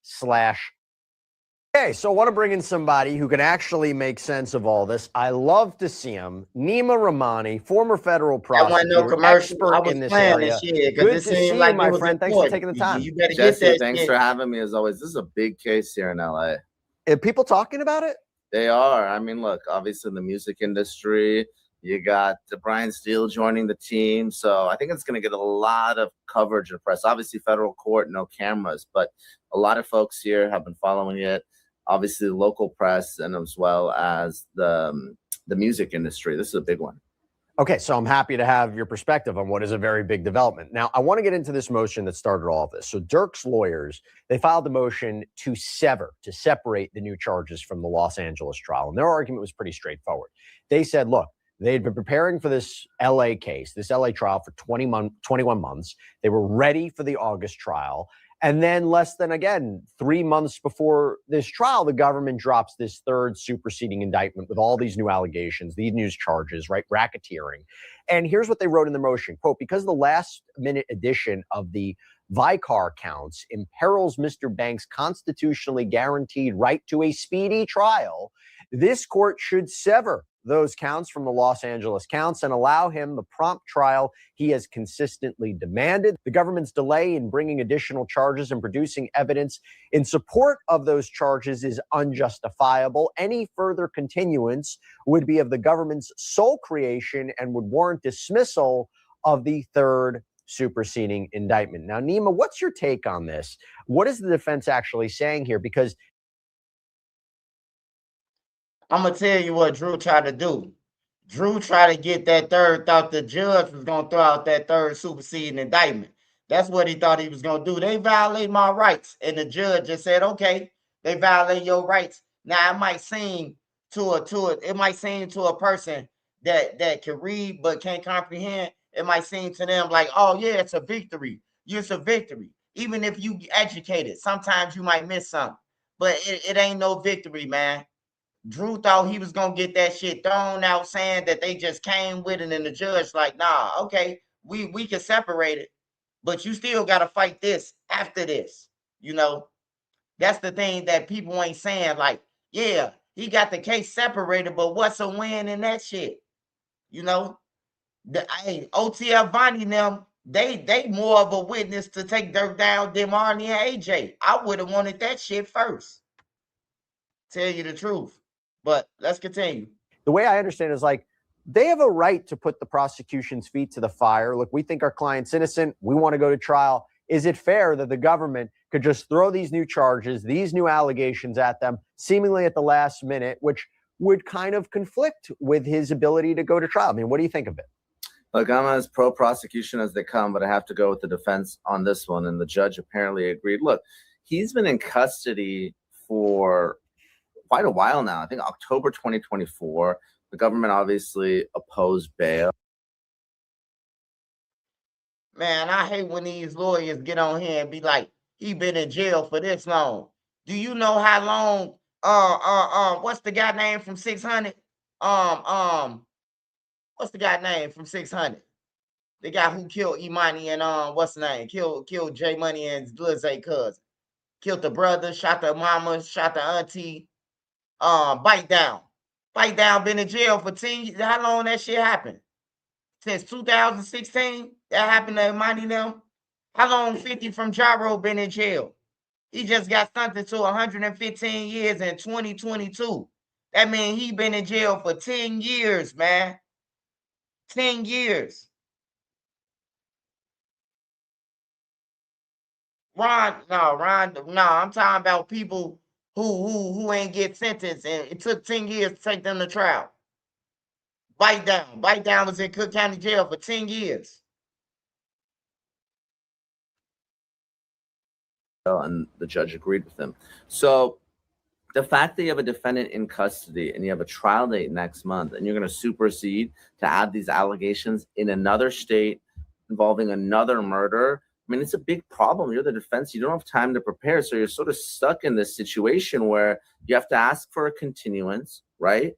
Okay, so I want to bring in somebody who can actually make sense of all this. I love to see him. Nima Rahmani, former federal prosecutor, expert in this area. Good to see you, my friend. Thanks for taking the time. You better Jesse, get that thanks shit. for having me as always. This is a big case here in LA. Are people talking about it? They are. I mean, look, obviously in the music industry, you got Brian Steele joining the team. So I think it's going to get a lot of coverage and press. Obviously, federal court, no cameras, but a lot of folks here have been following it. Obviously, the local press and as well as the music industry. This is a big one. Okay, so I'm happy to have your perspective on what is a very big development. Now, I want to get into this motion that started all of this. So Durk's lawyers, they filed the motion to separate the new charges from the Los Angeles trial. And their argument was pretty straightforward. They said, look, they had been preparing for this LA case, this LA trial for 21 months. They were ready for the August trial. And then less than, again, 3 months before this trial, the government drops this third superseding indictment with all these new allegations, these new charges, right? Racketeering. And here's what they wrote in the motion, quote, because the last minute addition of the Vicar counts imperils Mr. Banks' constitutionally guaranteed right to a speedy trial, this court should sever those counts from the Los Angeles counts and allow him the prompt trial he has consistently demanded. The government's delay in bringing additional charges and producing evidence in support of those charges is unjustifiable. Any further continuance would be of the government's sole creation and would warrant dismissal of the third superseding indictment. Now, Nima, what's your take on this? What is the defense actually saying here? Because I'm going to tell you what Drew tried to do. Drew tried to get that third, thought the judge was going to throw out that third superseding indictment. That's what he thought he was going to do. They violate my rights. And the judge just said, okay, they violate your rights. Now, it might seem to a person that can read but can't comprehend. It might seem to them like, oh, yeah, it's a victory. It's a victory. Even if you educated, sometimes you might miss something. But it ain't no victory, man. Drew thought he was going to get that shit thrown out, saying that they just came with it, and the judge like, nah, okay, we can separate it, but you still got to fight this after this. You know, that's the thing that people ain't saying. Like, yeah, he got the case separated, but what's a win in that shit? You know, OTF Vonnie them, They more of a witness to take Durk down than Marnie and AJ. I would have wanted that shit first. Tell you the truth. But let's continue. The way I understand it is like they have a right to put the prosecution's feet to the fire. Look, we think our client's innocent. We want to go to trial. Is it fair that the government could just throw these new charges, these new allegations at them, seemingly at the last minute, which would kind of conflict with his ability to go to trial? I mean, what do you think of it? Look, I'm as pro-prosecution as they come, but I have to go with the defense on this one. And the judge apparently agreed. Look, he's been in custody for quite a while now. I think October 2024. The government obviously opposed bail. Man, I hate when these lawyers get on here and be like, he been in jail for this long. Do you know how long, what's the guy name from 600? What's the guy name from 600? The guy who killed Imani and what's the name? Killed J Money and Lizzie cousin. Killed the brother, shot the mama, shot the auntie. Bite Down. Bite Down been in jail for 10 years. How long that shit happened? Since 2016? That happened to Imani them? How long 50 from Gyro been in jail? He just got sentenced to 115 years in 2022. That means he been in jail for 10 years, man. 10 years. Ron, I'm talking about people who ain't get sentenced, and it took 10 years to take them to trial. Bite Down. Bite Down was in Cook County Jail for 10 years. And the judge agreed with him. So the fact that you have a defendant in custody and you have a trial date next month and you're going to supersede to add these allegations in another state involving another murder, I mean, it's a big problem. You're the defense. You don't have time to prepare. So you're sort of stuck in this situation where you have to ask for a continuance, right,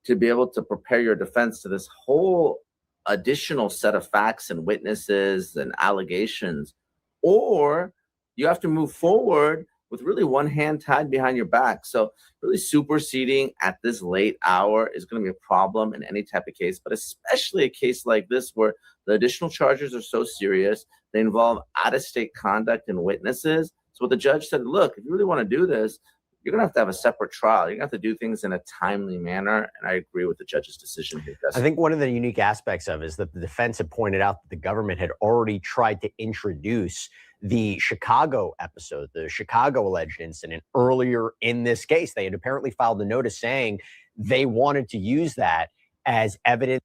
to be able to prepare your defense to this whole additional set of facts and witnesses and allegations, or you have to move forward with really one hand tied behind your back. So really superseding at this late hour is going to be a problem in any type of case, but especially a case like this where the additional charges are so serious, they involve out-of-state conduct and witnesses. So what the judge said, look, if you really want to do this, you're going to have a separate trial. You're going to have to do things in a timely manner. And I agree with the judge's decision here. I think one of the unique aspects of it is that the defense had pointed out that the government had already tried to introduce the Chicago episode, the Chicago alleged incident earlier in this case. They had apparently filed a notice saying they wanted to use that as evidence.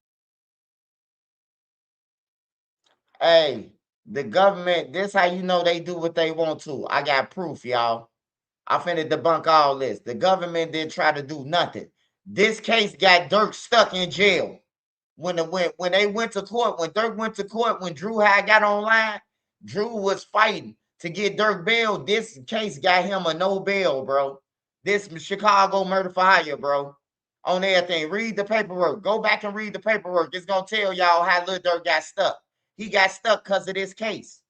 Hey, the government, this how you know they do what they want to. I got proof, y'all. I finna debunk all this. The government didn't try to do nothing. This case got Durk stuck in jail. When they went to court, when Durk went to court, when Drew had got online, Drew was fighting to get Durk bail. This case got him a no bail, bro. This Chicago murder for hire, bro. On everything. Read the paperwork. Go back and read the paperwork. It's gonna tell y'all how Lil Durk got stuck. He got stuck because of this case.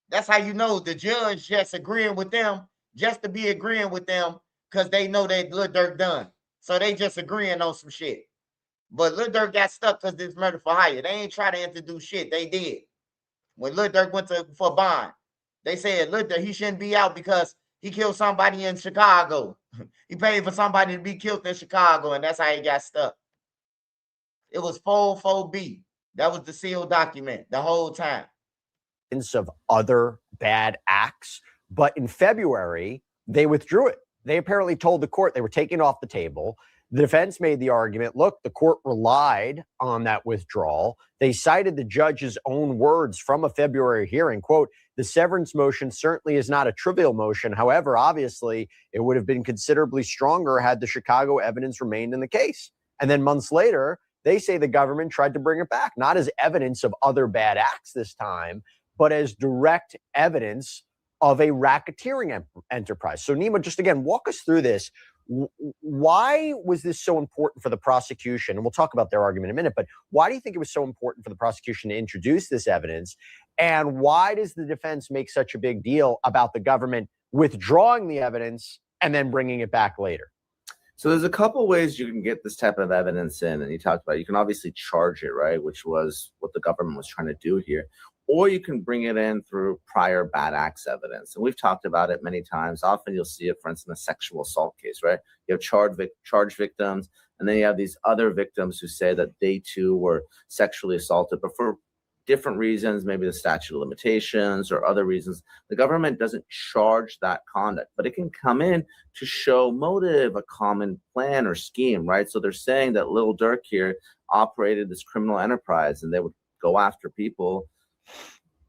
That's how you know the judge just agreeing with them, just to be agreeing with them, because they know that Lil Durk done. So they just agreeing on some shit. But Lil Durk got stuck because this murder for hire. They ain't try to introduce shit. They did. When Lil Durk went for bond, they said Lil Durk, he shouldn't be out because he killed somebody in Chicago. He paid for somebody to be killed in Chicago, and that's how he got stuck. It was 404B. That was the sealed document the whole time. Of other bad acts, but in February, they withdrew it. They apparently told the court they were taking it off the table. The defense made the argument, look, the court relied on that withdrawal. They cited the judge's own words from a February hearing, quote, the severance motion certainly is not a trivial motion. However, obviously, it would have been considerably stronger had the Chicago evidence remained in the case. And then months later, they say the government tried to bring it back, not as evidence of other bad acts this time, but as direct evidence of a racketeering enterprise. So Nima, just again, walk us through this. Why was this so important for the prosecution? And we'll talk about their argument in a minute, but why do you think it was so important for the prosecution to introduce this evidence? And why does the defense make such a big deal about the government withdrawing the evidence and then bringing it back later? So there's a couple ways you can get this type of evidence in, and you talked about it. You can obviously charge it, right, which was what the government was trying to do here. or you can bring it in through prior bad acts evidence. And we've talked about it many times. Often you'll see it, for instance, in a sexual assault case, right? You have charged victims, and then you have these other victims who say that they too were sexually assaulted, but for different reasons, maybe the statute of limitations or other reasons, the government doesn't charge that conduct, but it can come in to show motive, a common plan or scheme, right? So they're saying that Lil Durk here operated this criminal enterprise and they would go after people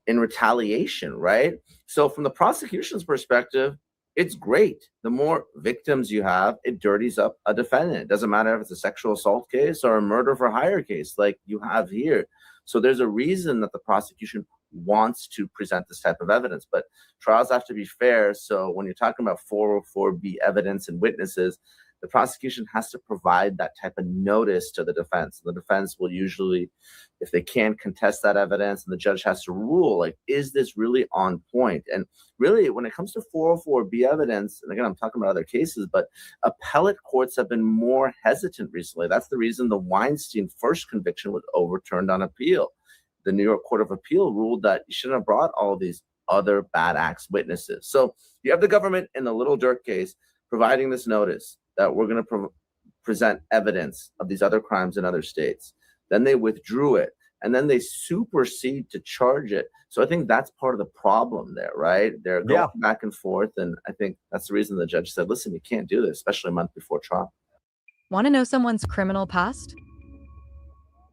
in retaliation, right? So from the prosecution's perspective, it's great. The more victims you have, it dirties up a defendant. It doesn't matter if it's a sexual assault case or a murder for hire case like you have here. So there's a reason that the prosecution wants to present this type of evidence, but trials have to be fair. So when you're talking about 404B evidence and witnesses, the prosecution has to provide that type of notice to the defense. The defense will usually, if they can, contest that evidence, and the judge has to rule, like, is this really on point? And really, when it comes to 404B evidence, and again, I'm talking about other cases, but appellate courts have been more hesitant recently. That's the reason the Weinstein first conviction was overturned on appeal. The New York Court of Appeal ruled that you shouldn't have brought all these other bad acts witnesses. So you have the government in the Little Durk case providing this notice that we're going to present evidence of these other crimes in other states. Then they withdrew it, and then they supersede to charge it. So I think that's part of the problem there, right? They're going back and forth, and I think that's the reason the judge said, listen, you can't do this, especially a month before trial. Want to know someone's criminal past?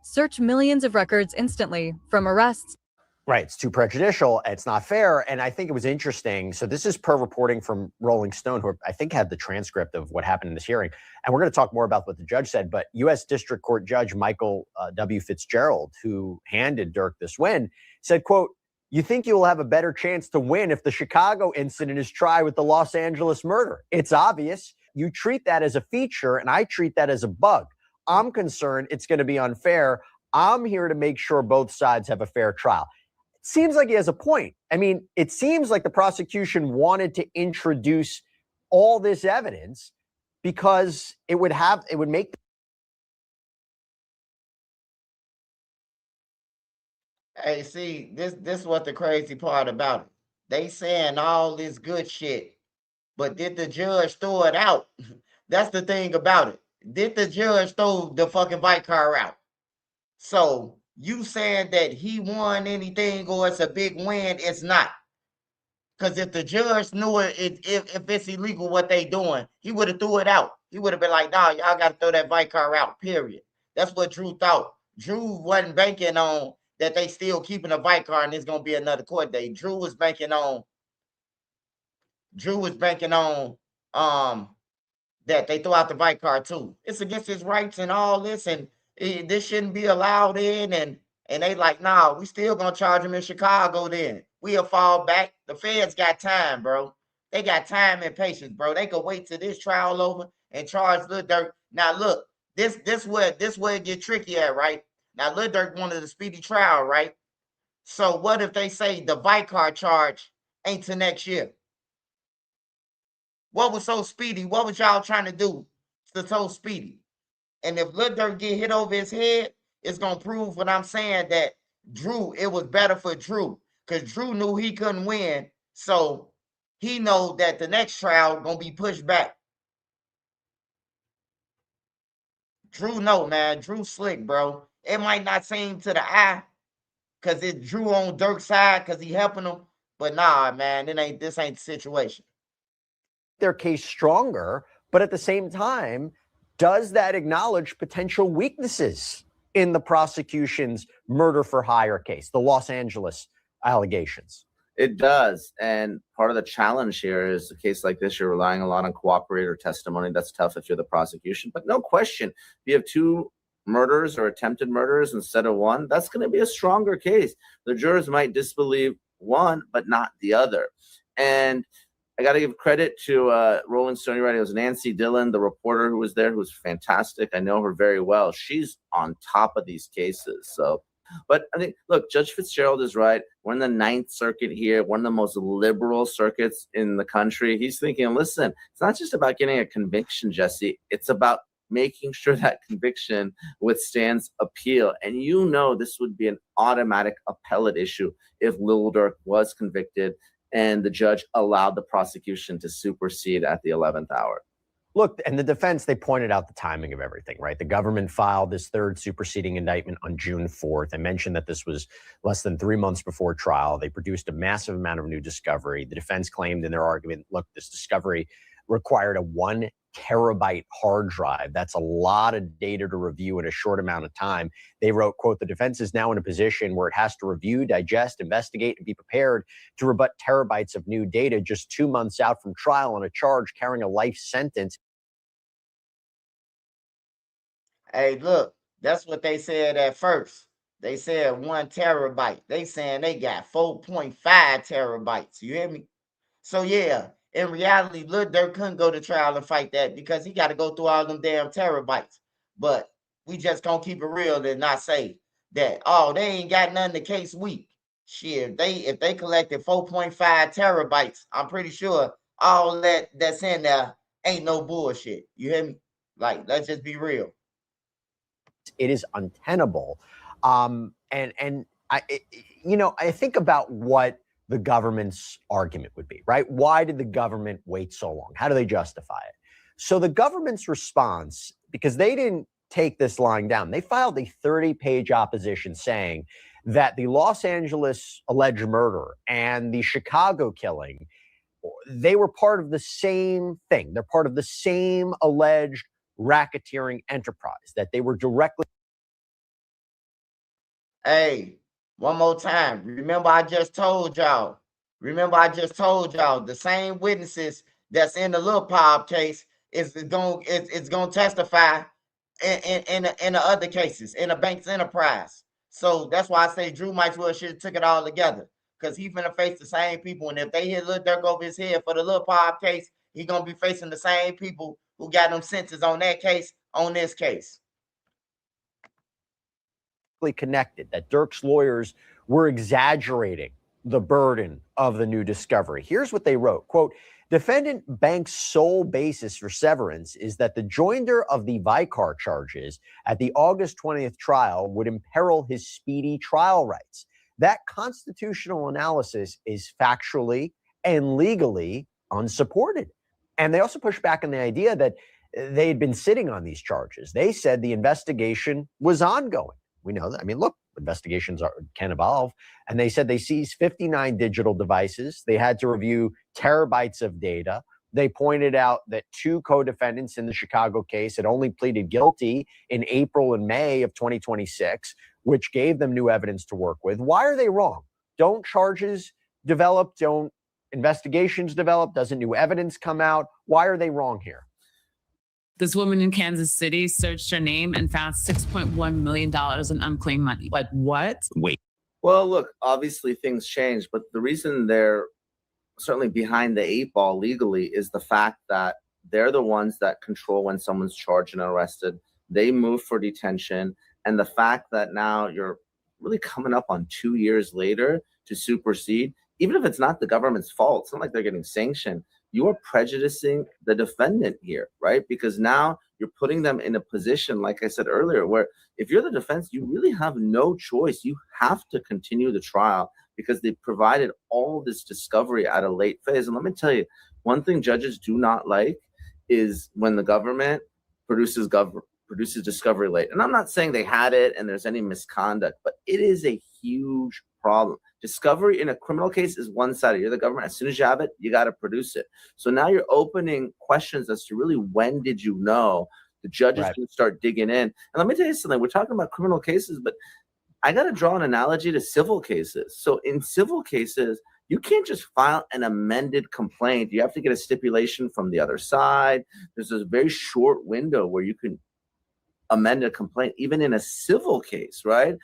Search millions of records instantly, from arrests. Right. It's too prejudicial. It's not fair. And I think it was interesting. So this is per reporting from Rolling Stone, who I think had the transcript of what happened in this hearing. And we're going to talk more about what the judge said. But U.S. District Court Judge Michael W. Fitzgerald, who handed Durk this win, said, quote, "You think you will have a better chance to win if the Chicago incident is tried with the Los Angeles murder. It's obvious. You treat that as a feature, and I treat that as a bug. I'm concerned it's going to be unfair. I'm here to make sure both sides have a fair trial." Seems like he has a point. I mean, it seems like the prosecution wanted to introduce all this evidence because it would make. Hey, see, this is what the crazy part about it. They saying all this good shit, but did the judge throw it out? That's the thing about it. Did the judge throw the fucking bike car out? So you saying that he won anything or it's a big win? It's not. Because if the judge knew it, if it's illegal what they doing, he would have threw it out. He would have been like, nah, y'all got to throw that bike car out, period. That's what Drew thought. Drew wasn't banking on that they still keeping a bike car and it's going to be another court date. Drew was banking on that they throw out the bike car too. It's against his rights and all this, and this shouldn't be allowed in, and they like, nah, we still gonna charge him in Chicago then. We'll fall back. The feds got time, bro. They got time and patience, bro. They could wait till this trial over and charge Lil Durk. Now look, this where it get tricky at, right? Now Lil Durk wanted a speedy trial, right? So what if they say the bike car charge ain't till next year? What was so speedy? What was y'all trying to do to so speedy? And if Lil Durk get hit over his head, it's going to prove what I'm saying, that Drew, it was better for Drew. Because Drew knew he couldn't win. So he know that the next trial going to be pushed back. Drew know, man. Drew slick, bro. It might not seem to the eye because it Drew on Durk's side because he helping him. But nah, man, this ain't the situation. Their case stronger, but at the same time, does that acknowledge potential weaknesses in the prosecution's murder for hire case, the Los Angeles allegations? It does. And part of the challenge here is a case like this, you're relying a lot on cooperator testimony. That's tough if you're the prosecution. But no question, if you have two murders or attempted murders instead of one, that's going to be a stronger case. The jurors might disbelieve one, but not the other. And I got to give credit to Rolling Stone. You're right. It was Nancy Dillon, the reporter who was there, who was fantastic. I know her very well. She's on top of these cases. So, but I think, look, Judge Fitzgerald is right. We're in the Ninth Circuit here, one of the most liberal circuits in the country. He's thinking, listen, it's not just about getting a conviction, Jesse. It's about making sure that conviction withstands appeal. And you know this would be an automatic appellate issue if Lil Durk was convicted and the judge allowed the prosecution to supersede at the 11th hour. Look, and the defense, they pointed out the timing of everything, right? The government filed this third superseding indictment on June 4th. I mentioned that this was less than 3 months before trial. They produced a massive amount of new discovery. The defense claimed in their argument, look, this discovery required a 1 terabyte hard drive. That's a lot of data to review in a short amount of time. They wrote, quote, the defense is now in a position where it has to review, digest, investigate, and be prepared to rebut terabytes of new data just 2 months out from trial on a charge carrying a life sentence. Hey, look, that's what they said at first. They said 1 terabyte. They saying they got 4.5 terabytes. You hear me? So yeah, in reality, Lil Durk couldn't go to trial and fight that because he got to go through all them damn terabytes. But we just gonna keep it real and not say that, oh, they ain't got nothing the case weak. Shit, if they collected 4.5 terabytes, I'm pretty sure all that's in there ain't no bullshit. You hear me? Like, let's just be real. It is untenable. And I think about what the government's argument would be, right? Why did the government wait so long? How do they justify it? So the government's response, because they didn't take this lying down, they filed a 30-page opposition saying that the Los Angeles alleged murder and the Chicago killing, they were part of the same thing. They're part of the same alleged racketeering enterprise, that they were directly. Hey, one more time. Remember, I just told y'all. The same witnesses that's in the Lil Pop case is going to testify in the other cases in the bank's enterprise. So that's why I say Drew might as well should have took it all together, because he's gonna face the same people. And if they hit Lil Durk over his head for the Lil Pop case, he gonna be facing the same people who got them sentences on that case on this case. Connected, that Durk's lawyers were exaggerating the burden of the new discovery. Here's what they wrote, quote, defendant bank's sole basis for severance is that the joinder of the Vicar charges at the August 20th trial would imperil his speedy trial rights. That constitutional analysis is factually and legally unsupported. And they also pushed back on the idea that they had been sitting on these charges. They said the investigation was ongoing. We know that. I mean, look, investigations can evolve. And they said they seized 59 digital devices. They had to review terabytes of data. They pointed out that 2 co-defendants in the Chicago case had only pleaded guilty in April and May of 2026, which gave them new evidence to work with. Why are they wrong? Don't charges develop? Don't investigations develop? Doesn't new evidence come out? Why are they wrong here? This woman in Kansas City searched her name and found $6.1 million in unclaimed money. Like, what? Wait. Well, look, obviously things change, but the reason they're certainly behind the 8 ball legally is the fact that they're the ones that control when someone's charged and arrested. They move for detention. And the fact that now you're really coming up on 2 years later to supersede, even if it's not the government's fault, it's not like they're getting sanctioned. You are prejudicing the defendant here, right? Because now you're putting them in a position, like I said earlier, where if you're the defense, you really have no choice. You have to continue the trial because they provided all this discovery at a late phase. And let me tell you, one thing judges do not like is when the government produces discovery late. And I'm not saying they had it and there's any misconduct, but it is a huge problem. Discovery in a criminal case is one-sided. You're the government. As soon as you have it, you got to produce it. So now you're opening questions as to really when did you know? The judges can start digging in. And let me tell you something. We're talking about criminal cases, but I got to draw an analogy to civil cases. So in civil cases, you can't just file an amended complaint. You have to get a stipulation from the other side. There's a very short window where you can amend a complaint, even in a civil case, right?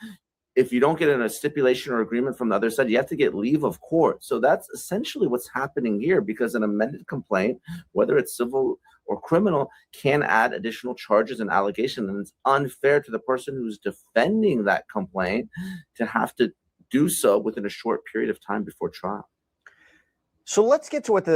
If you don't get a stipulation or agreement from the other side, you have to get leave of court. So that's essentially what's happening here, because an amended complaint, whether it's civil or criminal, can add additional charges and allegations. And it's unfair to the person who's defending that complaint to have to do so within a short period of time before trial. So let's get to what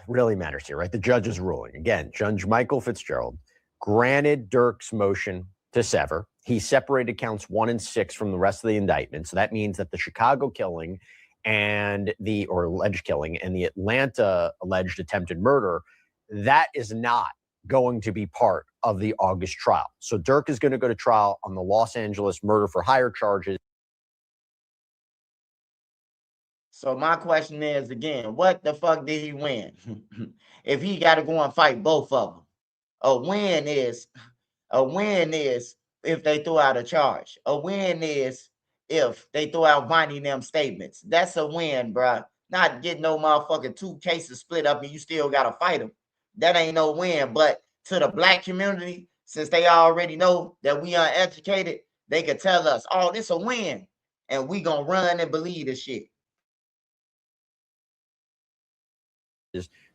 really matters here, right? The judge's ruling. Again, Judge Michael Fitzgerald granted Durk's motion to sever. He separated counts 1 and 6 from the rest of the indictment. So that means that the Chicago killing or alleged killing and the Atlanta alleged attempted murder, that is not going to be part of the August trial. So Durk is going to go to trial on the Los Angeles murder for hire charges. So my question is, again, what the fuck did he win? If he got to go and fight both of them. A win is if they throw out a charge. A win is if they throw out binding them statements. That's a win, bruh. Not getting no motherfucking 2 cases split up and you still got to fight them. That ain't no win. But to the black community, since they already know that we uneducated, they could tell us, oh, this a win. And we gonna run and believe this shit.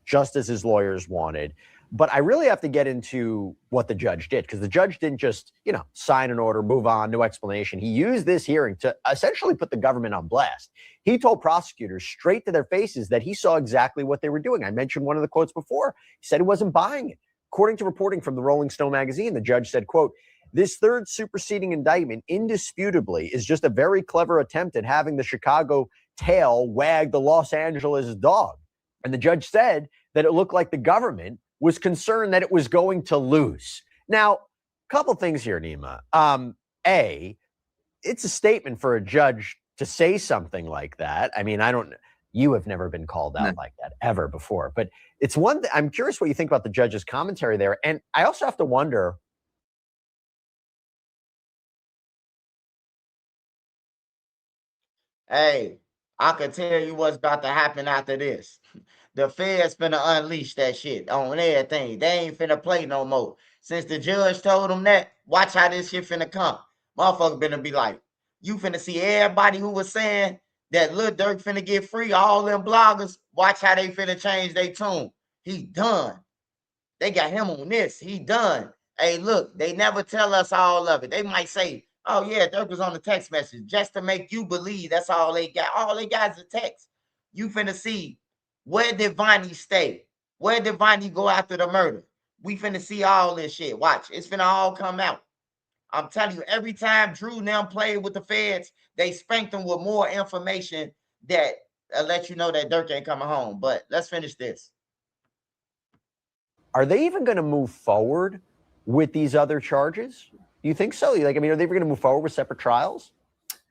Just as his lawyers wanted. But I really have to get into what the judge did, because the judge didn't just, sign an order, move on, no explanation. He used this hearing to essentially put the government on blast. He told prosecutors straight to their faces that he saw exactly what they were doing. I mentioned one of the quotes before. He said he wasn't buying it. According to reporting from the Rolling Stone magazine, the judge said, quote, "This third superseding indictment indisputably is just a very clever attempt at having the Chicago tail wag the Los Angeles dog." And the judge said that it looked like the government was concerned that it was going to lose. Now, a couple things here, Nima. A, it's a statement for a judge to say something like that. I mean, you have never been called out like that ever before, but it's one thing. I'm curious what you think about the judge's commentary there. And I also have to wonder, hey, I can tell you what's about to happen after this. The feds finna unleash that shit on everything. They ain't finna play no more. Since the judge told them that, watch how this shit finna come. Motherfucker finna be like, you finna see everybody who was saying that Lil Durk finna get free, all them bloggers, watch how they finna change their tune. He done. They got him on this. He done. Hey, look, they never tell us all of it. They might say, oh yeah, Durk was on the text message just to make you believe that's all they got. All they got is a text. You finna see, where did Vonnie stay? Where did Vonnie go after the murder? We finna see all this shit. Watch, it's finna all come out. I'm telling you, every time Drew and them played with the feds, they spanked them with more information that let you know that Durk ain't coming home. But let's finish this. are they even going to move forward with these other charges? Do you think so? Are they even going to move forward with separate trials?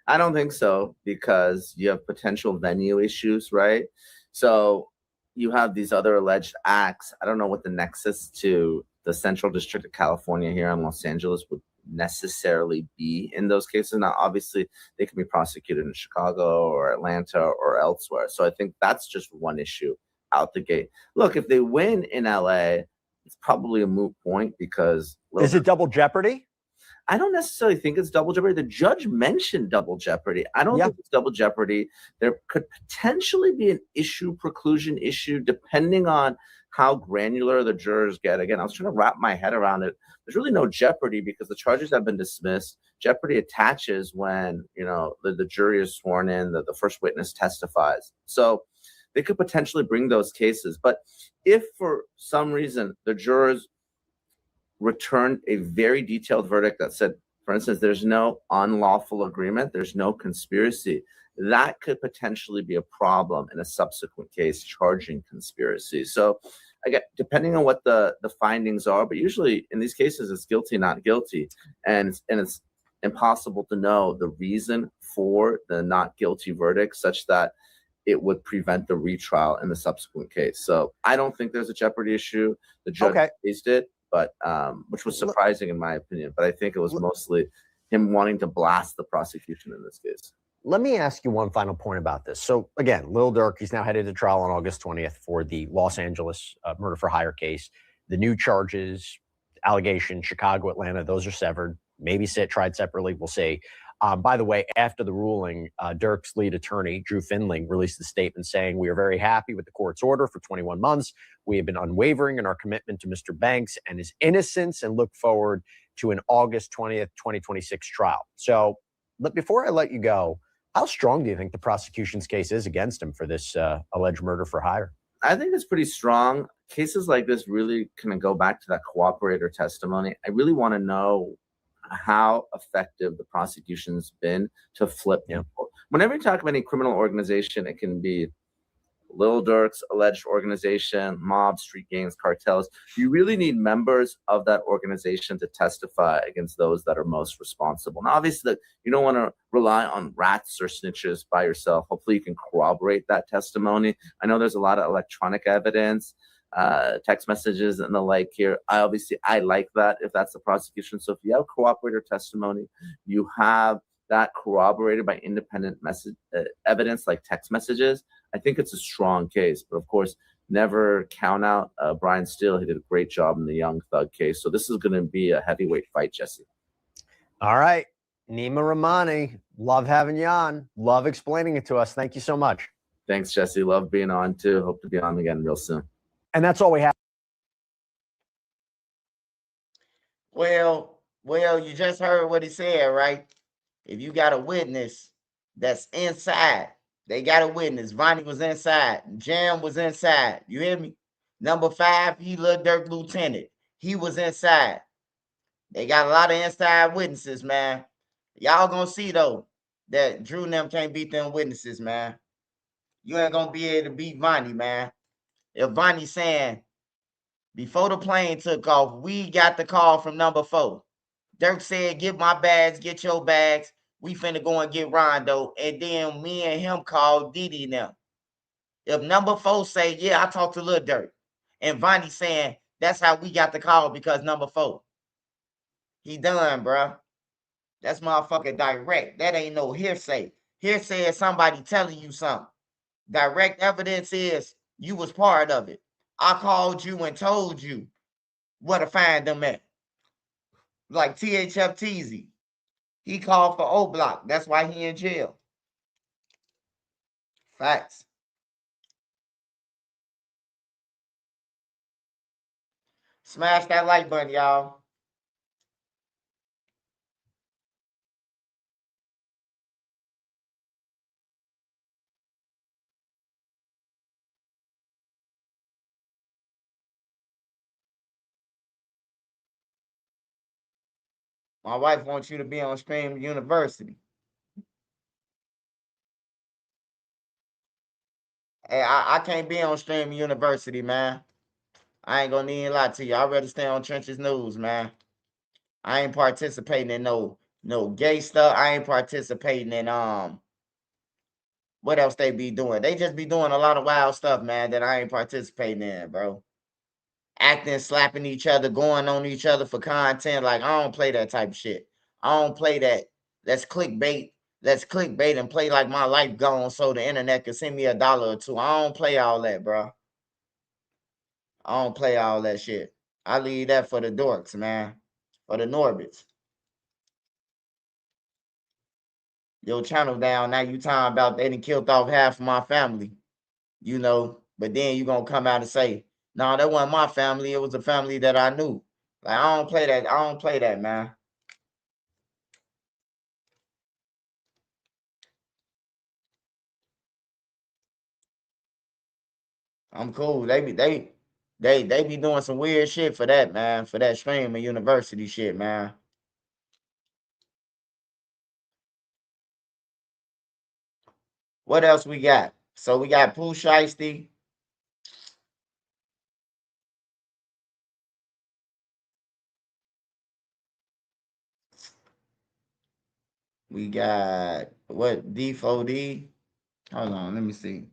I don't think so, because you have potential venue issues, right? So you have these other alleged acts. I don't know what the nexus to the Central District of California here in Los Angeles would necessarily be in those cases. Now, obviously, they can be prosecuted in Chicago or Atlanta or elsewhere. So I think that's just one issue out the gate. Look, if they win in LA, it's probably a moot point because... Is it double jeopardy? I don't necessarily think it's double jeopardy. The judge mentioned double jeopardy. I don't think it's double jeopardy. There could potentially be an issue preclusion issue depending on how granular the jurors get. Again, I was trying to wrap my head around it. There's really no jeopardy because the charges have been dismissed. Jeopardy attaches when, the jury is sworn in, the first witness testifies. So they could potentially bring those cases. But if for some reason the jurors returned a very detailed verdict that said, for instance, there's no unlawful agreement, there's no conspiracy, that could potentially be a problem in a subsequent case charging conspiracy. So again, depending on what the findings are, but usually in these cases it's guilty, not guilty. And it's impossible to know the reason for the not guilty verdict such that it would prevent the retrial in the subsequent case. So I don't think there's a jeopardy issue. The judge raised it, but which was surprising in my opinion. But I think it was mostly him wanting to blast the prosecution in this case. Let me ask you one final point about this. So again, Lil Durk, he's now headed to trial on August 20th for the Los Angeles murder for hire case. The new charges, allegation, Chicago, Atlanta, those are severed. Maybe tried separately. We'll see. By the way, after the ruling, Durk's lead attorney, Drew Findling, released a statement saying, "We are very happy with the court's order for 21 months. We have been unwavering in our commitment to Mr. Banks and his innocence and look forward to an August 20th, 2026 trial." So before I let you go, how strong do you think the prosecution's case is against him for this alleged murder for hire? I think it's pretty strong. Cases like this really kind of go back to that cooperator testimony. I really want to know how effective the prosecution's been to flip people. Whenever you talk about any criminal organization, it can be Lil Durk's alleged organization, mob, street gangs, cartels. You really need members of that organization to testify against those that are most responsible. Now, obviously, you don't want to rely on rats or snitches by yourself. Hopefully, you can corroborate that testimony. I know there's a lot of electronic evidence, text messages and the like here. I like that if that's the prosecution. So if you have cooperator testimony, you have that corroborated by independent evidence like text messages, I think it's a strong case. But of course, never count out Brian Steele. He did a great job in the Young Thug case. So this is going to be a heavyweight fight, Jesse. All right. Nima Rahmani, love having you on. Love explaining it to us. Thank you so much. Thanks, Jesse. Love being on too. Hope to be on again real soon. And that's all we have. Well, you just heard what he said, right? If you got a witness that's inside, they got a witness. Vonnie was inside. Jam was inside. You hear me? Number 5, he Lil Durk lieutenant. He was inside. They got a lot of inside witnesses, man. Y'all gonna see, though, that Drew and them can't beat them witnesses, man. You ain't gonna be able to beat Vonnie, man. If Vonnie saying, before the plane took off, we got the call from number 4. Durk said, get my bags, get your bags. We finna go and get Rondo. And then me and him called Didi now. If number 4 say, yeah, I talked to Lil Durk. And Vonnie saying, that's how we got the call because number 4. He done, bro. That's motherfucking direct. That ain't no hearsay. Hearsay is somebody telling you something. Direct evidence is you was part of it. I called you and told you where to find them at. Like THF Teasy. He called for OBlock. That's why he in jail. Facts. Smash that like button, y'all. My wife wants you to be on Stream University. Hey, I can't be on Stream University, man. I ain't gonna need a lot to you. I'd rather stay on Trenches News, man. I ain't participating in no gay stuff. I ain't participating in what else they be doing. They just be doing a lot of wild stuff, man, that I ain't participating in, bro. Acting, slapping each other, going on each other for content. Like, I don't play that type of shit. I don't play that. Let's clickbait. Let's clickbait and play like my life gone so the internet can send me $1 or $2. I don't play all that, bro. I don't play all that shit. I leave that for the dorks, man. For the Norbits. Your channel down. Now you talking about they done killed off half of my family. You know, but then you gonna come out and say, no, that wasn't my family. It was a family that I knew. Like, I don't play that. I don't play that, man. I'm cool. They be doing some weird shit for that, man. For that stream and university shit, man. What else we got? So we got Pooh Shiesty. We got what D4D. Hold on, let me see.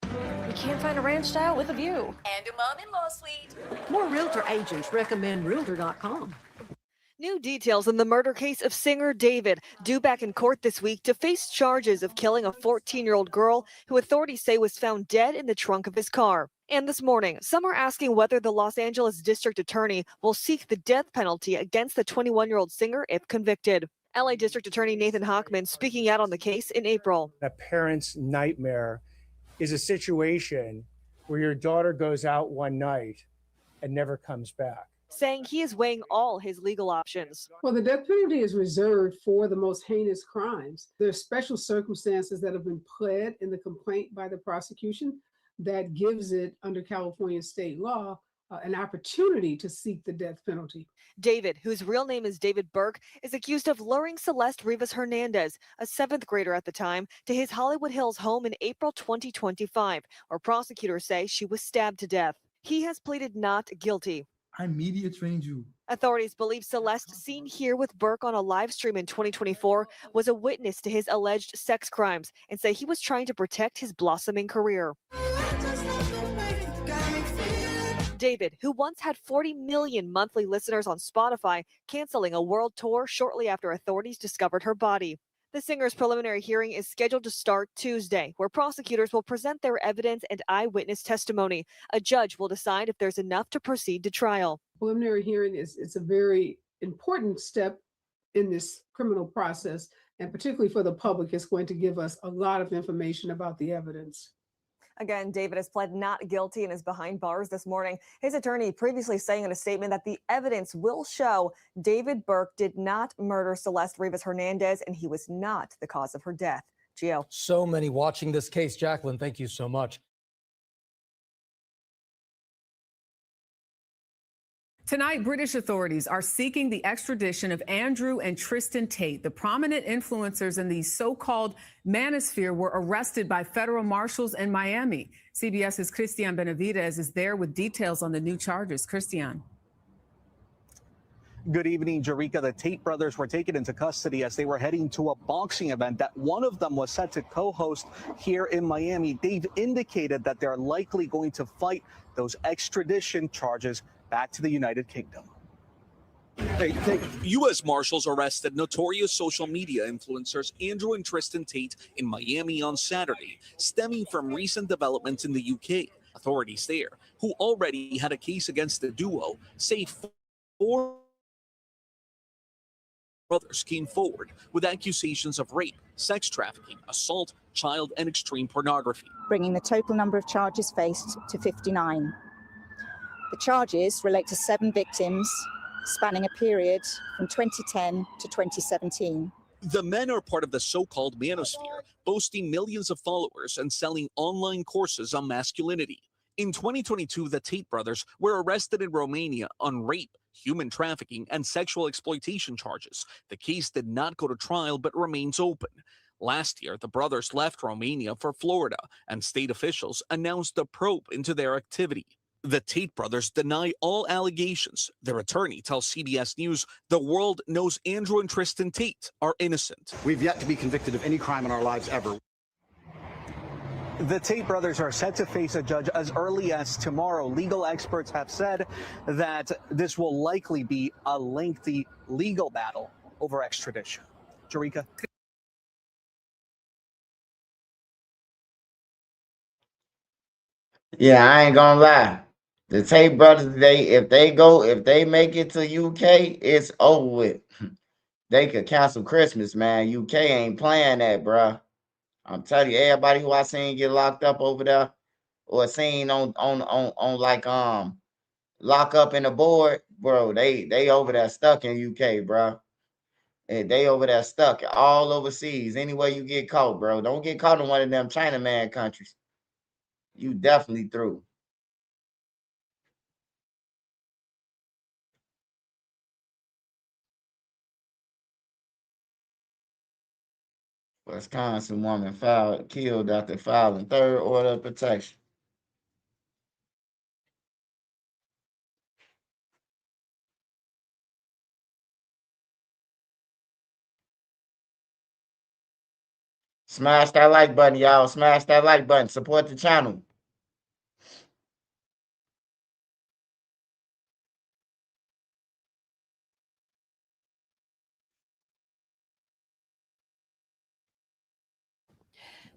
You can't find a ranch style with a view. And a mom-in-law suite. More realtor agents recommend Realtor.com. New details in the murder case of singer David, due back in court this week to face charges of killing a 14-year-old girl who authorities say was found dead in the trunk of his car. And this morning, some are asking whether the Los Angeles District Attorney will seek the death penalty against the 21-year-old singer if convicted. LA District Attorney Nathan Hochman speaking out on the case in April. A parent's nightmare is a situation where your daughter goes out one night and never comes back. saying he is weighing all his legal options. Well, the death penalty is reserved for the most heinous crimes. There are special circumstances that have been pled in the complaint by the prosecution that gives it, under California state law, an opportunity to seek the death penalty. David, whose real name is David Burke, is accused of luring Celeste Rivas Hernandez, a 7th grader at the time, to his Hollywood Hills home in April 2025, where prosecutors say she was stabbed to death. He has pleaded not guilty. I media trained you. Authorities believe Celeste, seen here with Burke on a live stream in 2024, was a witness to his alleged sex crimes and say he was trying to protect his blossoming career. David, who once had 40 million monthly listeners on Spotify, canceling a world tour shortly after authorities discovered her body. The singer's preliminary hearing is scheduled to start Tuesday, where prosecutors will present their evidence and eyewitness testimony. A judge will decide if there's enough to proceed to trial. Preliminary hearing is a very important step in this criminal process, and particularly for the public, it's going to give us a lot of information about the evidence. Again, David has pled not guilty and is behind bars this morning. His attorney previously saying in a statement that the evidence will show David Burke did not murder Celeste Rivas Hernandez and he was not the cause of her death. Gio. So many watching this case. Jacqueline, thank you so much. Tonight, British authorities are seeking the extradition of Andrew and Tristan Tate. The prominent influencers in the so-called manosphere were arrested by federal marshals in Miami. CBS's Christian Benavidez is there with details on the new charges. Christian. Good evening, Jerika. The Tate brothers were taken into custody as they were heading to a boxing event that one of them was set to co-host here in Miami. They've indicated that they're likely going to fight those extradition charges back to the United Kingdom. U.S. Marshals arrested notorious social media influencers Andrew and Tristan Tate in Miami on Saturday, stemming from recent developments in the UK. Authorities there, who already had a case against the duo, say 4 brothers came forward with accusations of rape, sex trafficking, assault, child, and extreme pornography, bringing the total number of charges faced to 59. The charges relate to 7 victims spanning a period from 2010 to 2017. The men are part of the so-called manosphere, boasting millions of followers and selling online courses on masculinity. In 2022, the Tate brothers were arrested in Romania on rape, human trafficking, and sexual exploitation charges. The case did not go to trial but remains open. Last year, the brothers left Romania for Florida, and state officials announced a probe into their activity. The Tate brothers deny all allegations. Their attorney tells CBS News the world knows Andrew and Tristan Tate are innocent. We've yet to be convicted of any crime in our lives ever. The Tate brothers are set to face a judge as early as tomorrow. Legal experts have said that this will likely be a lengthy legal battle over extradition. Jerika. Yeah, I ain't gonna lie. The Tate brothers, if they make it to UK, it's over with. They could cancel Christmas, man. UK ain't playing that, bruh. I'm telling you, everybody who I seen get locked up over there or seen on like lock up in the board, bro, they over there stuck in UK, bro. And they over there stuck all overseas. Anywhere you get caught, bro. Don't get caught in one of them Chinaman countries. You definitely through. Wisconsin woman killed after filing third order protection. Smash that like button, y'all. Smash that like button. Support the channel.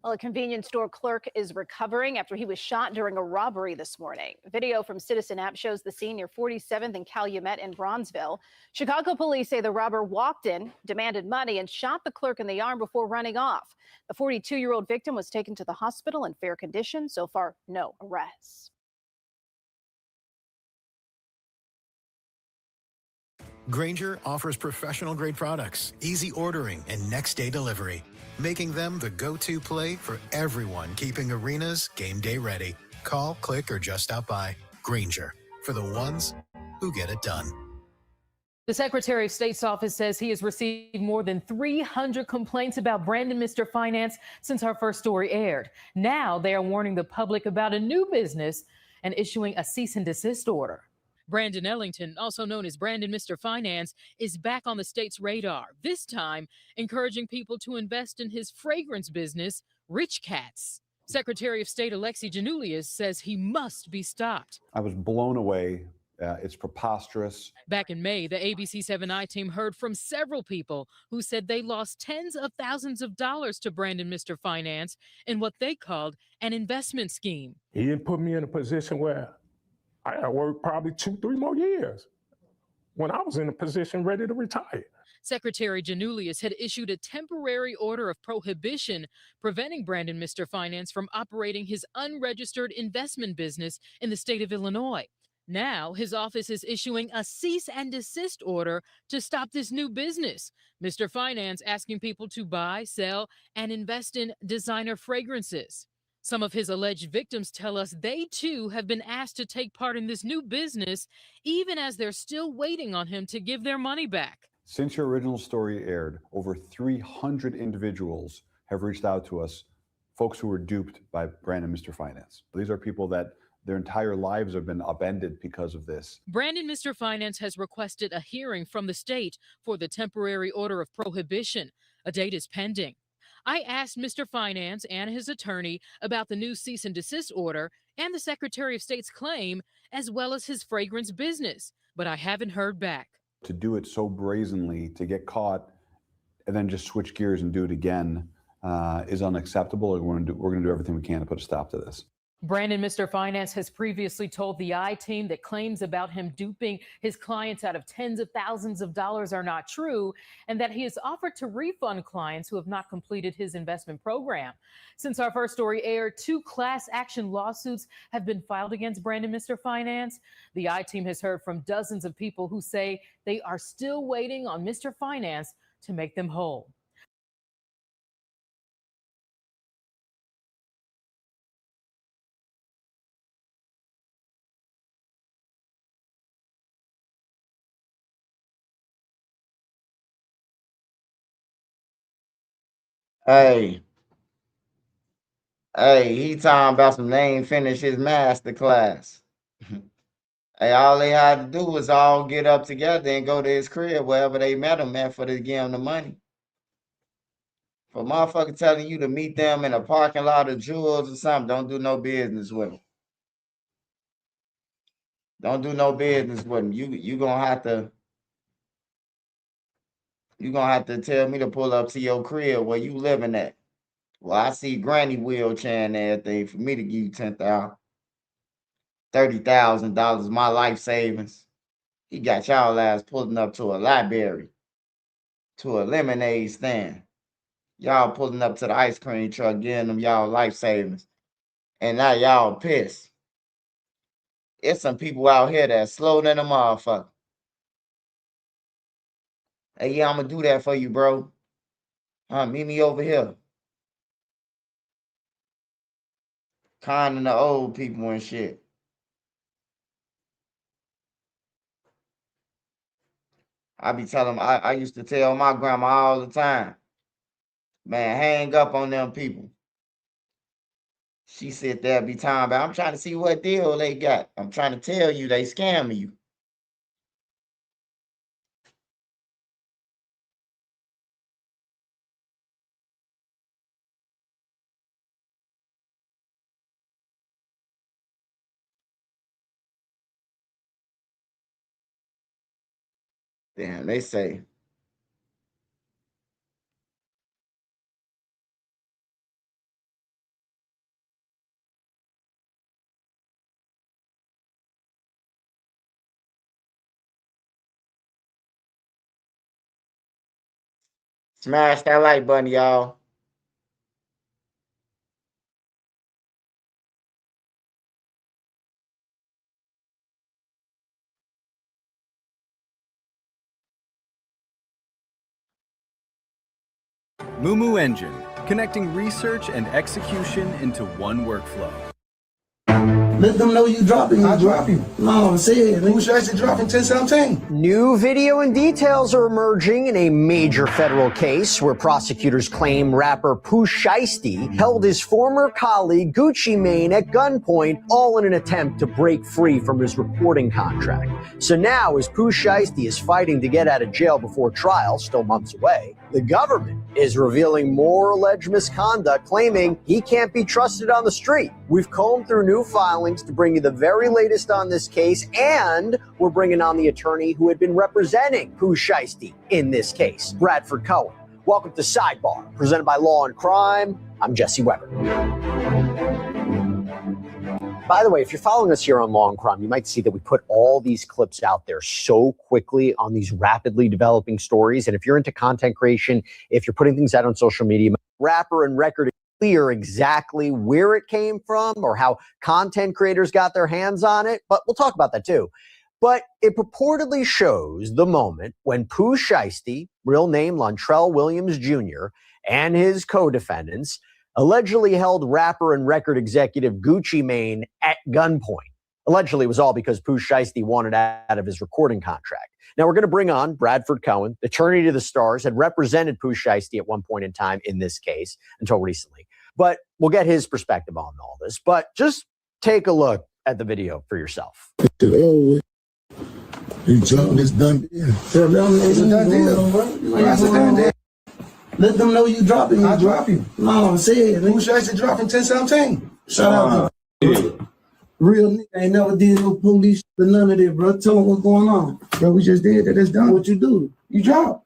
Well, a convenience store clerk is recovering after he was shot during a robbery this morning. Video from Citizen App shows the scene near 47th and Calumet in Bronzeville. Chicago police say the robber walked in, demanded money, and shot the clerk in the arm before running off. The 42-year-old victim was taken to the hospital in fair condition. So far, no arrests. Grainger offers professional-grade products, easy ordering, and next-day delivery, making them the go-to play for everyone keeping arenas game day ready. Call, click, or just stop by. Grainger, for the ones who get it done. The Secretary of State's office says he has received more than 300 complaints about Brandon Mr. Finance since our first story aired. Now they are warning the public about a new business and issuing a cease and desist order. Brandon Ellington, also known as Brandon Mr. Finance, is back on the state's radar, this time encouraging people to invest in his fragrance business, Rich Cats. Secretary of State Alexi Janulius says he must be stopped. I was blown away. It's preposterous. Back in May, the ABC 7i team heard from several people who said they lost tens of thousands of dollars to Brandon Mr. Finance in what they called an investment scheme. He didn't put me in a position where I worked probably 2-3 more years when I was in a position ready to retire. Secretary Janulius had issued a temporary order of prohibition preventing Brandon Mr. Finance from operating his unregistered investment business in the state of Illinois. Now, his office is issuing a cease and desist order to stop this new business. Mr. Finance asking people to buy, sell, and invest in designer fragrances. Some of his alleged victims tell us they too have been asked to take part in this new business, even as they're still waiting on him to give their money back. Since your original story aired, over 300 individuals have reached out to us, folks who were duped by Brandon Mr. Finance. These are people that their entire lives have been upended because of this. Brandon Mr. Finance has requested a hearing from the state for the temporary order of prohibition. A date is pending. I asked Mr. Finance and his attorney about the new cease and desist order and the Secretary of State's claim, as well as his fragrance business, but I haven't heard back. To do it so brazenly, to get caught, and then just switch gears and do it again is unacceptable. And we're going to do everything we can to put a stop to this. Brandon Mr. Finance has previously told the I-Team that claims about him duping his clients out of tens of thousands of dollars are not true, and that he has offered to refund clients who have not completed his investment program. Since our first story aired, 2 class action lawsuits have been filed against Brandon Mr. Finance. The I-Team has heard from dozens of people who say they are still waiting on Mr. Finance to make them whole. Hey, he talking about some they ain't finished his master class. Hey, all they had to do was all get up together and go to his crib, wherever they met him at, for to give him the money. For motherfucker telling you to meet them in a parking lot of Jewels or something, don't do no business with them. Don't do no business with them. You gonna have to tell me to pull up to your crib where you living at. Well, I see granny wheelchair and everything for me to give you $10,000, $30,000, my life savings. He got y'all ass pulling up to a library, to a lemonade stand. Y'all pulling up to the ice cream truck, getting them y'all life savings. And now y'all pissed. It's some people out here that's slow than a motherfucker. Hey, yeah, I'm gonna do that for you, bro. Meet me over here. Conning the old people and shit. I be telling them, I used to tell my grandma all the time, man, hang up on them people. She sit there be talking about, I'm trying to see what deal they got. I'm trying to tell you they scamming you. Damn, they say. Smash that like button, y'all. Mumu Engine, connecting research and execution into one workflow. Let them know you dropping. I drop you. No, say it. Who should I say dropping 1017? New video and details are emerging in a major federal case where prosecutors claim rapper Pooh Shiesty held his former colleague Gucci Mane at gunpoint, all in an attempt to break free from his reporting contract. So now, as Pooh Shiesty is fighting to get out of jail before trial, still months away, the government is revealing more alleged misconduct, claiming he can't be trusted on the street. We've combed through new filings to bring you the very latest on this case, and we're bringing on the attorney who had been representing Pooh Shiesty in this case, Bradford Cohen. Welcome to Sidebar, presented by Law and Crime. I'm Jesse Weber. By the way, if you're following us here on Law and Crime, you might see that we put all these clips out there so quickly on these rapidly developing stories. And if you're into content creation, if you're putting things out on social media, rapper and record clear exactly where it came from or how content creators got their hands on it. But we'll talk about that too. But it purportedly shows the moment when Pooh Shiesty, real name Lontrell Williams Jr., and his co-defendants allegedly held rapper and record executive Gucci Mane at gunpoint. Allegedly, it was all because Pooh Shiesty wanted out of his recording contract. Now, we're going to bring on Bradford Cohen, attorney to the stars, had represented Pooh Shiesty at one point in time in this case until recently. But we'll get his perspective on all this. But just take a look at the video for yourself. You drop this done deal. It's a done deal. Let them know you dropping. I drop you. No, say it. Who should I say dropping 1017? Shout out to real nigga. Ain't never did no police or none of that, bro. Tell them what's going on. Bro, we just did that. That's done. What you do? You drop.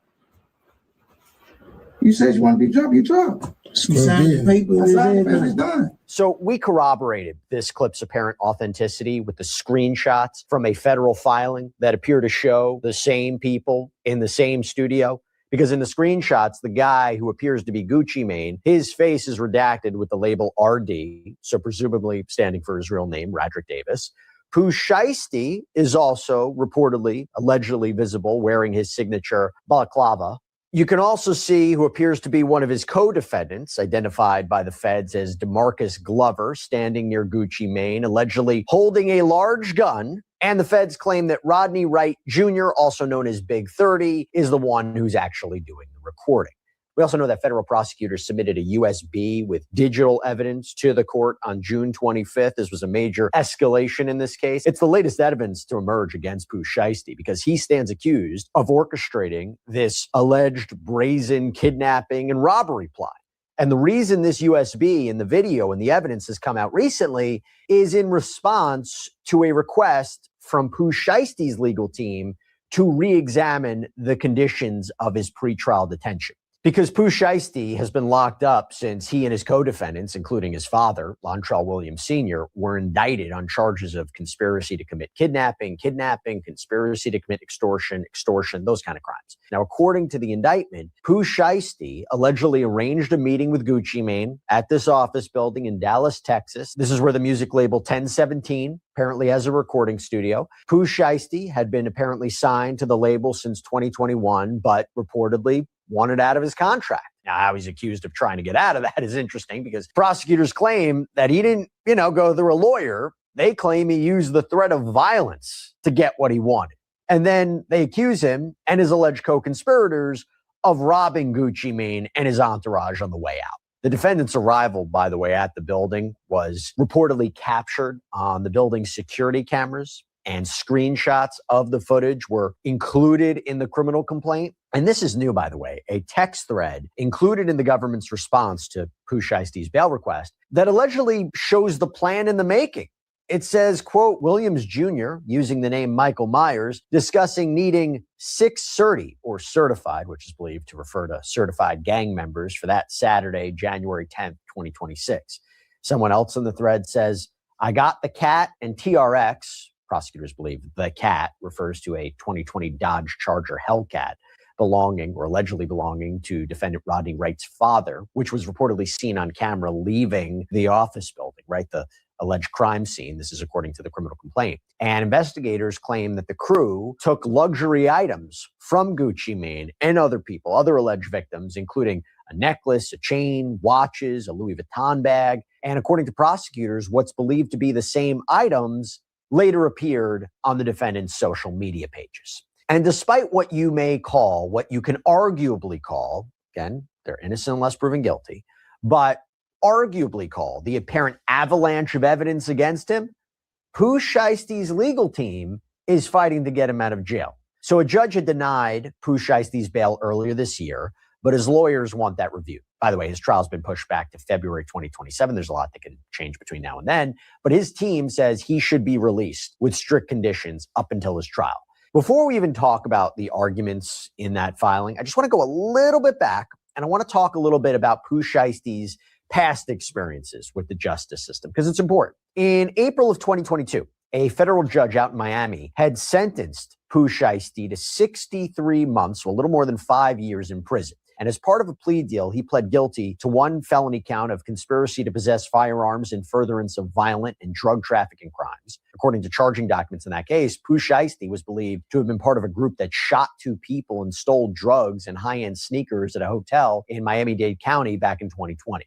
You said you want to be dropped. You drop. You signed the paper. It's done. So we corroborated this clip's apparent authenticity with the screenshots from a federal filing that appear to show the same people in the same studio. Because in the screenshots, the guy who appears to be Gucci Mane, his face is redacted with the label RD, so presumably standing for his real name, Radrick Davis. Pooh Shiesty is also reportedly, allegedly visible wearing his signature balaclava. You can also see who appears to be one of his co-defendants, identified by the feds as DeMarcus Glover, standing near Gucci Mane, allegedly holding a large gun. And the feds claim that Rodney Wright Jr., also known as Big 30, is the one who's actually doing the recording. We also know that federal prosecutors submitted a USB with digital evidence to the court on June 25th. This was a major escalation in this case. It's the latest evidence to emerge against Pooh Shiesty because he stands accused of orchestrating this alleged brazen kidnapping and robbery plot. And the reason this USB and the video and the evidence has come out recently is in response to a request from Pooh Shiesty's legal team to re-examine the conditions of his pretrial detention. Because Pooh Shiesty has been locked up since he and his co-defendants, including his father, Lontrell Williams Sr., were indicted on charges of conspiracy to commit kidnapping, conspiracy to commit extortion, those kind of crimes. Now, according to the indictment, Pooh Shiesty allegedly arranged a meeting with Gucci Mane at this office building in Dallas, Texas. This is where the music label 1017 apparently has a recording studio. Pooh Shiesty had been apparently signed to the label since 2021, but reportedly wanted out of his contract. Now, how he's accused of trying to get out of that is interesting because prosecutors claim that he didn't, go through a lawyer. They claim he used the threat of violence to get what he wanted. And then they accuse him and his alleged co-conspirators of robbing Gucci Mane and his entourage on the way out. The defendant's arrival, by the way, at the building was reportedly captured on the building's security cameras, and screenshots of the footage were included in the criminal complaint. And this is new, by the way, a text thread included in the government's response to Pooh Shiesty's bail request that allegedly shows the plan in the making. It says, quote, Williams Jr., using the name Michael Myers, discussing needing 6 certi, or certified, which is believed to refer to certified gang members for that Saturday, January 10th, 2026. Someone else in the thread says, I got the cat and TRX. Prosecutors believe the cat refers to a 2020 Dodge Charger Hellcat belonging or allegedly belonging to defendant Rodney Wright's father, which was reportedly seen on camera leaving the office building, right? The alleged crime scene. This is according to the criminal complaint. And investigators claim that the crew took luxury items from Gucci Mane and other people, other alleged victims, including a necklace, a chain, watches, a Louis Vuitton bag. And according to prosecutors, what's believed to be the same items later appeared on the defendant's social media pages. And despite what you may call, what you can arguably call, again, they're innocent unless proven guilty, but arguably call the apparent avalanche of evidence against him, Pooh Shiesty's legal team is fighting to get him out of jail. So a judge had denied Pooh Shiesty's bail earlier this year, but his lawyers want that reviewed. By the way, his trial's been pushed back to February 2027. There's a lot that can change between now and then, but his team says he should be released with strict conditions up until his trial. Before we even talk about the arguments in that filing, I just want to go a little bit back, and I want to talk a little bit about Pooh Shiesty's past experiences with the justice system, because it's important. In April of 2022, a federal judge out in Miami had sentenced Pooh Shiesty to 63 months, or a little more than 5 years in prison. And as part of a plea deal, he pled guilty to one felony count of conspiracy to possess firearms in furtherance of violent and drug trafficking crimes. According to charging documents in that case, Pooh Shiesty was believed to have been part of a group that shot 2 people and stole drugs and high-end sneakers at a hotel in Miami-Dade County back in 2020.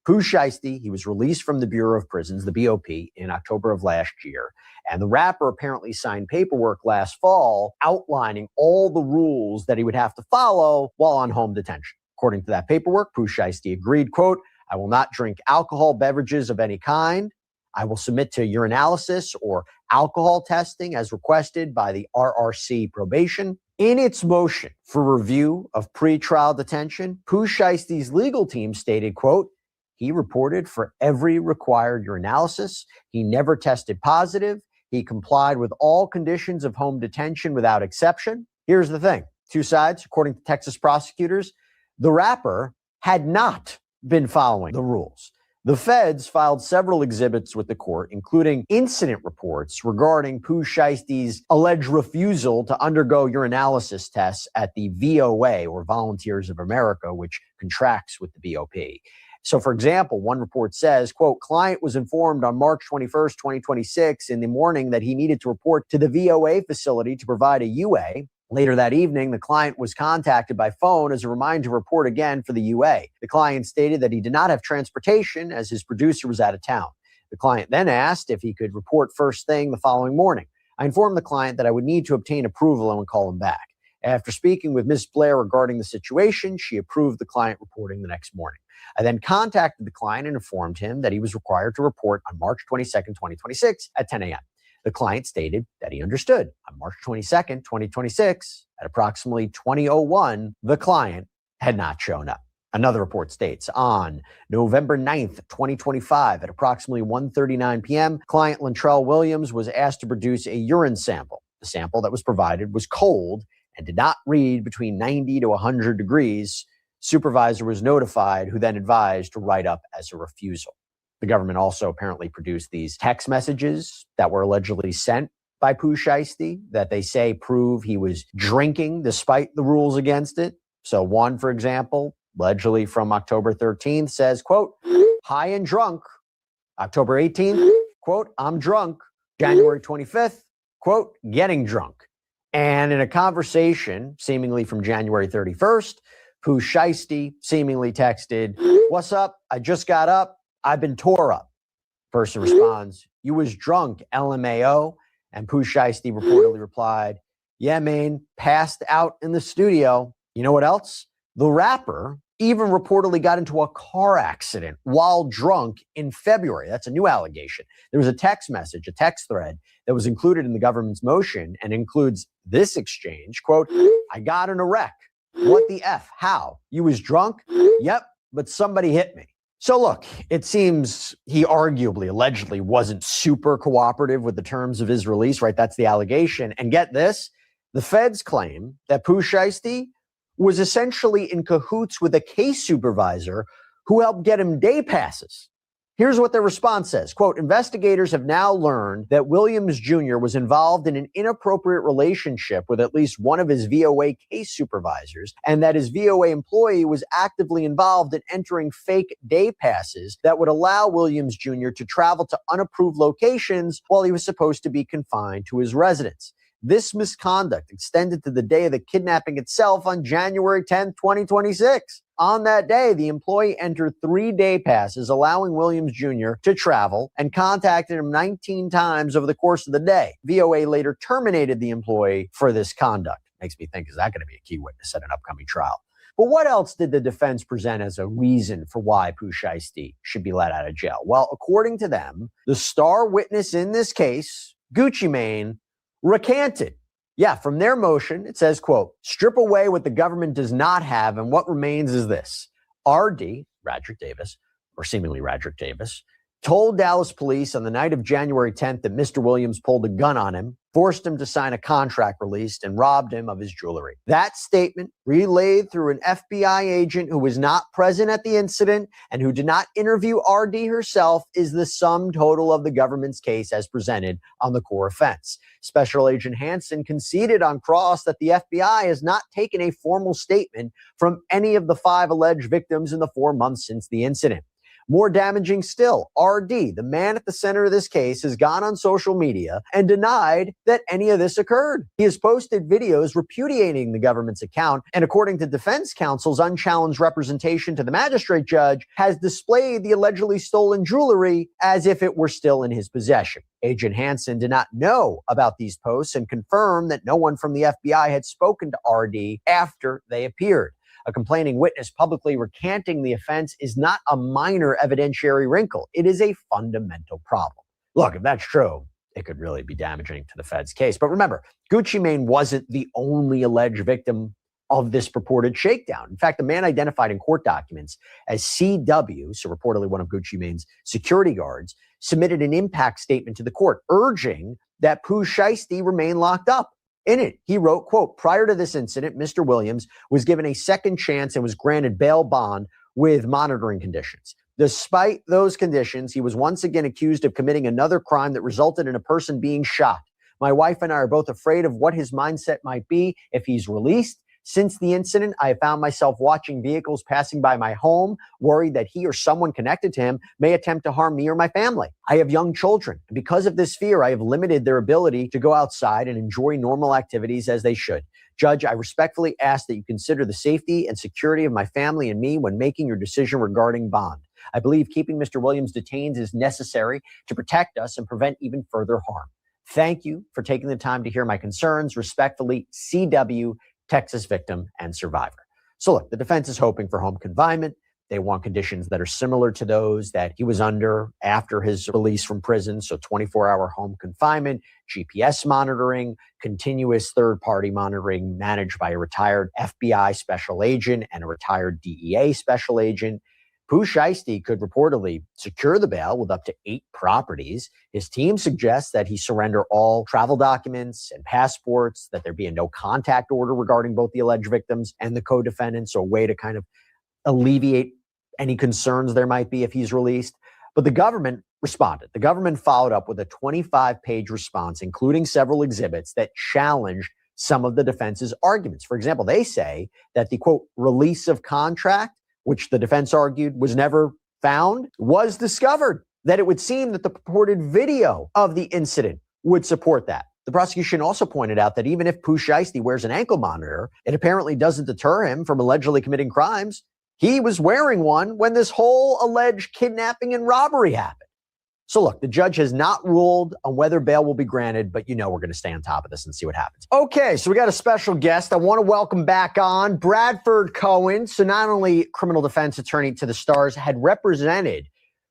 Pooh Shiesty, he was released from the Bureau of Prisons, the BOP, in October of last year. And the rapper apparently signed paperwork last fall outlining all the rules that he would have to follow while on home detention. According to that paperwork, Pooh Shiesty agreed, quote, "I will not drink alcohol beverages of any kind. I will submit to urinalysis or alcohol testing as requested by the RRC probation." In its motion for review of pretrial detention, Pooh Shiesty's legal team stated, quote, "He reported for every required urinalysis. He never tested positive. He complied with all conditions of home detention without exception." Here's the thing. 2 sides, according to Texas prosecutors, the rapper had not been following the rules. The feds filed several exhibits with the court, including incident reports regarding Pooh Shiesty's alleged refusal to undergo urinalysis tests at the VOA, or Volunteers of America, which contracts with the BOP. So, for example, one report says, quote, "Client was informed on March 21st, 2026 in the morning that he needed to report to the VOA facility to provide a UA. Later that evening, the client was contacted by phone as a reminder to report again for the UA. The client stated that he did not have transportation as his producer was out of town. The client then asked if he could report first thing the following morning. I informed the client that I would need to obtain approval and would call him back. After speaking with Ms. Blair regarding the situation, she approved the client reporting the next morning. I then contacted the client and informed him that he was required to report on March 22nd, 2026 at 10 a.m. The client stated that he understood. On March 22nd, 2026, at approximately 20:01, the client had not shown up. Another report states, on November 9th, 2025, at approximately 1:39 p.m., client Lantrell Williams was asked to produce a urine sample. The sample that was provided was cold and did not read between 90 to 100 degrees. Supervisor was notified, who then advised to write up as a refusal. The government also apparently produced these text messages that were allegedly sent by Pooh Shiesty that they say prove he was drinking despite the rules against it. So one, for example, allegedly from October 13th says, quote, "High and drunk." October 18th, quote, "I'm drunk." January 25th, quote, "Getting drunk." And in a conversation seemingly from January 31st, Pooh Shiesty seemingly texted, "What's up? I just got up. I've been tore up." Person responds, "You was drunk, LMAO." And Pooh Shiesty reportedly replied, "Yeah, man, passed out in the studio." You know what else? The rapper even reportedly got into a car accident while drunk in February. That's a new allegation. There was a text message, a text thread that was included in the government's motion and includes this exchange, quote, "I got in a wreck. What the F? How? You was drunk? Yep, but somebody hit me." So look, it seems he arguably, allegedly wasn't super cooperative with the terms of his release, right? That's the allegation. And get this, the feds claim that Pooh Shiesty was essentially in cahoots with a case supervisor who helped get him day passes. Here's what their response says. Quote, "Investigators have now learned that Williams Jr. was involved in an inappropriate relationship with at least one of his VOA case supervisors, and that his VOA employee was actively involved in entering fake day passes that would allow Williams Jr. to travel to unapproved locations while he was supposed to be confined to his residence. This misconduct extended to the day of the kidnapping itself on January 10th, 2026. On that day, the employee entered 3 day passes, allowing Williams Jr. to travel, and contacted him 19 times over the course of the day. VOA later terminated the employee for this conduct. Makes me think, is that going to be a key witness at an upcoming trial? But what else did the defense present as a reason for why Pooh Shiesty should be let out of jail? Well, according to them, the star witness in this case, Gucci Mane, recanted. Yeah, from their motion, it says, quote, strip away what the government does not have, and what remains is this. R.D., Radrick Davis, or seemingly Radrick Davis, told Dallas police on the night of January 10th that Mr. Williams pulled a gun on him, forced him to sign a contract release, and robbed him of his jewelry. That statement, relayed through an FBI agent who was not present at the incident and who did not interview RD herself, is the sum total of the government's case as presented on the core offense. Special Agent Hansen conceded on cross that the FBI has not taken a formal statement from any of the 5 alleged victims in the 4 months since the incident. More damaging still, RD, the man at the center of this case, has gone on social media and denied that any of this occurred. He has posted videos repudiating the government's account, and according to defense counsel's unchallenged representation to the magistrate judge, has displayed the allegedly stolen jewelry as if it were still in his possession. Agent Hansen did not know about these posts and confirmed that no one from the FBI had spoken to RD after they appeared. A complaining witness publicly recanting the offense is not a minor evidentiary wrinkle. It is a fundamental problem. Look, if that's true, it could really be damaging to the Fed's case. But remember, Gucci Mane wasn't the only alleged victim of this purported shakedown. In fact, the man identified in court documents as CW, so reportedly one of Gucci Mane's security guards, submitted an impact statement to the court urging that Pooh Shiesty remain locked up. In it, he wrote, quote, prior to this incident, Mr. Williams was given a second chance and was granted bail bond with monitoring conditions. Despite those conditions, he was once again accused of committing another crime that resulted in a person being shot. My wife and I are both afraid of what his mindset might be if he's released. Since the incident, I have found myself watching vehicles passing by my home, worried that he or someone connected to him may attempt to harm me or my family. I have young children, and because of this fear, I have limited their ability to go outside and enjoy normal activities as they should. Judge, I respectfully ask that you consider the safety and security of my family and me when making your decision regarding bond. I believe keeping Mr. Williams detained is necessary to protect us and prevent even further harm. Thank you for taking the time to hear my concerns. Respectfully, CW, Texas victim and survivor. So look, the defense is hoping for home confinement. They want conditions that are similar to those that he was under after his release from prison. So 24-hour home confinement, GPS monitoring, continuous third-party monitoring managed by a retired FBI special agent and a retired DEA special agent. Pooh Shiesty could reportedly secure the bail with up to 8 properties. His team suggests that he surrender all travel documents and passports, that there be a no contact order regarding both the alleged victims and the co-defendants, so a way to kind of alleviate any concerns there might be if he's released. But the government responded. The government followed up with a 25-page response, including several exhibits that challenged some of the defense's arguments. For example, they say that the, quote, release of contract, which the defense argued was never found, was discovered, that it would seem that the purported video of the incident would support that. The prosecution also pointed out that even if Pooh Shiesty wears an ankle monitor, it apparently doesn't deter him from allegedly committing crimes. He was wearing one when this whole alleged kidnapping and robbery happened. So look, the judge has not ruled on whether bail will be granted, but you know we're going to stay on top of this and see what happens. Okay, so we got a special guest. I want to welcome back on Bradford Cohen. So not only criminal defense attorney to the stars, had represented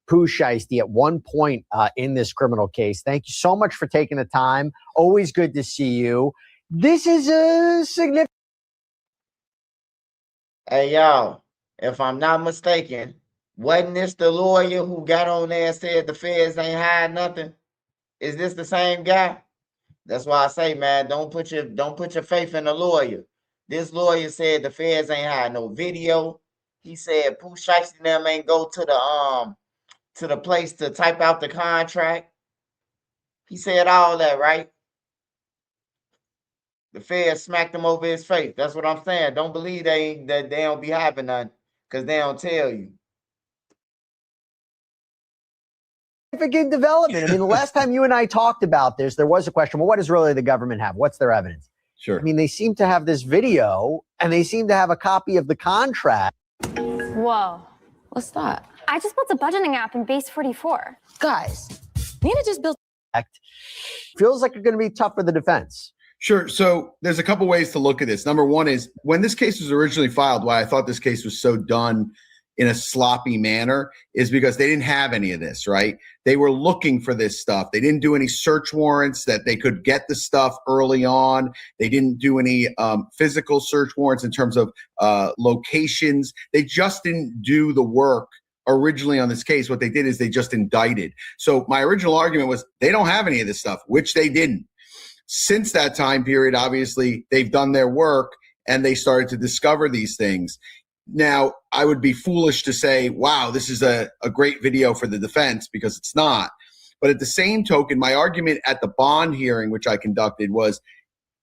Pooh Shiesty at one point in this criminal case. Thank you so much for taking the time. Always good to see you. This is a significant... Hey, y'all, if I'm not mistaken, wasn't this the lawyer who got on there and said the feds ain't hide nothing? Is this the same guy? That's why I say, man, don't put your faith in the lawyer. This lawyer said the feds ain't hide no video. He said Pooh Shiesty and them ain't go to the place to type out the contract. He said all that, right? The feds smacked him over his face. That's what I'm saying. Don't believe that they don't be having none, because they don't tell you. Significant development. I mean, the last time you and I talked about this, there was a question, well, what does really the government have? What's their evidence? Sure. I mean, they seem to have this video and they seem to have a copy of the contract. Whoa. What's that? I just built a budgeting app in Base 44. Guys, Nina just built. Feels like it's going to be tough for the defense. Sure. So there's a couple ways to look at this. Number one is when this case was originally filed, why I thought this case was so done in a sloppy manner is because they didn't have any of this, right? They were looking for this stuff. They didn't do any search warrants that they could get the stuff early on. They didn't do any physical search warrants in terms of locations. They just didn't do the work originally on this case. What they did is they just indicted. So my original argument was they don't have any of this stuff, which they didn't. Since that time period, obviously, they've done their work and they started to discover these things. Now, I would be foolish to say, wow, this is a great video for the defense, because it's not. But at the same token, my argument at the bond hearing, which I conducted, was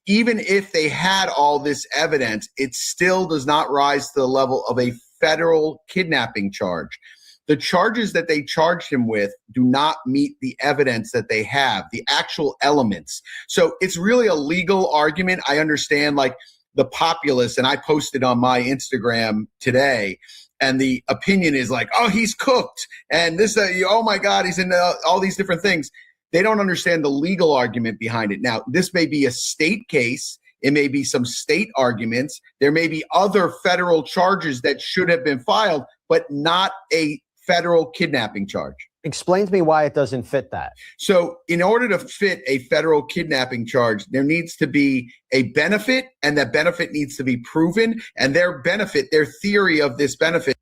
even if they had all this evidence, it still does not rise to the level of a federal kidnapping charge. The charges that they charged him with do not meet the evidence that they have, the actual elements. So it's really a legal argument. I understand, like, the populace, and I posted on my Instagram today, and the opinion is like, oh, he's cooked, and this, oh my God, he's in all these different things. They don't understand the legal argument behind it. Now, this may be a state case. It may be some state arguments. There may be other federal charges that should have been filed, but not a federal kidnapping charge. Explain to me why it doesn't fit that. So in order to fit a federal kidnapping charge, there needs to be a benefit, and that benefit needs to be proven. And their benefit, their theory of this benefit.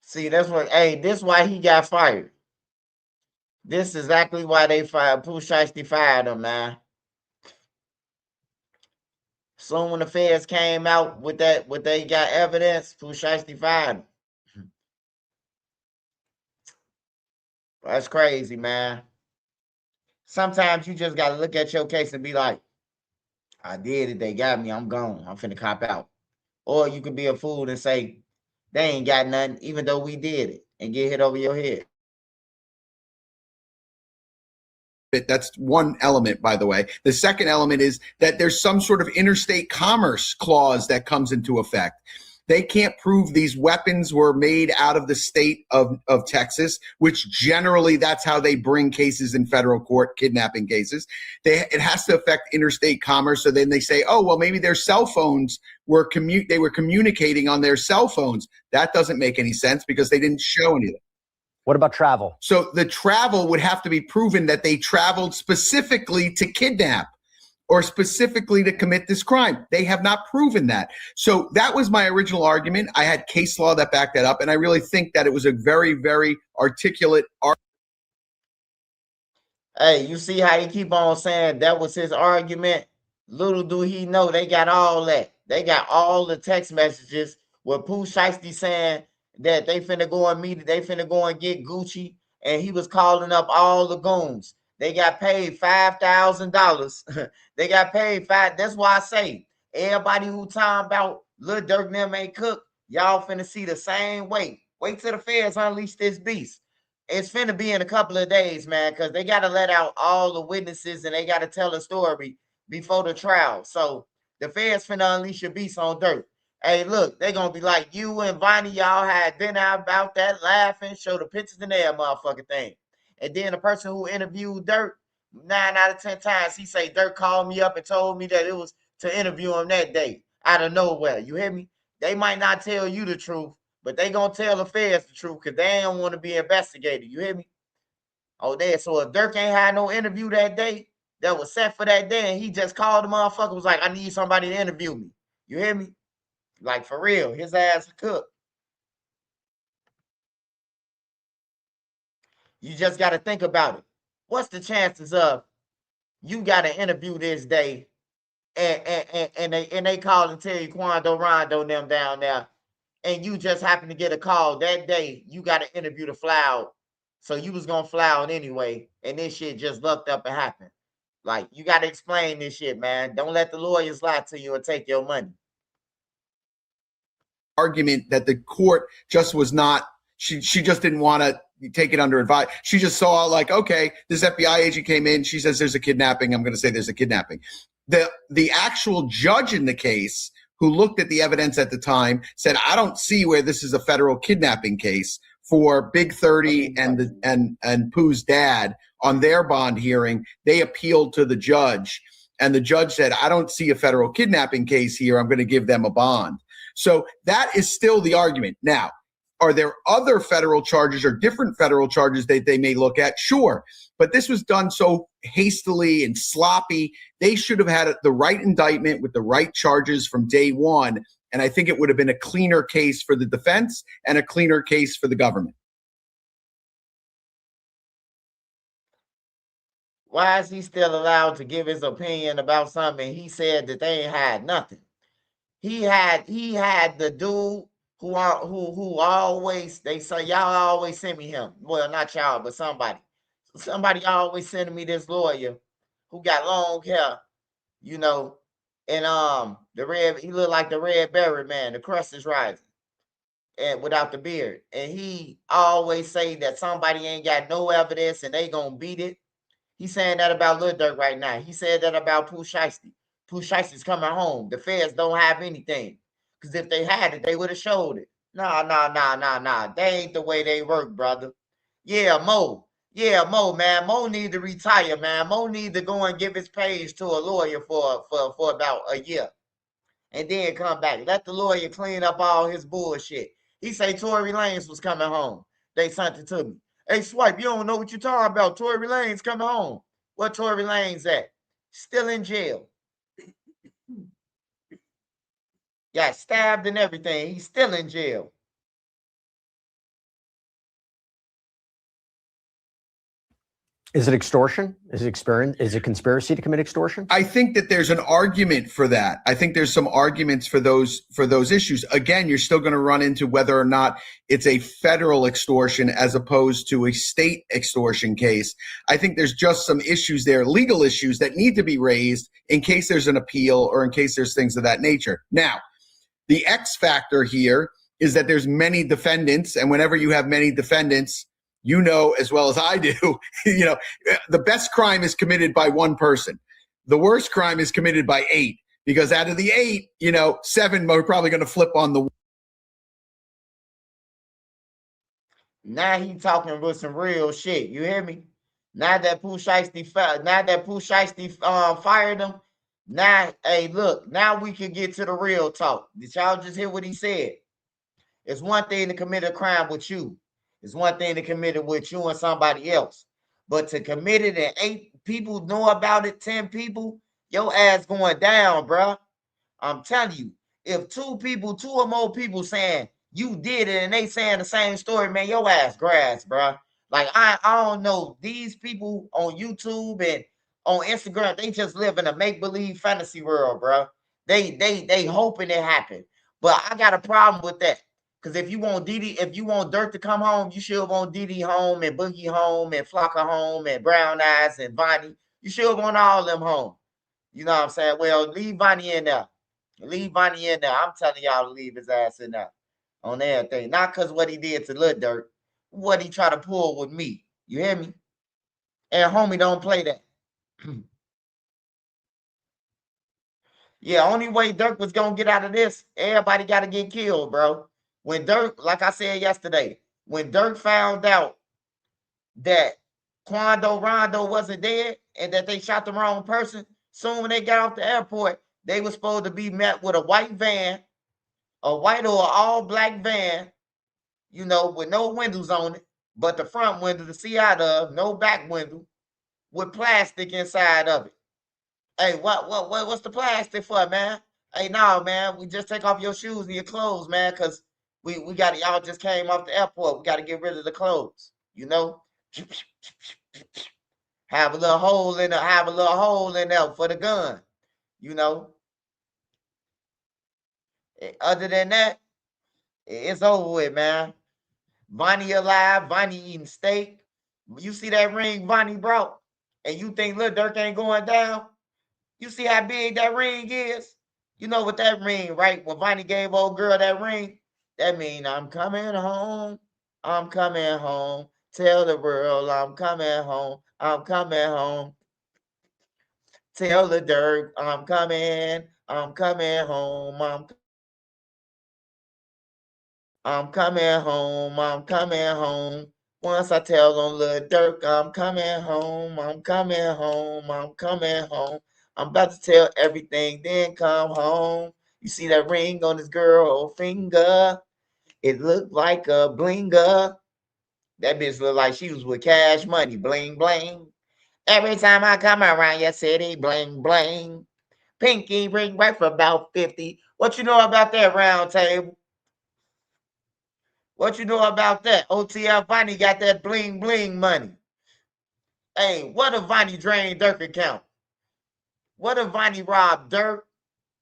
See, that's what, hey, this is why he got fired. This is exactly why they fired, Pooh Shiesty fired him, man. Soon when the feds came out with that, what they got evidence, Pooh Shiesty fired him. That's crazy, man. Sometimes you just got to look at your case and be like, I did it. They got me. I'm gone. I'm finna cop out. Or you could be a fool and say, they ain't got nothing, even though we did it, and get hit over your head. That's one element, by the way. The second element is that there's some sort of interstate commerce clause that comes into effect. They can't prove these weapons were made out of the state of Texas, which generally that's how they bring cases in federal court, kidnapping cases. It has to affect interstate commerce. So then they say, oh, well, maybe their cell phones were they were communicating on their cell phones. That doesn't make any sense because they didn't show anything. What about travel? So the travel would have to be proven that they traveled specifically to kidnap or specifically to commit this crime. They have not proven that. So that was my original argument. I had case law that backed that up, and I really think that it was a very, very articulate argument. Hey, you see how he keep on saying that was his argument? Little do he know they got all that. They got all the text messages with Pooh Shiesty saying that they finna go and meet, they finna go and get Gucci, and he was calling up all the goons. They got paid $5,000. They got paid $5,000. That's why I say everybody who talking about Lil Durk and them ain't cooked, y'all finna see the same way. Wait till the feds unleash this beast. It's finna be in a couple of days, man, because they gotta let out all the witnesses and they gotta tell a story before the trial. So the feds finna unleash a beast on Durk. Hey, look, they gonna be like, you and Vonnie, y'all had dinner about that, laughing, show the pictures in there, motherfucking thing. And then the person who interviewed Durk, 9 out of 10 times, he say Durk called me up and told me that it was to interview him that day, out of nowhere. You hear me? They might not tell you the truth, but they gonna tell the feds the truth because they don't want to be investigated. You hear me? Oh, there. So if Durk ain't had no interview that day, that was set for that day, and he just called the motherfucker, was like, I need somebody to interview me. You hear me? Like, for real, his ass a cook. You just got to think about it. What's the chances of you got to interview this day and they call and tell you Quando Rondo them down there, and you just happen to get a call that day, you got to interview to fly out. So you was going to fly out anyway, and this shit just lucked up and happened. Like, you got to explain this shit, man. Don't let the lawyers lie to you and take your money. Argument that the court just was not She just didn't want to take it under advice. She just saw like, okay, this FBI agent came in. She says there's a kidnapping. I'm going to say there's a kidnapping. The actual judge in the case who looked at the evidence at the time said, I don't see where this is a federal kidnapping case for Big 30 and Pooh's dad on their bond hearing. They appealed to the judge, and the judge said, I don't see a federal kidnapping case here. I'm going to give them a bond. So that is still the argument. Now, are there other federal charges or different federal charges that they may look at? Sure. But this was done so hastily and sloppy. They should have had the right indictment with the right charges from day one. And I think it would have been a cleaner case for the defense and a cleaner case for the government. Why is he still allowed to give his opinion about something? He said that they ain't had nothing. He had the dude who always, they say, y'all always send me him. Well, not y'all, but somebody. Somebody always sending me this lawyer who got long hair, you know, and he looked like the red berry man, the crust is rising, and without the beard. And he always say that somebody ain't got no evidence and they gonna beat it. He's saying that about Lil Durk right now. He said that about Pooh Shiesty. Pooh Shiesty's coming home. The feds don't have anything. Because if they had it, they would have showed it. Nah. They ain't the way they work, brother. Yeah, Mo. Yeah, Mo, man. Mo need to retire, man. Mo need to go and give his page to a lawyer for about a year. And then come back. Let the lawyer clean up all his bullshit. He say Tory Lanez was coming home. They sent it to me. Hey, Swipe, you don't know what you're talking about. Tory Lanez coming home. Where Tory Lanez at? Still in jail. Got stabbed and everything. He's still in jail. Is it extortion? Is it conspiracy to commit extortion? I think that there's an argument for that. I think there's some arguments for those issues. Again, you're still going to run into whether or not it's a federal extortion as opposed to a state extortion case. I think there's just some issues there, legal issues that need to be raised in case there's an appeal or in case there's things of that nature. Now, the X factor here is that there's many defendants, and whenever you have many defendants, you know as well as I do, you know, the best crime is committed by one person. The worst crime is committed by 8, because out of the 8, you know, 7 are probably going to flip on the. Now he talking with some real shit. You hear me? Now that Pooh Shiesty fired him. Now, hey, look, now we can get to the real talk. Did y'all just hear what he said? It's one thing to commit a crime with you. It's one thing to commit it with you and somebody else. But to commit it and 8 people know about it, 10 people, your ass going down, bro. I'm telling you, if 2 or more people saying you did it and they saying the same story, man, your ass grass, bro. Like, I don't know. These people on YouTube and on Instagram, they just live in a make-believe fantasy world, bro. They hoping it happen. But I got a problem with that. Because if you want Durk to come home, you should want Didi home and Boogie home and Flocka home and Brown Eyes and Vonnie. You should want all them home. You know what I'm saying? Well, leave Vonnie in there. Leave Vonnie in there. I'm telling y'all to leave his ass in there on everything. Not because what he did to Lil Durk, what he tried to pull with me. You hear me? And homie, don't play that. Yeah, only way Durk was going to get out of this, everybody got to get killed, bro. When Durk, like I said yesterday, when Durk found out that Quando Rondo wasn't dead and that they shot the wrong person, soon when they got off the airport, they were supposed to be met with a white van, a white or all-black van, you know, with no windows on it, but the front window to see out of, no back window, with plastic inside of it. Hey, what's the plastic for, man? Hey, no, man, we just take off your shoes and your clothes, man, because we got y'all just came off the airport. We got to get rid of the clothes, you know? Have a little hole in there for the gun, you know? Other than that, it's over with, man. Vonnie alive, Vonnie eating steak. You see that ring Vonnie brought, and you think Lil Durk ain't going down? You see how big that ring is? You know what that ring, right? When Vonnie gave old girl that ring, that mean I'm coming home. I'm coming home. Tell the world I'm coming home. I'm coming home. Tell the Durk I'm coming. I'm coming home. I'm coming home. I'm coming home. Once I tell on Lil Durk I'm coming home. I'm coming home. I'm coming home. I'm about to tell everything, then come home. You see that ring on this girl finger? It looked like a blinger. That bitch looked like she was with Cash Money. Bling, bling. Every time I come around your city, bling, bling. Pinky ring right for about 50. What you know about that round table? What you know about that? OTL Vonnie got that bling, bling money. Hey, what if Vonnie drained Durk account? What if Vonnie robbed Durk,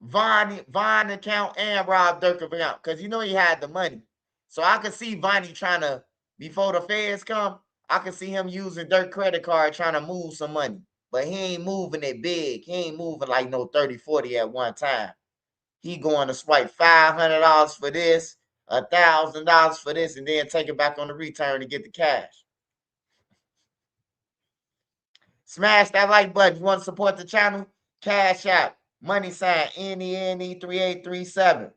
Von account, and robbed Durk account? Because you know he had the money. So I could see Vonnie trying to, before the feds come, I could see him using Durk credit card trying to move some money. But he ain't moving it big. He ain't moving like no 30, 40 at one time. He going to swipe $500 for this, $1,000 for this, and then take it back on the return to get the cash. Smash that like button. You want to support the channel? Cash App, money sign, NENE3837.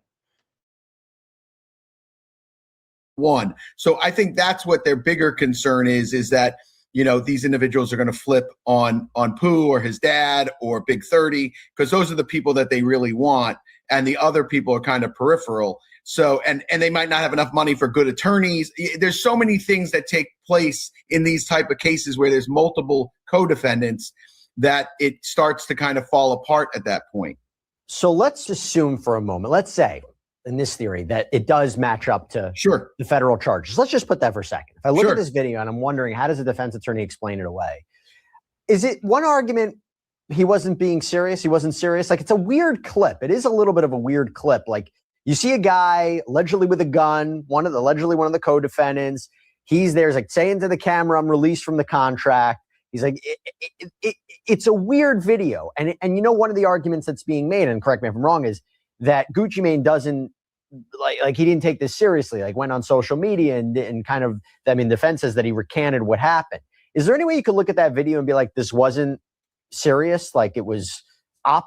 One. So I think that's what their bigger concern is that, you know, these individuals are going to flip on Pooh or his dad or Big 30, because those are the people that they really want. And the other people are kind of peripheral. So, and they might not have enough money for good attorneys. There's so many things that take place in these type of cases where there's multiple co-defendants that it starts to kind of fall apart at that point. So let's assume for a moment, let's say in this theory that it does match up to the federal charges. Let's just put that for a second. If I look at this video and I'm wondering, how does a defense attorney explain it away? Is it one argument he wasn't being serious? He wasn't serious? Like, it's a weird clip. It is a little bit of a weird clip. Like, you see a guy allegedly with a gun, allegedly one of the co-defendants. He's there, he's like saying to the camera, I'm released from the contract. He's like, it's a weird video. And you know, one of the arguments that's being made, and correct me if I'm wrong, is that Gucci Mane doesn't, like he didn't take this seriously, like went on social media and kind of, I mean, the defense says that he recanted what happened. Is there any way you could look at that video and be like, this wasn't serious? Like it was, I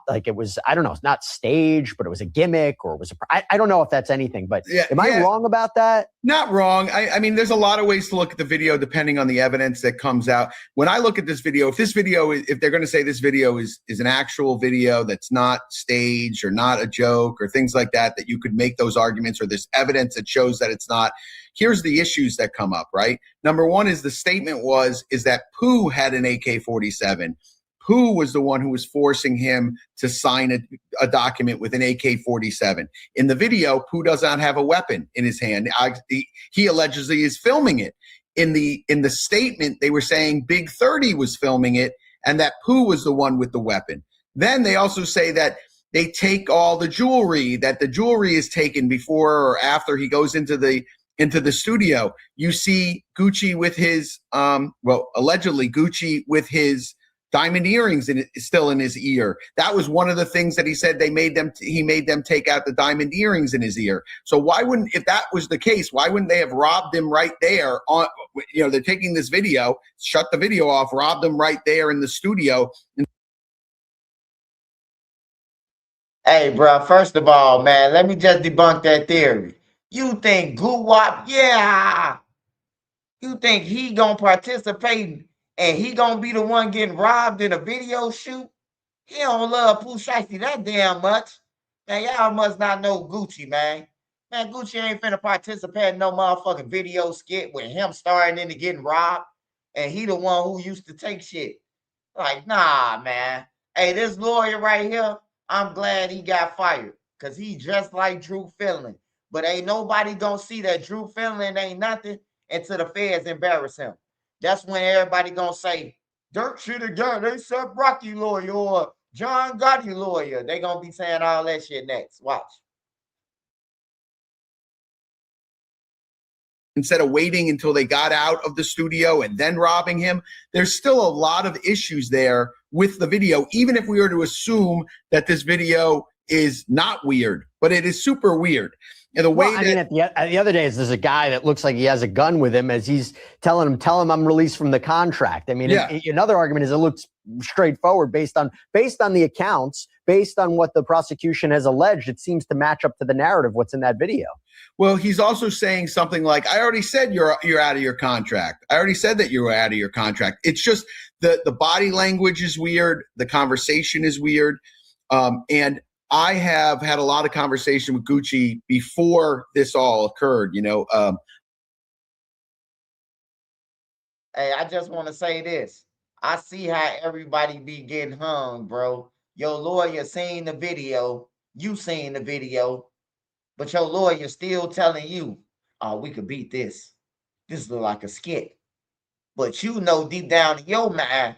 don't know, it's not staged, but it was a gimmick, or it was I don't know if that's anything, but am I wrong about that? Not wrong. I mean, there's a lot of ways to look at the video depending on the evidence that comes out. When I look at this video, if they're going to say this video is an actual video that's not staged or not a joke or things like that, that you could make those arguments, or there's evidence that shows that it's not. Here's the issues that come up, right? Number one is the statement is that Pooh had an AK-47. Pooh was the one who was forcing him to sign a document with an AK-47. In the video, Pooh does not have a weapon in his hand. He allegedly is filming it. In the statement, they were saying Big 30 was filming it and that Pooh was the one with the weapon. Then they also say that they take all the jewelry, that the jewelry is taken before or after he goes into the studio. You see Gucci with his, allegedly Gucci with his diamond earrings still in his ear. That was one of the things that he said he made them take out the diamond earrings in his ear. So if that was the case, why wouldn't they have robbed him right there? They're taking this video, shut the video off, robbed him right there in the studio. Hey, bro, first of all, man, let me just debunk that theory. You think Guwap, you think he gonna participate and he gonna be the one getting robbed in a video shoot? He don't love Pooh Shiesty that damn much. Man, y'all must not know Gucci, man. Man, Gucci ain't finna participate in no motherfucking video skit with him starring into getting robbed. And he the one who used to take shit. Like, nah, man. Hey, this lawyer right here, I'm glad he got fired. Because he just like Drew Finland. But ain't nobody gonna see that Drew Finland ain't nothing until the feds embarrass him. That's when everybody gonna say, Durk should have got A$AP Rocky lawyer or John Gotti lawyer. They gonna be saying all that shit next. Watch. Instead of waiting until they got out of the studio and then robbing him, there's still a lot of issues there with the video, even if we were to assume that this video is not weird, but it is super weird. And the way I mean, at the other days, there's a guy that looks like he has a gun with him as he's telling him, I'm released from the contract. I mean, another argument is it looks straightforward based on the accounts, based on what the prosecution has alleged. It seems to match up to the narrative what's in that video. Well, he's also saying something like, I already said you're out of your contract. I already said that you were out of your contract. It's just the body language is weird. The conversation is weird. And I have had a lot of conversation with Gucci before this all occurred, Hey, I just want to say this. I see how everybody be getting hung, bro. Your lawyer seen the video. You seen the video. But your lawyer still telling you, oh, we could beat this. This look like a skit. But you know deep down in your mind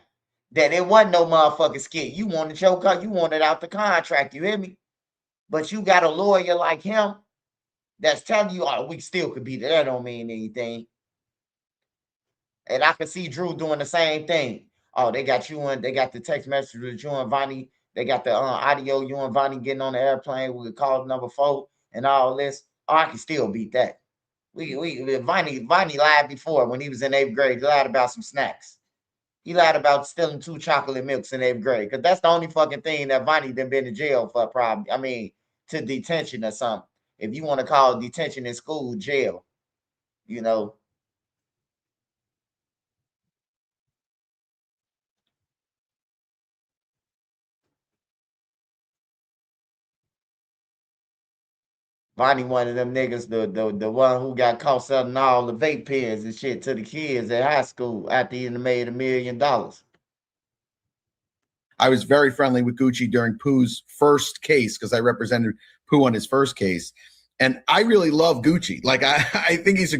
that it wasn't no motherfucking skit. You wanted your cut. You wanted out the contract. You hear me? But you got a lawyer like him that's telling you, oh, we still could beat it. That don't mean anything. And I can see Drew doing the same thing. Oh, they got the text message with you and Vonnie. They got the audio, you and Vonnie getting on the airplane. We called number 4 and all this. Oh, I can still beat that. Vonnie lied before when he was in 8th grade. He lied about some snacks. He lied about stealing 2 chocolate milks in 8th grade. Because that's the only fucking thing that Vonnie done been in jail for, probably. I mean, to detention or something. If you want to call detention in school jail, Vonnie one of them niggas, the one who got caught selling all the vape pens and shit to the kids at high school after he made $1 million. I was very friendly with Gucci during Pooh's first case because I represented Pooh on his first case. And I really love Gucci. Like, I think he's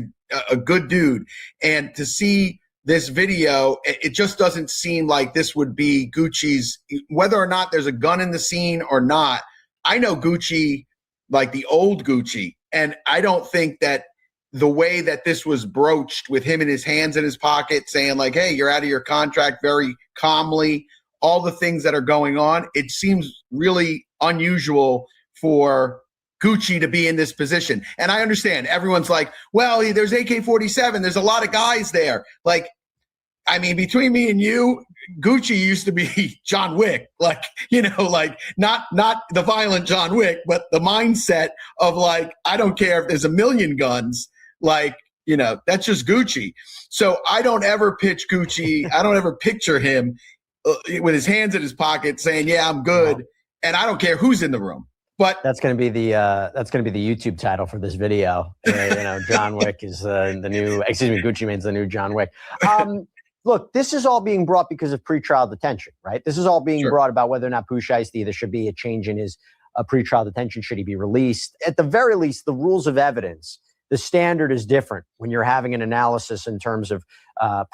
a good dude. And to see this video, it just doesn't seem like this would be Gucci's, whether or not there's a gun in the scene or not. I know Gucci like the old Gucci. And I don't think that the way that this was broached with him in his hands in his pocket saying like, hey, you're out of your contract, very calmly, all the things that are going on, it seems really unusual for Gucci to be in this position. And I understand everyone's like, well, there's AK-47. There's a lot of guys there. Like, I mean, between me and you, Gucci used to be John Wick, like, like not the violent John Wick, but the mindset of like, I don't care if there's 1 million guns, like, that's just Gucci. So I don't ever pitch Gucci. I don't ever picture him with his hands in his pocket saying, yeah, I'm good. And I don't care who's in the room. But that's going to be the YouTube title for this video. John Wick is Gucci Mane's the new John Wick. Look, this is all being brought because of pretrial detention, right? This is all being brought about whether or not Pooh Shiesty, there should be a change in his pretrial detention. Should he be released? At the very least, the rules of evidence, the standard is different when you're having an analysis in terms of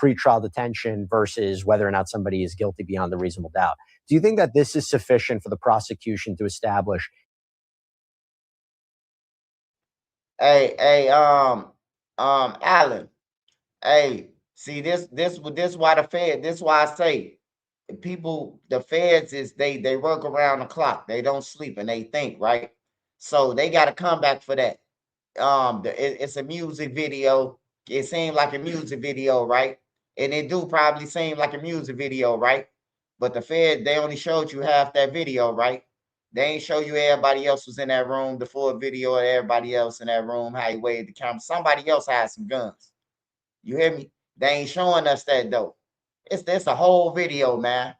pretrial detention versus whether or not somebody is guilty beyond a reasonable doubt. Do you think that this is sufficient for the prosecution to establish? Hey, Alan. Hey, see this why this why I say the feds they work around the clock. They don't sleep and they think, right? So they got to come back for that. It's a music video. It seemed like a music video, right? And it do probably seem like a music video, right? But the Fed, they only showed you half that video, right? They ain't show you everybody else was in that room, the full video of everybody else in that room, how he waved the camera. Somebody else had some guns. You hear me? They ain't showing us that though. It's a whole video, man.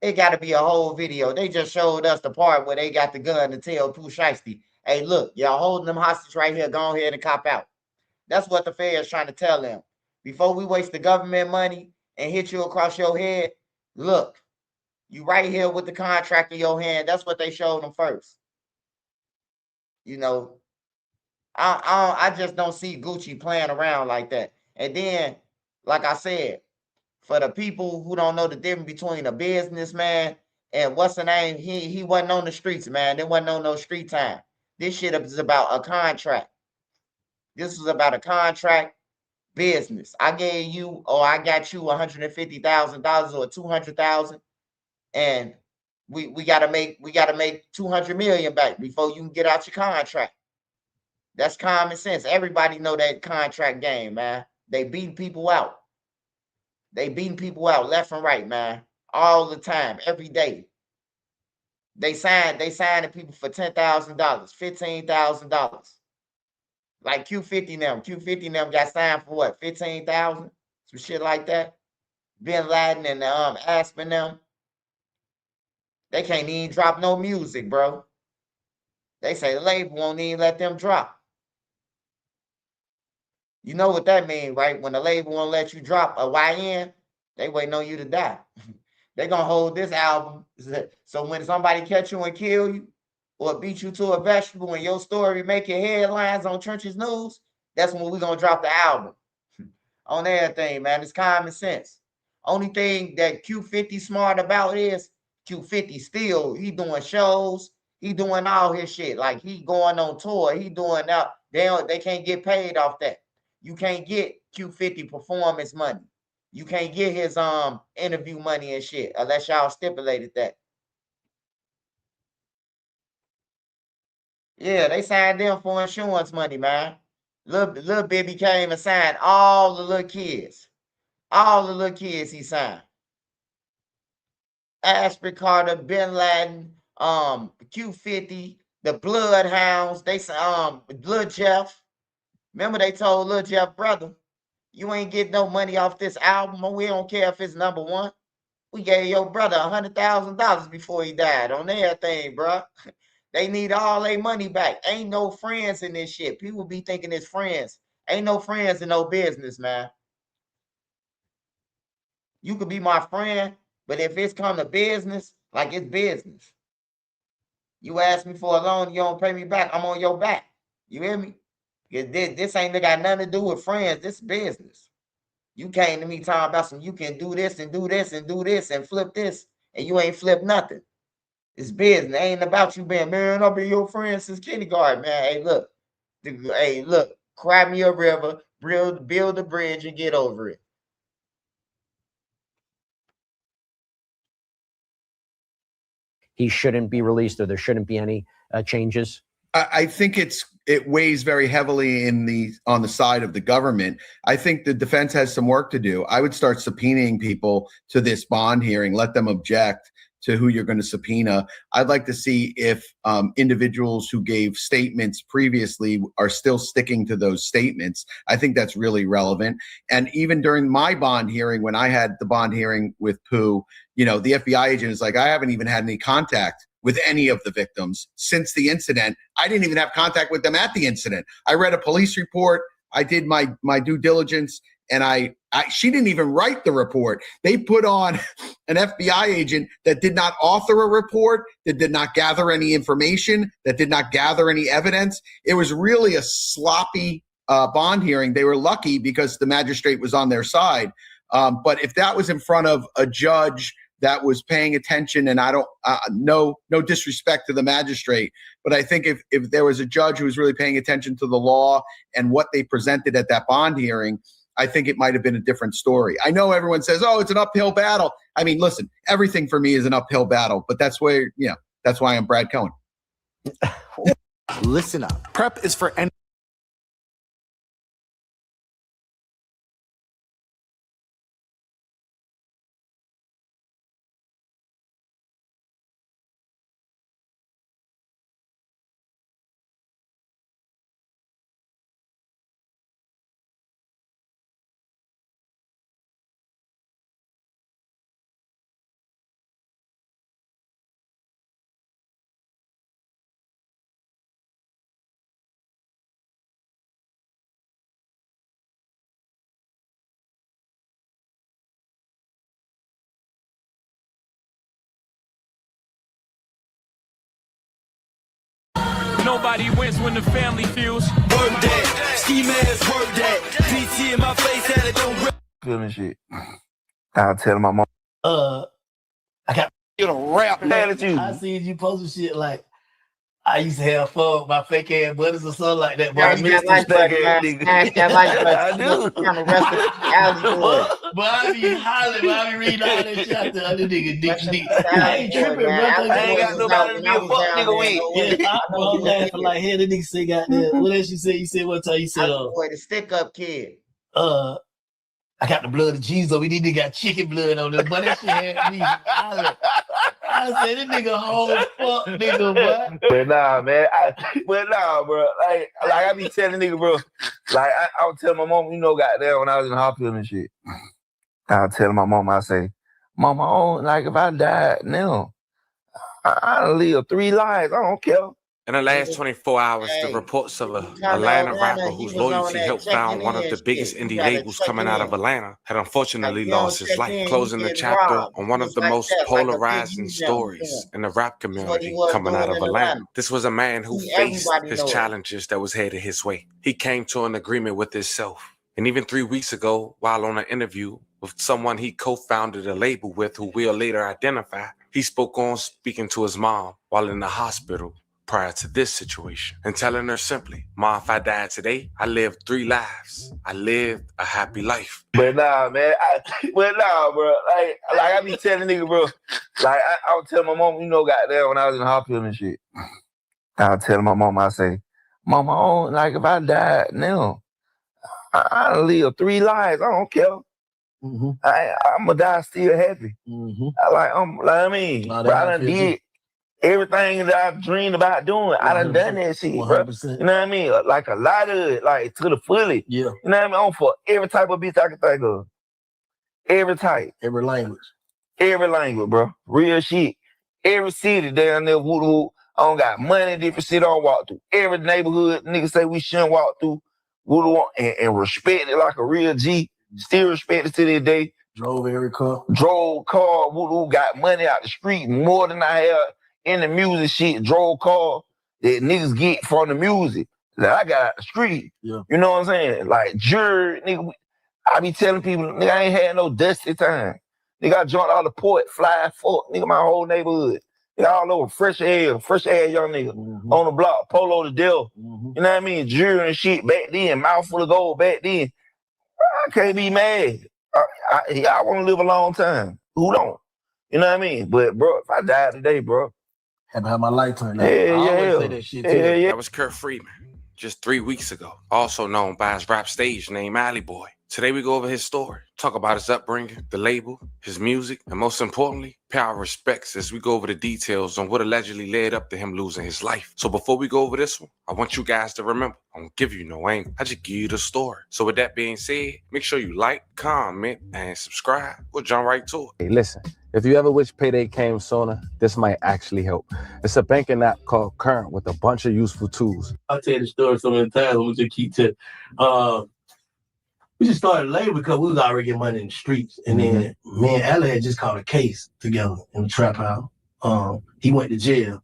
It got to be a whole video. They just showed us the part where they got the gun to tell Pooh Shiesty, hey, look, y'all holding them hostage right here. Go ahead and cop out. That's what the Fed's trying to tell them. Before we waste the government money and hit you across your head, look, you right here with the contract in your hand. That's what they showed them first. I just don't see Gucci playing around like that. And then, like I said, for the people who don't know the difference between a businessman and what's the name, he wasn't on the streets, man. There wasn't on no street time. This shit is about a contract. This is about a contract business. I gave you, or I got you $150,000 or $200,000, and we gotta make $200 million back before you can get out your contract. That's common sense. Everybody know that contract game, man. They beating people out. They beating people out left and right, man. All the time, every day. They signing people for $10,000, $15,000. Like Q50 them. Q50 them got signed for what? 15,000? Some shit like that. Bin Laden and Aspen them. They can't even drop no music, bro. They say the label won't even let them drop. You know what that means, right? When the label won't let you drop a YN, they waiting on you to die. They gonna hold this album. So when somebody catch you and kill you, or beat you to a vegetable and your story make your headlines on Church's News, that's when we gonna drop the album. On everything, man. It's common sense. Only thing that Q50 smart about is Q50 still, he doing shows, he doing all his shit. Like he going on tour, he doing that. They can't get paid off that. You can't get Q50 performance money. You can't get his interview money and shit unless y'all stipulated that. Yeah, they signed them for insurance money, man. Little baby came and signed all the little kids. All the little kids he signed. Ashby Carter, Bin Laden, Q50, the Bloodhounds, they Lil Jeff. Remember they told Lil Jeff, brother, you ain't getting no money off this album. We don't care if it's #1. We gave your brother $100,000 before he died on everything, bro. They need all their money back. Ain't no friends in this shit. People be thinking it's friends. Ain't no friends in no business, man. You could be my friend, but if it's come to business, like it's business. You ask me for a loan, you don't pay me back, I'm on your back. You hear me? This ain't got nothing to do with friends. This business. You came to me talking about some, you can do this and do this and do this and flip this, and you ain't flipped nothing. It's business. It ain't about you being, man, I've been your friend since kindergarten, man. Hey, look, cry me a river, build a bridge and get over it. He shouldn't be released, or there shouldn't be any changes? I think it weighs very heavily on the side of the government. I think the defense has some work to do. I would start subpoenaing people to this bond hearing, let them object to who you're going to subpoena. I'd like to see if individuals who gave statements previously are still sticking to those statements. I think that's really relevant. And even during my bond hearing, when I had the bond hearing with Pooh, the FBI agent is like, I haven't even had any contact with any of the victims since the incident. I didn't even have contact with them at the incident. I read a police report. I did my due diligence, and she didn't even write the report. They put on an FBI agent that did not author a report, that did not gather any information, that did not gather any evidence. It was really a sloppy bond hearing. They were lucky because the magistrate was on their side. But if that was in front of a judge that was paying attention, and I don't, no disrespect to the magistrate, but I think if there was a judge who was really paying attention to the law and what they presented at that bond hearing, I think it might have been a different story. I know everyone says, oh, it's an uphill battle. I mean, listen, everything for me is an uphill battle, but that's why I'm Brad Cohen. Listen up. PrEP is for any. Nobody wins when the family feels. Work that, ski mask, work that. PT in my face, had it don't rip. Feeling shit. I'll tell my mom. I got a rap attitude. I seen you posting shit like, I used to have fun with my fake ass buddies or something like that. Smash that like button, man. Smash that like button. See what kind of rest of the alley boy. But I be hollering, but I be reading all that shit out there. Other nigga, dick. I ain't tripping, bro. I ain't got nobody to be a fuck nigga with. Yeah, I was laughing like, hey, the nigga say got there. What else you say? You said one time, you said, boy, the stick up kid. I got the blood of Jesus over. These niggas got chicken blood on this, but that shit had me hollering. I said, this nigga whole fuck nigga, boy. But nah, man. Bro. Like I be telling nigga, bro. Like I would tell my mom, you know, goddamn, when I was in the hospital and shit. I would tell my mom, I say, Mama, like if I died now, I'll live 3 lives. I don't care. In the last 24 hours, the reports of a Atlanta rapper whose loyalty helped found one of the biggest indie labels coming out of Atlanta had unfortunately lost his life, closing the chapter on one of the most polarizing stories in the rap community coming out of Atlanta. This was a man who faced his challenges that was headed his way. He came to an agreement with himself. And even 3 weeks ago, while on an interview with someone he co-founded a label with who we'll later identify, he spoke on speaking to his mom while in the hospital prior to this situation and telling her simply, Ma, if I died today, I lived 3 lives. I lived a happy life. But nah, man. Bro. Like I be telling nigga, bro. Like I would tell my mom, you know, goddamn, when I was in the hospital and shit. I would tell my mom, I say, Mama, like if I died now, I'll live 3 lives. I don't care. Mm-hmm. I'm gonna die still happy. Mm-hmm. I mean, bro, I done did everything that I've dreamed about doing. I done done that shit, 100%. Bro. You know what I mean? Like a lot of it, like to the fully. Yeah. You know what I mean? I'm for every type of bitch I can think of. Every type. Every language. Every language, bro. Real shit. Every city down there, woo. I don't got money, different city I don't walk through. Every neighborhood, niggas say we shouldn't walk through. And respect it like a real G. Still respect it to this day. Drove every car. Drove car. Who got money out the street more than I have in the music shit. Drove car that niggas get from the music that I got out the street. Yeah. You know what I'm saying? Like jury, nigga. I be telling people, nigga, I ain't had no dusty time. Nigga, I joined all the port, fly, fuck, nigga, my whole neighborhood. Nigga, all over, fresh air young nigga. Mm-hmm. On the block, Polo the Devil. Mm-hmm. You know what I mean? Jury and shit back then, mouthful of gold back then. I can't be mad. I want to live a long time. Who don't? You know what I mean? But, bro, if I die today, bro. Have to have my life turned out. Yeah. I always say that shit, too. That was Kurt Freeman, just 3 weeks ago, also known by his rap stage name, Alley Boy. Today we go over his story, talk about his upbringing, the label, his music, and most importantly, pay our respects as we go over the details on what allegedly led up to him losing his life. So before we go over this one, I want you guys to remember, I don't give you no angle. I just give you the story. So with that being said, make sure you like, comment, and subscribe. We'll jump right to it. Hey, listen, if you ever wish payday came sooner, this might actually help. It's a banking app called Current with a bunch of useful tools. I'll tell you the story so many times. I'm just keep telling. We just started labor because we was already getting money in the streets. And then me and Allie had just caught a case together in the trap house. He went to jail.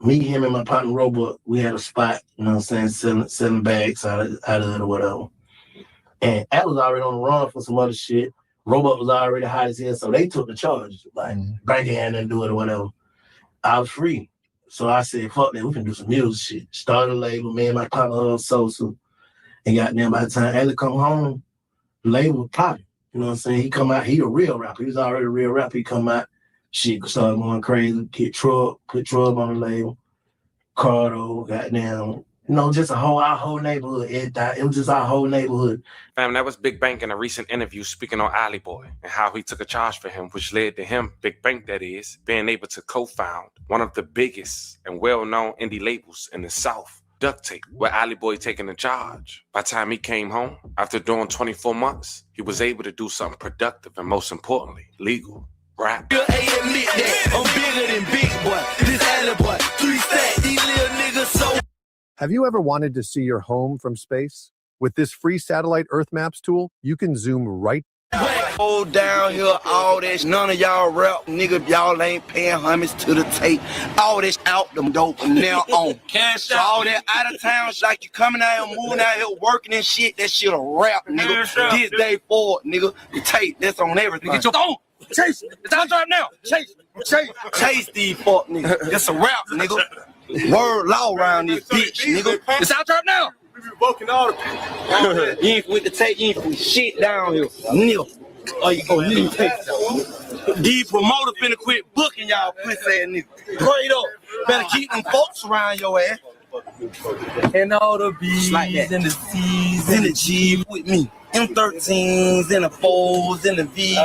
Me, him, and my partner Robot, we had a spot, you know what I'm saying, selling bags out of it or whatever. And Allie was already on the run for some other shit. Robot was already hot as hell, so they took the charge. Like, banking had nothing to do it or whatever. I was free. So I said, fuck that, we can do some music shit. Started a label, me and my partner Sosa. And goddamn, by the time Allie come home, the label was popping. You know what I'm saying? He come out, he a real rapper. He was already a real rapper. He come out, shit started going crazy. Put Trub on the label. Cardo, goddamn, you know, just our whole neighborhood. It was just our whole neighborhood. Fam, that was Big Bank in a recent interview speaking on Alley Boy and how he took a charge for him, which led to him, Big Bank that is, being able to co-found one of the biggest and well-known indie labels in the South. Duct Tape, with Alley Boy taking the charge. By the time he came home, after doing 24 months, he was able to do something productive and most importantly, legal. Rap. I'm bigger than Big Boy. This Alley Boy, 3 stacks, these little niggas so. Have you ever wanted to see your home from space? With this free satellite Earth Maps tool, you can zoom right. Hold down here, all this. None of y'all rap, nigga. Y'all ain't paying homage to the tape. All this out them dope from now on. So all that out of town, like you coming out here, moving out here, working and shit. That shit a rap, nigga. This day forward, nigga. The tape, that's on everything. Get your phone. Chase. It's our job now. Chase. Chase these fuck niggas. It's a rap, nigga. Word law around this bitch, nigga. It's our job now. We revoking all the people. You ain't with the take, you ain't with shit down here. Nigga. Oh, you take these promoters finna quit booking y'all pussy ass niggas. Straight up. Better keep them folks around your ass. And all the B's like and the C's and the G with me. M13s and the 4s and the V.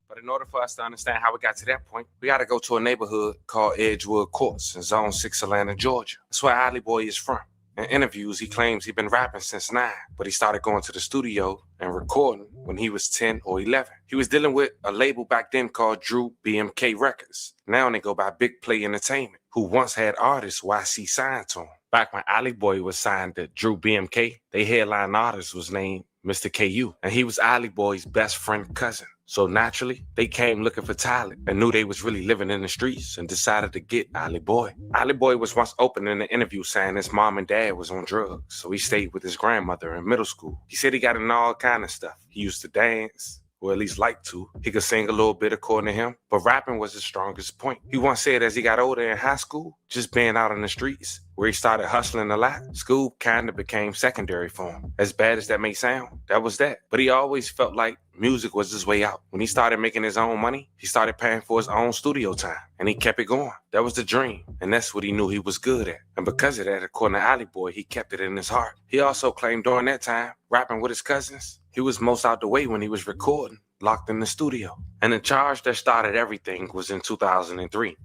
But in order for us to understand how we got to that point, we got to go to a neighborhood called Edgewood Courts in Zone 6, Atlanta, Georgia. That's where Ali Boy is from. In interviews, he claims he's been rapping since 9, but he started going to the studio and recording when he was 10 or 11. He was dealing with a label back then called Drew BMK Records. Now they go by Big Play Entertainment, who once had artists YC signed to him. Back when Ali Boy was signed to Drew BMK, their headline artist was named Mr. KU, and he was Ali Boy's best friend cousin. So naturally, they came looking for talent and knew they was really living in the streets and decided to get Ali Boy. Ali Boy was once open in an interview saying his mom and dad was on drugs, so he stayed with his grandmother in middle school. He said he got into all kind of stuff. He used to dance, or at least like to. He could sing a little bit according to him, but rapping was his strongest point. He once said as he got older in high school, just being out in the streets, where he started hustling a lot, school kind of became secondary for him. As bad as that may sound, that was that. But he always felt like music was his way out. When he started making his own money, he started paying for his own studio time, and he kept it going. That was the dream, and that's what he knew he was good at. And because of that, according to Ali Boy, he kept it in his heart. He also claimed during that time, rapping with his cousins, he was most out the way when he was recording, locked in the studio. And the charge that started everything was in 2003.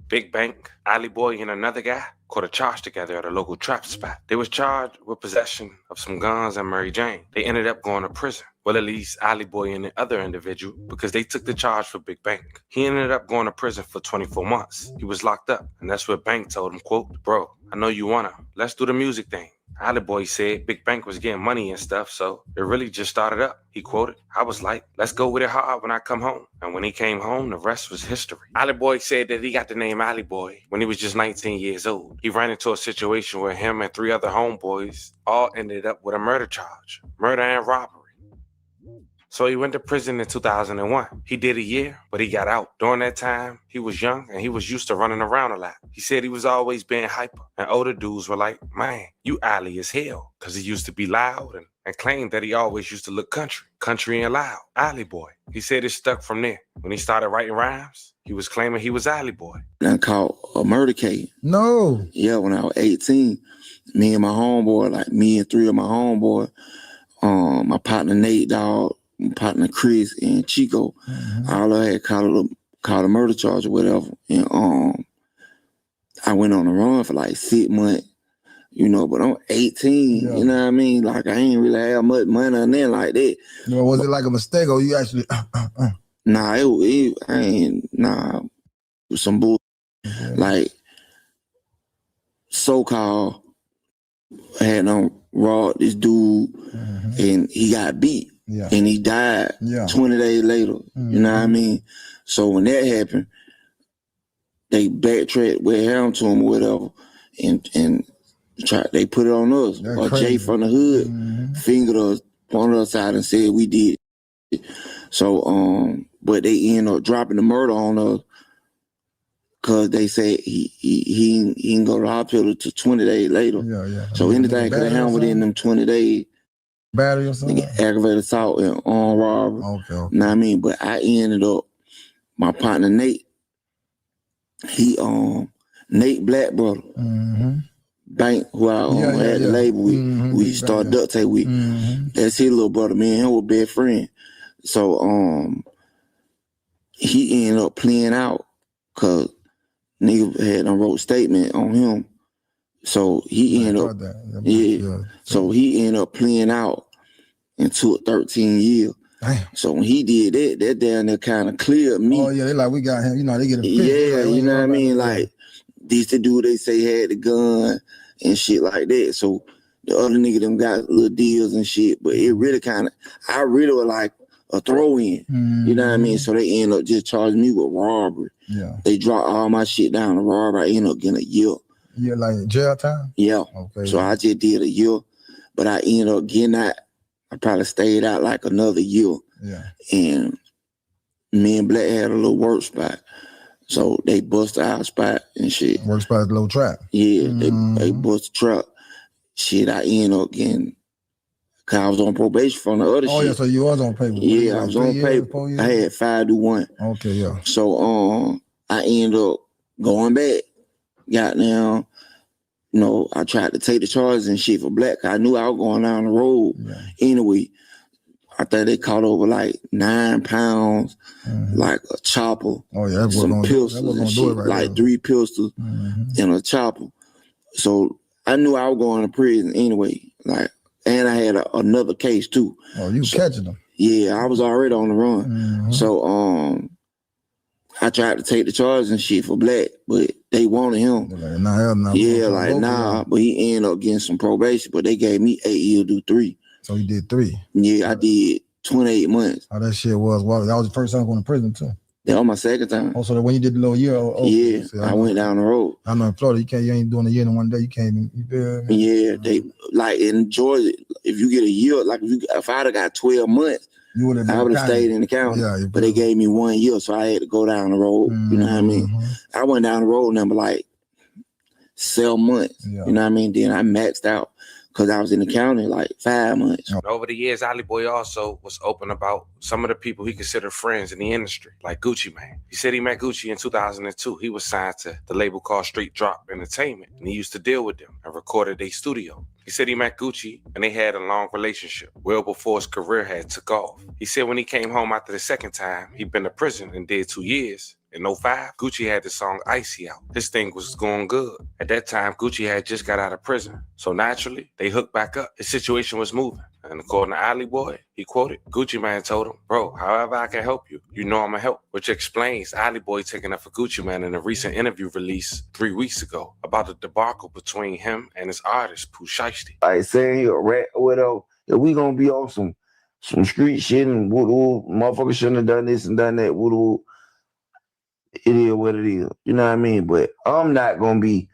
Big Bank, Ali Boy, and another guy caught a charge together at a local trap spot. They was charged with possession of some guns and Mary Jane. They ended up going to prison. Well, at least Ali Boy and the other individual, because they took the charge for Big Bank. He ended up going to prison for 24 months. He was locked up, and that's what Bank told him, quote, "Bro, I know you wanna. Let's do the music thing." Ali Boy said Big Bank was getting money and stuff, so it really just started up. He quoted, "I was like, let's go with it hard when I come home." And when he came home, the rest was history. Ali Boy said that he got the name Ali Boy when he was just 19 years old. He ran into a situation where him and 3 other homeboys all ended up with a murder charge, murder and robbery. So he went to prison in 2001. He did a year, but he got out. During that time, he was young and he was used to running around a lot. He said he was always being hyper. And older dudes were like, "Man, you Ali as hell," because he used to be loud and claimed that he always used to look country and loud. Ali Boy. He said it stuck from there. When he started writing rhymes, he was claiming he was Ali Boy. I caught a murder case. No. Yeah, when I was 18, me and my homeboy, like me and 3 of my homeboys, my partner Nate, dog, my partner Chris and Chico, all I had caught a murder charge or whatever. And I went on the run for like 6 months, you know, but I'm 18, you know what I mean? Like I ain't really have much money or nothing like that. You know, was it like a mistake or you actually Nah, it was some bull. Like so-called had robbed this dude and he got beat and he died 20 days later. You know what I mean? So when that happened, they backtracked what happened to him or whatever and they put it on us. Or Jay from the hood fingered us, pointed us out and said we did it. So but they ended up dropping the murder on us because they said he can go to the hospital to 20 days later. So anything could have happened within them 20 days. Battery or something? Aggravated assault and armed robbery. Okay. Know what I mean? But I ended up, my partner Nate, Nate Black brother, Bank, who I had the label with, we started duct tape with. That's his little brother. Me and him were best friends. So he ended up playing out because nigga had wrote a statement on him. So he ended up, so he ended up playing out and took 13 years. Damn. So when he did that down there kind of cleared me. Oh yeah, they like, we got him, you know, they get a yeah, you know what I mean? Like, these the dude they say had the gun and shit like that. So the other nigga them got little deals and shit, but it really kind of, I really was like a throw-in. You know what I mean? So they end up just charging me with robbery. Yeah. They dropped all my shit down to robbery. I ended up getting a year. Yeah, like jail time? Yeah. Okay. So I just did a year, but I ended up getting out. I probably stayed out like another year. Yeah. And me and Black had a little work spot. So they busted our spot and shit. Work spot at the little trap. Yeah, they busted the trap. Shit, I ended up getting, cause I was on probation from the other shit. Oh yeah, so you was on paper. Yeah, Like I was on paper. I had 5 to 1. Okay, yeah. So I ended up going back. Goddamn, you know, I tried to take the charges and shit for Black. I knew I was going down the road. Anyway, I think they caught over like 9 pounds, like a chopper, some pistols and shit, like 3 pistols and a chopper. So I knew I was going to prison anyway. Like, and I had another case too. Oh, you catching them? Yeah, I was already on the run. So I tried to take the charges and shit for Black, but they wanted him. But he ended up getting some probation, but they gave me 8 years to do 3. So you did 3? Yeah, I did 28 months. How that shit was. Well, that was the first time going to prison too. That was my second time. Oh, so when you did the little year? I went down the road. I know in Florida, you ain't doing a year in one day. You can't even, you feel me? Yeah, they, like in Georgia, if you get a year, like if I'd have got 12 months, I would have stayed in the county. But they gave me 1 year, so I had to go down the road. You know what I mean? I went down the road number like 7 months. You know what I mean? Then I maxed out because I was in the county like 5 months. Over the years, Ali Boy also was open about some of the people he considered friends in the industry, like Gucci Mane. He said he met Gucci in 2002. He was signed to the label called Street Drop Entertainment, and he used to deal with them and recorded their studio. He said he met Gucci, and they had a long relationship, well before his career had took off. He said when he came home after the second time, he'd been to prison and did 2 years. In 05, Gucci had the song Icy out. His thing was going good. At that time, Gucci had just got out of prison. So naturally, they hooked back up. His situation was moving. And according to Ali Boy, he quoted, Gucci Mane told him, bro, however I can help you, you know I'ma help. Which explains Ali Boy taking up for Gucci Mane in a recent interview released 3 weeks ago about the debacle between him and his artist, Pooh Shiesty. Like saying he a rat or whatever, if we gonna be on some street shit and woo-woo, motherfuckers shouldn't have done this and done that, woo-woo. It is what it is. You know what I mean? But I'm not gonna be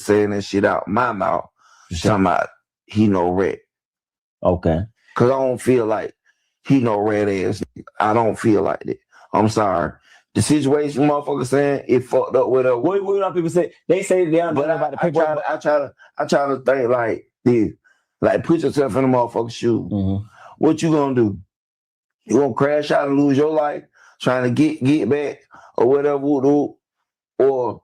saying that shit out my mouth. Talking about he no rat. Okay. Cause I don't feel like he no rat ass. I don't feel like that. I'm sorry. The situation motherfucker saying it fucked up with her. What do people say? They say they don't know about the paper. I try to think like this. Like put yourself in the motherfucker's shoes. What you gonna do? You gonna crash out and lose your life trying to get back or whatever, or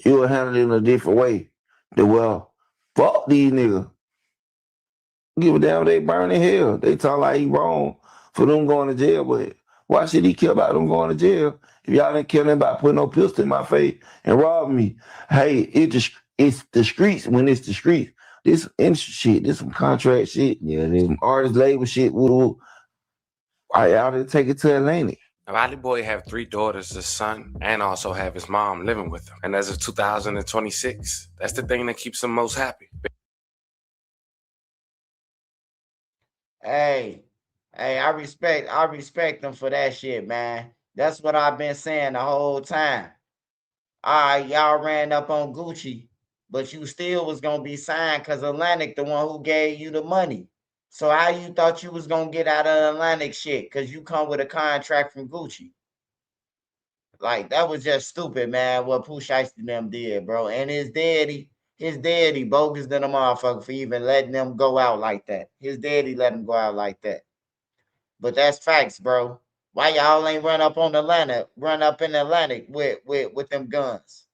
you'll handle it in a different way. Well, fuck these niggas. Give a damn, they burn in hell. They talk like he wrong for them going to jail, but why should he care about them going to jail if y'all didn't kill him by putting no pistol in my face and robbing me? Hey, it's the streets when it's the streets. This industry shit, this some contract shit. Yeah, this some artist label shit. I out there take it to Atlantic. Now, Ali Boy have 3 daughters, a son, and also have his mom living with him. And as of 2026, that's the thing that keeps him most happy. Hey, I respect them for that shit, man. That's what I've been saying the whole time. All right, y'all ran up on Gucci, but you still was gonna be signed because Atlantic the one who gave you the money. So how you thought you was gonna get out of Atlantic shit? Because you come with a contract from Gucci. Like, that was just stupid, man, what Pooh Shiesty them did, bro. And his daddy bogus than a motherfucker for even letting them go out like that. His daddy let him go out like that. But that's facts, bro. Why y'all ain't run up in Atlantic with them guns?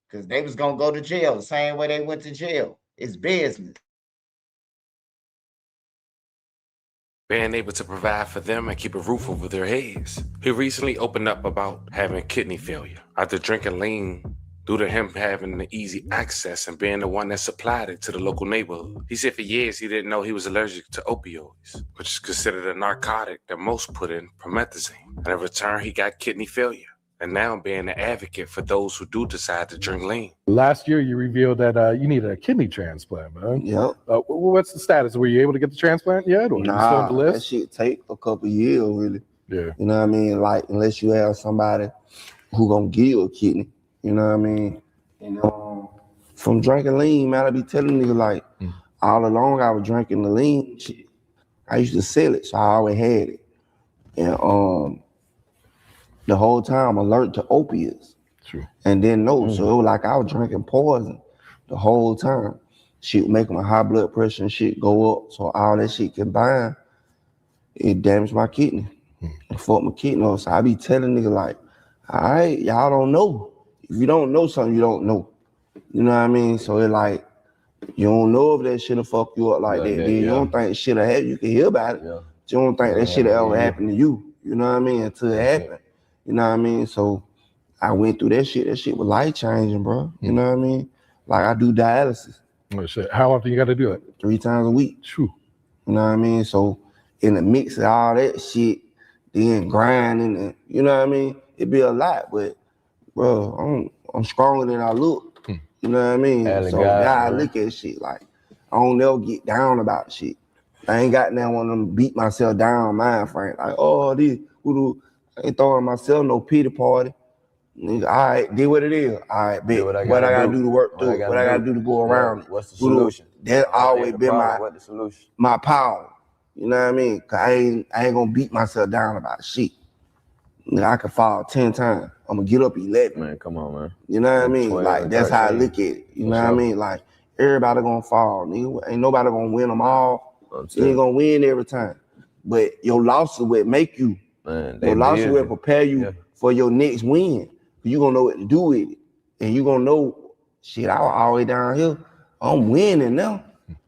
Because they was gonna go to jail the same way they went to jail. It's business. Being able to provide for them and keep a roof over their heads. He recently opened up about having kidney failure after drinking lean due to him having the easy access and being the one that supplied it to the local neighborhood. He said for years he didn't know he was allergic to opioids, which is considered a narcotic that most put in promethazine. And in return, he got kidney failure. And now being an advocate for those who do decide to drink lean. Last year, you revealed that you needed a kidney transplant, man. Yep. What's the status? Were you able to get the transplant yet? Or nah, you still on the list? That shit take a couple years, really. Yeah. You know what I mean? Like, unless you have somebody who gonna give you a kidney. You know what I mean? And from drinking lean, man, I be telling niggas like, all along I was drinking the lean shit. I used to sell it, so I always had it. And the whole time alert to opiates. True. And didn't know. So it was like I was drinking poison the whole time. Shit making my high blood pressure and shit go up. So all that shit combined, it damaged my kidney. It fucked my kidney up. So I be telling niggas like, all right, y'all don't know. If you don't know something, you don't know. You know what I mean? So it like, you don't know if that shit'll fuck you up like that. Then you don't think shit'll happen. You can hear about it. You don't think that shit'll ever happen to you. You know what I mean? Until it happened. You know what I mean? So I went through that shit. That shit was life changing, bro. You know what I mean? Like I do dialysis. Oh, shit. How often you got to do it? 3 times a week. True. You know what I mean? So in the mix of all that shit, then grinding, and you know what I mean? It be a lot, but bro, I'm stronger than I look. You know what I mean? So God look at shit like I don't never get down about shit. I ain't got now one of them beat myself down mind frame. Like, oh, this I ain't throwing myself no pity party. Nigga, all right, did what it is. All right, bet. What I gotta do to work through it. What I gotta do to go around it. What's the solution? That always been What's the solution? my power. You know what I mean? Cause I ain't gonna beat myself down about shit. Nigga, I can fall 10 times. I'm gonna get up 11. Man, come on, man. You know what I mean? 12, Like that's how I 13. look at it. You know what I mean? Like everybody gonna fall. Nigga. Ain't nobody gonna win them all. You ain't gonna win every time. But your losses will make you. Man, your losses will prepare you for your next win. You gonna know what to do with it. And you gonna know, shit, I was all the way down here. I'm winning now.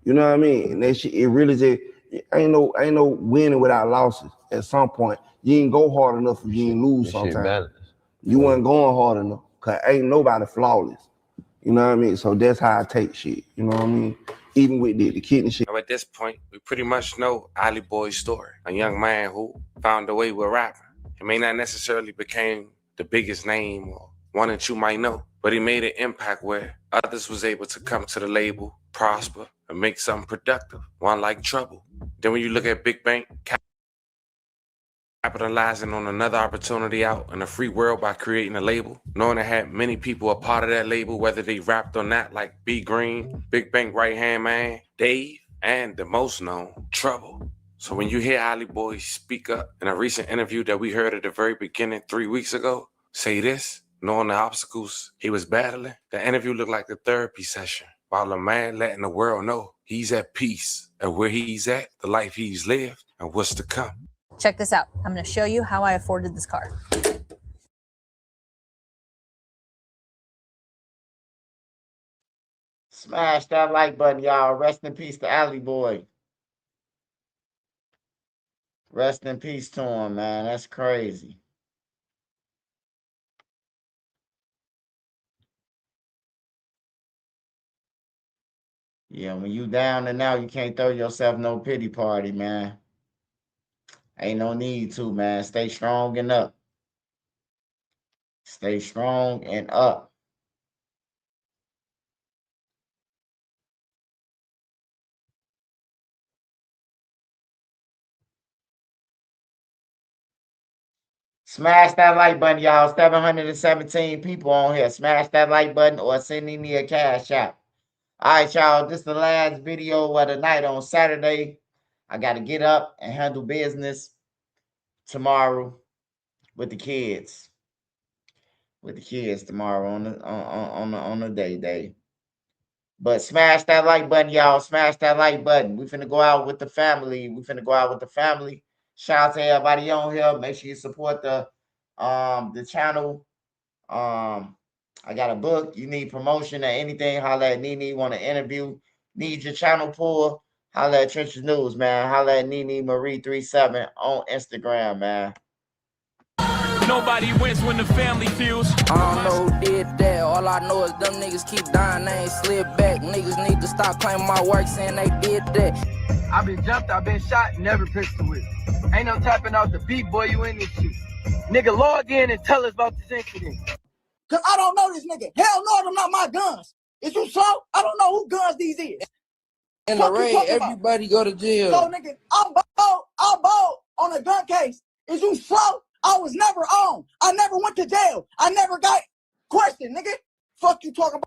You know what I mean? And that shit, it really just ain't no winning without losses. At some point, you ain't go hard enough if you ain't lose sometimes. You wasn't going hard enough. Cause ain't nobody flawless. You know what I mean? So that's how I take shit. You know what I mean? Even with the kidney shit. Now at this point, we pretty much know Ali Boy's story. A young man who found a way with rapping. He may not necessarily became the biggest name or one that you might know, but he made an impact where others was able to come to the label, prosper, and make something productive, one like Trouble. Then when you look at Big Bank, capitalizing on another opportunity out in the free world by creating a label, knowing it had many people a part of that label, whether they rapped or not, like B Green, Big Bank right-hand man, Dave, and the most known, Trouble. So when you hear Ali Boy speak up in a recent interview that we heard at the very beginning 3 weeks ago, say this, knowing the obstacles he was battling, the interview looked like a therapy session, while a man letting the world know he's at peace and where he's at, the life he's lived, and what's to come. Check this out. I'm going to show you how I afforded this car. Smash that like button, y'all. Rest in peace to Ali Boy. Rest in peace to him, man. That's crazy. Yeah, when you down and out, you can't throw yourself no pity party, man. Ain't no need to, man. Stay strong and up. Stay strong and up. Smash that like button, y'all. 717 people on here. Smash that like button or send me a cash out. All right, y'all. This is the last video of the night on Saturday. I got to get up and handle business tomorrow with the kids. With the kids tomorrow on the day. But smash that like button, y'all. Smash that like button. We finna go out with the family. Shout out to everybody on here. Make sure you support the channel. I got a book. You need promotion or anything, holla at Nene. Want an interview? Need your channel pull? Holla at Trenches News, man. Holla at Nene Marie 37 on Instagram, man. Nobody wins when the family feels. I don't know who did that. All I know is them niggas keep dying, they ain't slid back. Niggas need to stop claiming my work, saying they did that. I've been jumped, I've been shot, never pistol whip. Ain't no tapping out the beat, boy, you in this shit. Nigga, log in and tell us about this incident. Cause I don't know this nigga. Hell no, them not my guns. Is you slow? I don't know who guns these is. In the raid, everybody go to jail. So nigga, I'm bold on a gun case. Is you slow? I was never on. I never went to jail. I never got questioned, nigga. Fuck you talking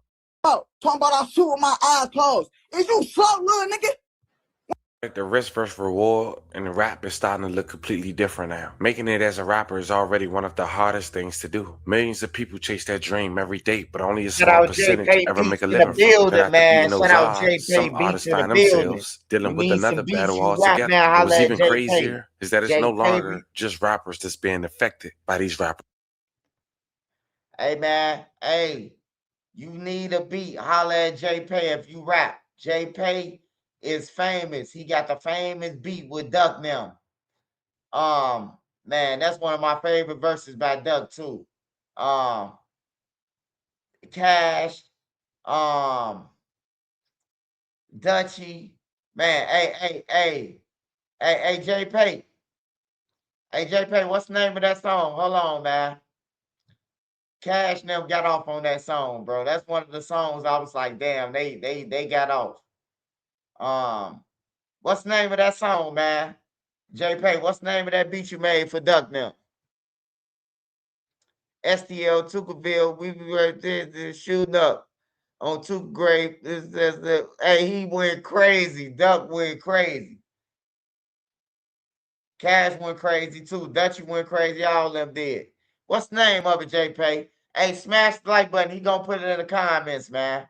about? Talking about I shoot with my eyes closed. Is you slow, little nigga? The risk versus reward in the rap is starting to look completely different now. Making it as a rapper is already one of the hardest things to do. Millions of people chase that dream every day, but only a Shout small out percentage JP ever Beat make a to the living from it. And building, after man. beating Shout those out odds, some JP Beat artists to the find building. themselves You dealing with need some another beats, battle you rap, altogether. man. And what's Holla at even JP. crazier is that it's no JP. longer just rappers that's being affected by these rappers. Hey, man. Hey, you need a beat. Holla at JP if you rap. JP is famous. He got the famous beat with Duck now. Man, that's one of my favorite verses by Duck too. Cash, Dutchy, man. Hey, JP. Hey, JP, what's the name of that song? Hold on, man. Cash never got off on that song, bro. That's one of the songs I was like, damn, they got off. What's the name of that song, man? JP, what's the name of that beat you made for Duck now? STL Tuckerville, we were there shooting up on Tuka Grave. Hey, he went crazy. Duck went crazy. Cash went crazy too. Dutchy went crazy. All of them did. What's the name of it, JP? Hey, smash the like button. He gonna put it in the comments, man.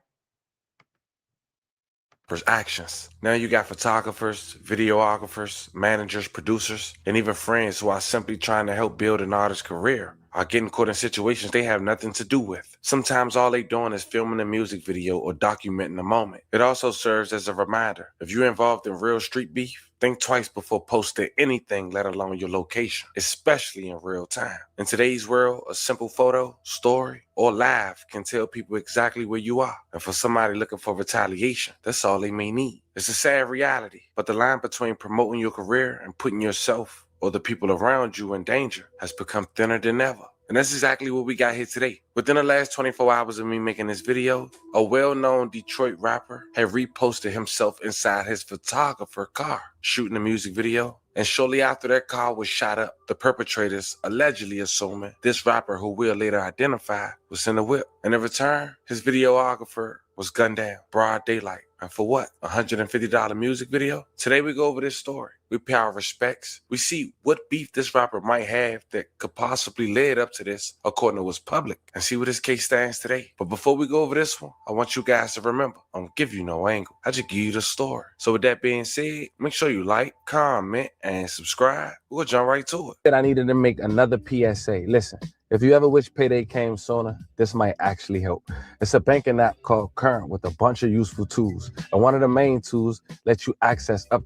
Actions. Now you got photographers, videographers, managers, producers, and even friends who are simply trying to help build an artist's career are getting caught in situations they have nothing to do with. Sometimes all they doing is filming a music video or documenting a moment. It also serves as a reminder. If you're involved in real street beef, think twice before posting anything, let alone your location, especially in real time. In today's world, a simple photo, story, or live can tell people exactly where you are. And for somebody looking for retaliation, that's all they may need. It's a sad reality, but the line between promoting your career and putting yourself or the people around you in danger has become thinner than ever. And that's exactly what we got here today. Within the last 24 hours of me making this video, a well-known Detroit rapper had reposted himself inside his photographer car, shooting a music video. And shortly after that car was shot up, the perpetrators allegedly assuming this rapper, who we'll later identify, was in the whip. And in return, his videographer was gunned down, broad daylight. And for what? $150 music video? Today we go over this story. We pay our respects. We see what beef this rapper might have that could possibly lead up to this, according to what's public, and see what his case stands today. But before we go over this one, I want you guys to remember, I don't give you no angle. I just give you the story. So with that being said, make sure you like, comment, and subscribe. We'll jump right to it. That I needed to make another PSA. Listen, if you ever wish payday came sooner, this might actually help. It's a banking app called Current with a bunch of useful tools. And one of the main tools lets you access up.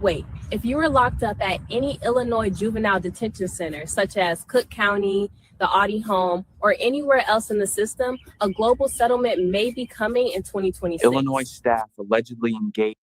Wait, if you were locked up at any Illinois juvenile detention center, such as Cook County, the Audi Home, or anywhere else in the system, a global settlement may be coming in 2026. Illinois staff allegedly engaged.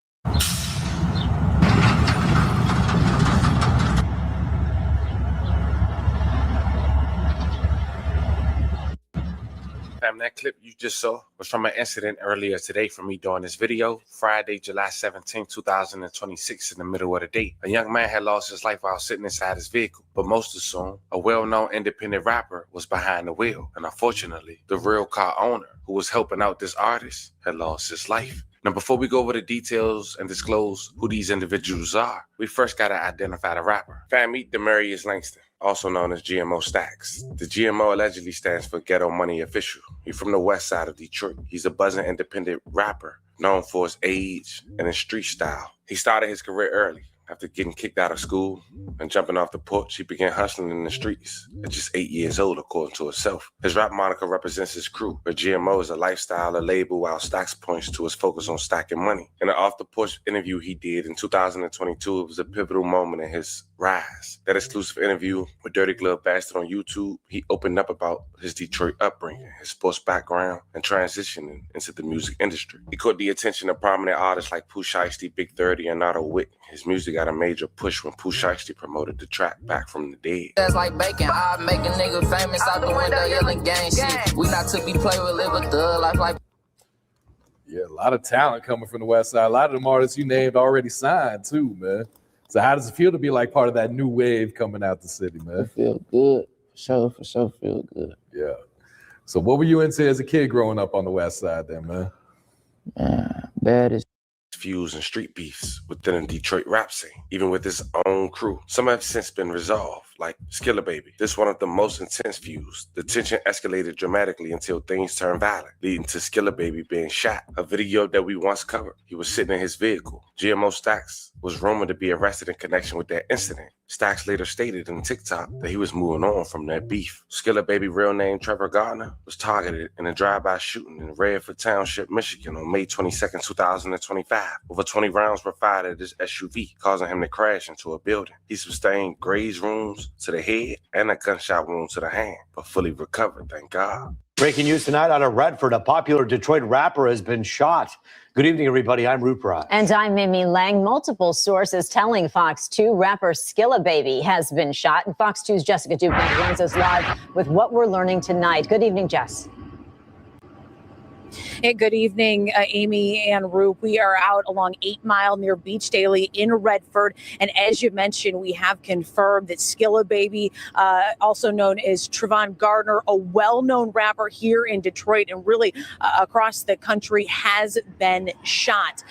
That clip you just saw was from an incident earlier today from me doing this video, Friday, July 17, 2026, in the middle of the day. A young man had lost his life while sitting inside his vehicle, but most assume a well-known independent rapper was behind the wheel. And unfortunately, the real car owner who was helping out this artist had lost his life. Now, before we go over the details and disclose who these individuals are, we first got to identify the rapper. Meet Demarius Langston, also known as GMO Stacks. The GMO allegedly stands for Ghetto Money Official. He's from the west side of Detroit. He's a buzzing independent rapper known for his age and his street style. He started his career early. After getting kicked out of school and jumping off the porch, he began hustling in the streets at just 8 years old, according to himself. His rap moniker represents his crew, but GMO is a lifestyle, a label, while Stacks points to his focus on stacking money. In an off-the-porch interview he did in 2022, it was a pivotal moment in his rise. That exclusive interview with Dirty Glove Bastard on YouTube, he opened up about his Detroit upbringing, his sports background, and transitioning into the music industry. He caught the attention of prominent artists like Pooh Shiesty, Big 30, and Otto Witt. His music got a major push when Pooh Shiesty promoted the track Back from the Dead. That's like bacon. I make a nigga famous out the window yelling gang shit. We not to be played with, live a thug life like. Yeah, a lot of talent coming from the West Side. A lot of them artists you named already signed too, man. So how does it feel to be like part of that new wave coming out the city, man? I feel good. For sure feel good. Yeah. So what were you into as a kid growing up on the West Side then, man? Baddest. feuds and street beefs within the Detroit rap scene, even with his own crew. Some have since been resolved, like Skilla Baby. This one of the most intense feuds. The tension escalated dramatically until things turned violent, leading to Skilla Baby being shot. A video that we once covered. He was sitting in his vehicle. GMO Stacks was rumored to be arrested in connection with that incident. Stacks later stated in TikTok that he was moving on from that beef. Skilla Baby, real name Trevor Gardner, was targeted in a drive-by shooting in Redford Township, Michigan on May 22nd, 2025. Over 20 rounds were fired at his SUV, causing him to crash into a building. He sustained grazed wounds to the head and a gunshot wound to the hand, but fully recovered, thank God. Breaking news tonight out of Redford, a popular Detroit rapper has been shot. Good evening, everybody. I'm Rupert. And I'm Mimi Lang. Multiple sources telling Fox 2 rapper Skilla Baby has been shot. And Fox 2's Jessica Dupont joins us live with what we're learning tonight. Good evening, Jess. Hey, good evening, Amy and Roop. We are out along 8 Mile near Beach Daily in Redford. And as you mentioned, we have confirmed that Skilla Baby, also known as Trevon Gardner, a well-known rapper here in Detroit and really across the country, has been shot.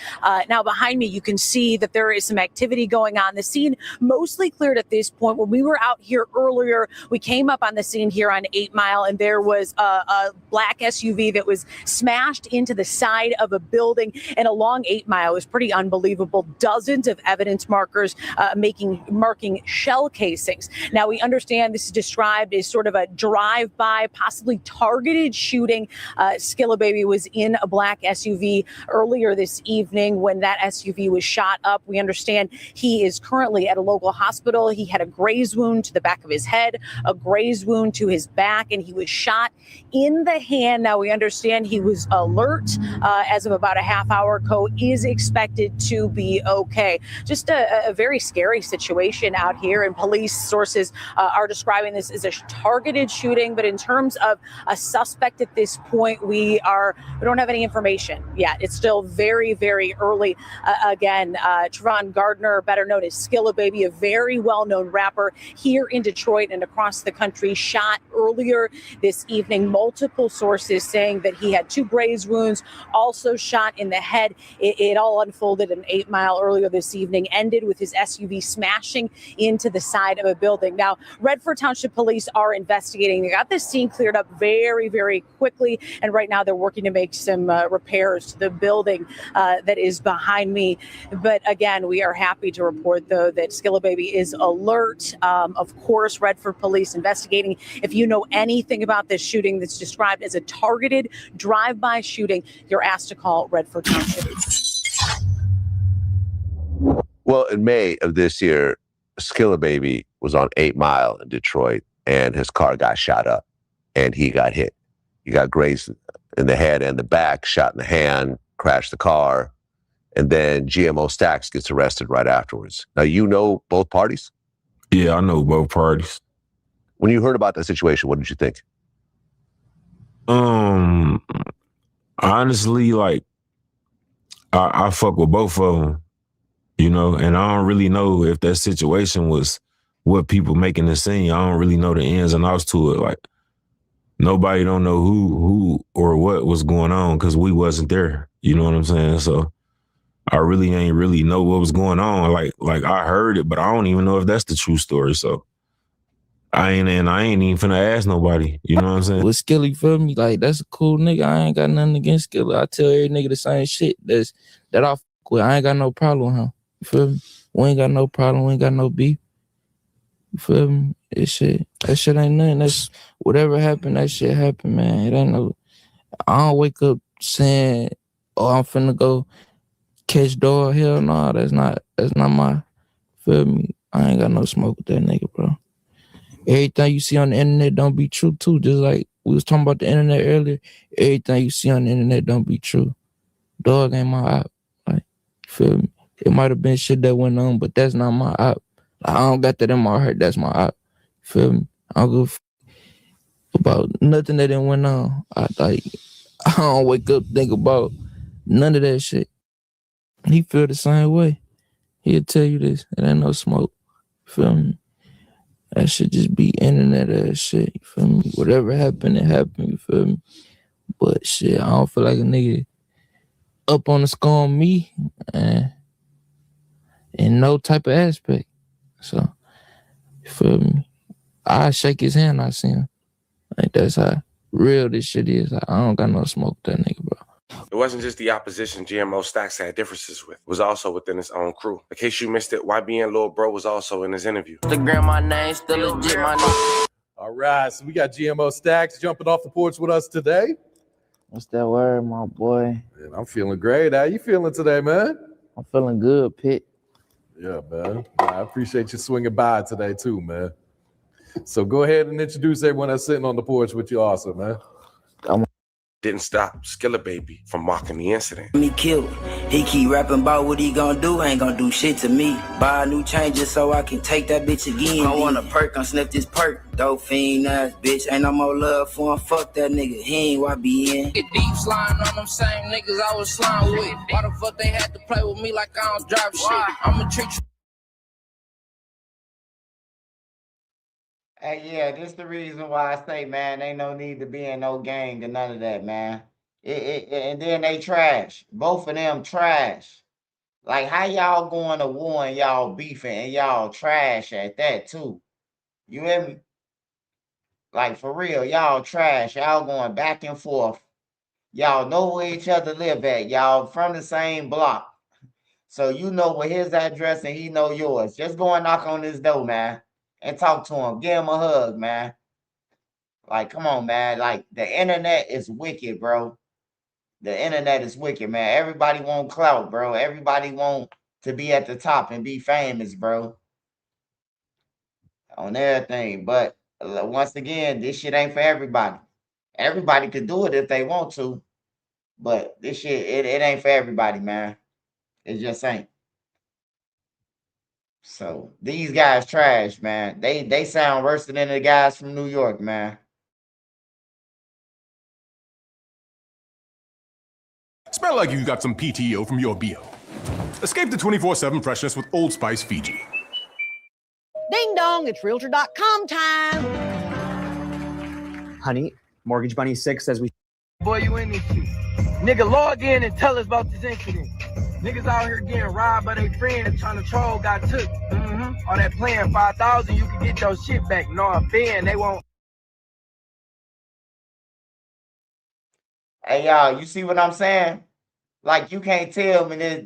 Now, behind me, you can see that there is some activity going on. The scene mostly cleared at this point. When we were out here earlier, we came up on the scene here on 8 Mile, and there was a black SUV that was smashed into the side of a building, and along 8 Mile is pretty unbelievable. Dozens of evidence markers marking shell casings. Now, we understand this is described as sort of a drive-by, possibly targeted shooting. Skilla Baby was in a black SUV earlier this evening when that SUV was shot up. We understand he is currently at a local hospital. He had a graze wound to the back of his head, a graze wound to his back, and he was shot in the hand. Now, we understand he was alert as of about a half hour ago, is expected to be okay. Just a very scary situation out here, and police sources are describing this as a targeted shooting. But in terms of a suspect at this point, we don't have any information yet. It's still very, very early. Again, Trevon Gardner, better known as Skilla Baby, a very well-known rapper here in Detroit and across the country, shot earlier this evening. Multiple sources saying that he had 2 graze wounds, also shot in the head. It all unfolded in 8 Mile earlier this evening, ended with his SUV smashing into the side of a building. Now, Redford Township Police are investigating. They got this scene cleared up very, very quickly, and right now they're working to make some repairs to the building that is behind me. But again, we are happy to report, though, that Skilla Baby is alert. Of course, Redford Police investigating. If you know anything about this shooting that's described as a targeted drive-by shooting, you're asked to call Redford Township. Well, in May of this year, Skilla Baby was on 8 Mile in Detroit, and his car got shot up, and he got hit. He got grazed in the head and the back, shot in the hand, crashed the car, and then GMO Stacks gets arrested right afterwards. Now, you know both parties? Yeah, I know both parties. When you heard about the situation, what did you think? Honestly, like, I fuck with both of them, you know, and I don't really know if that situation was what people making the scene. I don't really know the ins and outs to it. Like, nobody don't know who or what was going on because we wasn't there. You know what I'm saying? So I really ain't really know what was going on. Like I heard it, but I don't even know if that's the true story. So I ain't even finna ask nobody. You know what I'm saying? With Skilla, you feel me? Like, that's a cool nigga. I ain't got nothing against Skilla. I tell every nigga the same shit that I fuck with. I ain't got no problem with him. You feel me? We ain't got no problem. We ain't got no beef. You feel me? That shit ain't nothing. That's whatever happened, that shit happened, man. It ain't no, I don't wake up saying, oh, I'm finna go catch dog. Hell no, that's not my, feel me? I ain't got no smoke with that nigga, bro. Everything you see on the internet don't be true too. Just like we was talking about the internet earlier, everything you see on the internet don't be true. Dog ain't my op. Like, feel me? It might have been shit that went on, but that's not my op. I don't got that in my heart. That's my op. Feel me? I don't give about nothing that didn't went on. I don't wake up think about none of that shit. He feel the same way. He'll tell you this. It ain't no smoke. Feel me? That should just be internet ass shit. You feel me? Whatever happened, it happened. You feel me? But shit, I don't feel like a nigga up on the score on me in no type of aspect. So, you feel me? I shake his hand, I see him. Like, that's how real this shit is. I don't got no smoke with that nigga, bro. It wasn't just the opposition GMO Stacks had differences with. It was also within his own crew. In case you missed it, YB and Lil Bro was also in his interview. Instagram, my name still legit, my name. All right, so we got GMO Stacks jumping off the porch with us today. What's that word, my boy? Man, I'm feeling great. How you feeling today, man? I'm feeling good, Pit. Yeah, man. I appreciate you swinging by today too, man. So go ahead and introduce everyone that's sitting on the porch with you also, man. Didn't stop Skilla Baby from mocking the incident. Me killed. He keep rapping about what he gonna do, ain't gonna do shit to me. Buy a new chain just so I can take that bitch again. I want a perk, I'm sniff this perk. Dope fiend ass bitch, ain't no more love for him. Fuck that nigga, he ain't YBN. Get deep slime on them same niggas I was slime with. Why the fuck they had to play with me like I don't drive shit? I'ma treat you. Hey, yeah, this the reason why I say, man, ain't no need to be in no gang or none of that, man. And then they trash. Both of them trash. Like, how y'all going to war and y'all beefing and y'all trash at that, too? You hear me? Like, for real, y'all trash. Y'all going back and forth. Y'all know where each other live at. Y'all from the same block. So you know where his address and he know yours. Just go and knock on his door, man. And talk to him. Give him a hug, man. Like, come on, man. Like, the internet is wicked, bro. The internet is wicked, man. Everybody want clout, bro. Everybody want to be at the top and be famous, bro. On everything. But once again, this shit ain't for everybody. Everybody could do it if they want to. But this shit, it ain't for everybody, man. It just ain't. So these guys trash, man. They sound worse than the guys from New York, man. Smell like you got some PTO from your BO. Escape the 24/7 freshness with Old Spice Fiji. Ding dong, it's Realtor.com time. Honey, Mortgage Bunny 6 says we... Boy, you in this shit. Nigga, log in and tell us about this incident. Niggas out here getting robbed by their friends trying to troll got took. On that plan, 5,000, you can get your shit back. No, a bin, they won't. Hey, y'all, you see what I'm saying? Like, you can't tell me they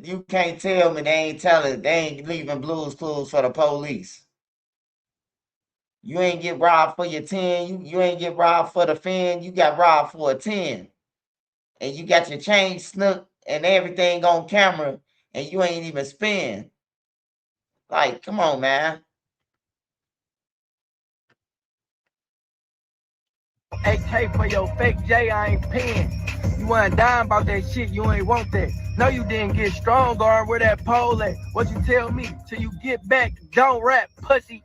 ain't leaving Blues Clues for the police. You ain't get robbed for your 10. You ain't get robbed for the fin. You got robbed for a 10. And you got your chain snooked and everything on camera, and you ain't even spend. Like, come on, man. AK for your fake J, I ain't paying. You wasn't dying about that shit, you ain't want that. No, you didn't get strong, guard, where that pole at? What you tell me? Till you get back, don't rap, pussy.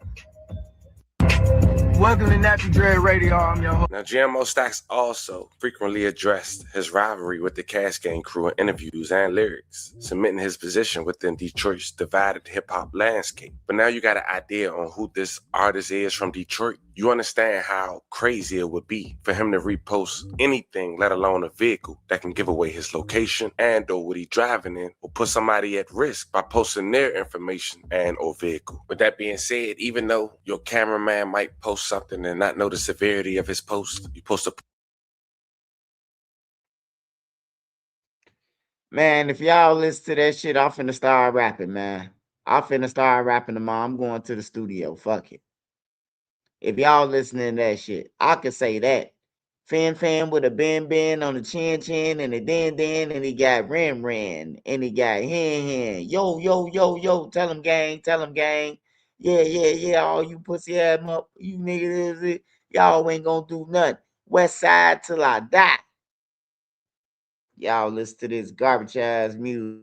Welcome to Nappy Dread Radio, I'm your host. Now, GMO Stacks also frequently addressed his rivalry with the Cash Gang crew in interviews and lyrics, cementing his position within Detroit's divided hip-hop landscape. But now you got an idea on who this artist is from Detroit. You understand how crazy it would be for him to repost anything, let alone a vehicle, that can give away his location and or what he's driving in, or put somebody at risk by posting their information and or vehicle. With that being said, even though your cameraman might post something and not know the severity of his post, you post a... Man, if y'all listen to that shit, I'm finna start rapping, man. I'm finna start rapping tomorrow. I'm going to the studio. Fuck it. If y'all listening to that shit, I could say that. Fan with a ben on the chin and a den, and he got ren, and he got hen. Yo, tell him gang. Yeah, all you pussy ass up, you niggas, y'all ain't gonna do nothing. West side till I die. Y'all listen to this garbage ass music.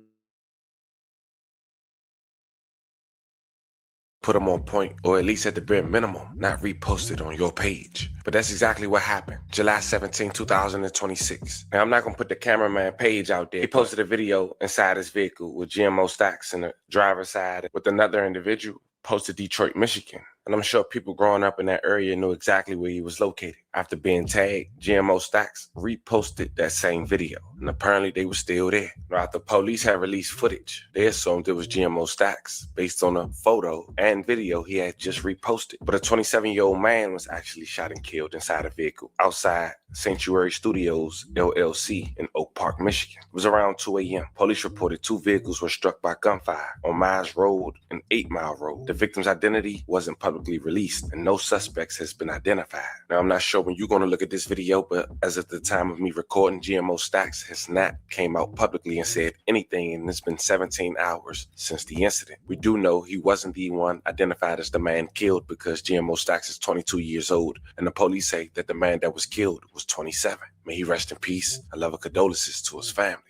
Put them on point, or at least at the bare minimum, not reposted on your page. But that's exactly what happened. July 17, 2026. Now, I'm not going to put the cameraman page out there. He posted a video inside his vehicle with GMO Stacks in the driver's side with another individual posted Detroit, Michigan. and I'm sure people growing up in that area knew exactly where he was located. After being tagged, GMO Stacks reposted that same video, and apparently they were still there. Now, after police had released footage, they assumed it was GMO Stacks based on a photo and video he had just reposted. But a 27-year-old man was actually shot and killed inside a vehicle outside Sanctuary Studios, LLC in Oak Park, Michigan. It was around 2 a.m. Police reported 2 vehicles were struck by gunfire on Myers Road and 8 Mile Road. The victim's identity wasn't publicly released, and no suspects has been identified. Now, I'm not sure when you're going to look at this video, but as at the time of me recording, GMO Stacks has not came out publicly and said anything, and it's been 17 hours since the incident. We do know he wasn't the one identified as the man killed because GMO Stacks is 22 years old, and the police say that the man that was killed was 27. May he rest in peace. I love and condolences to his family.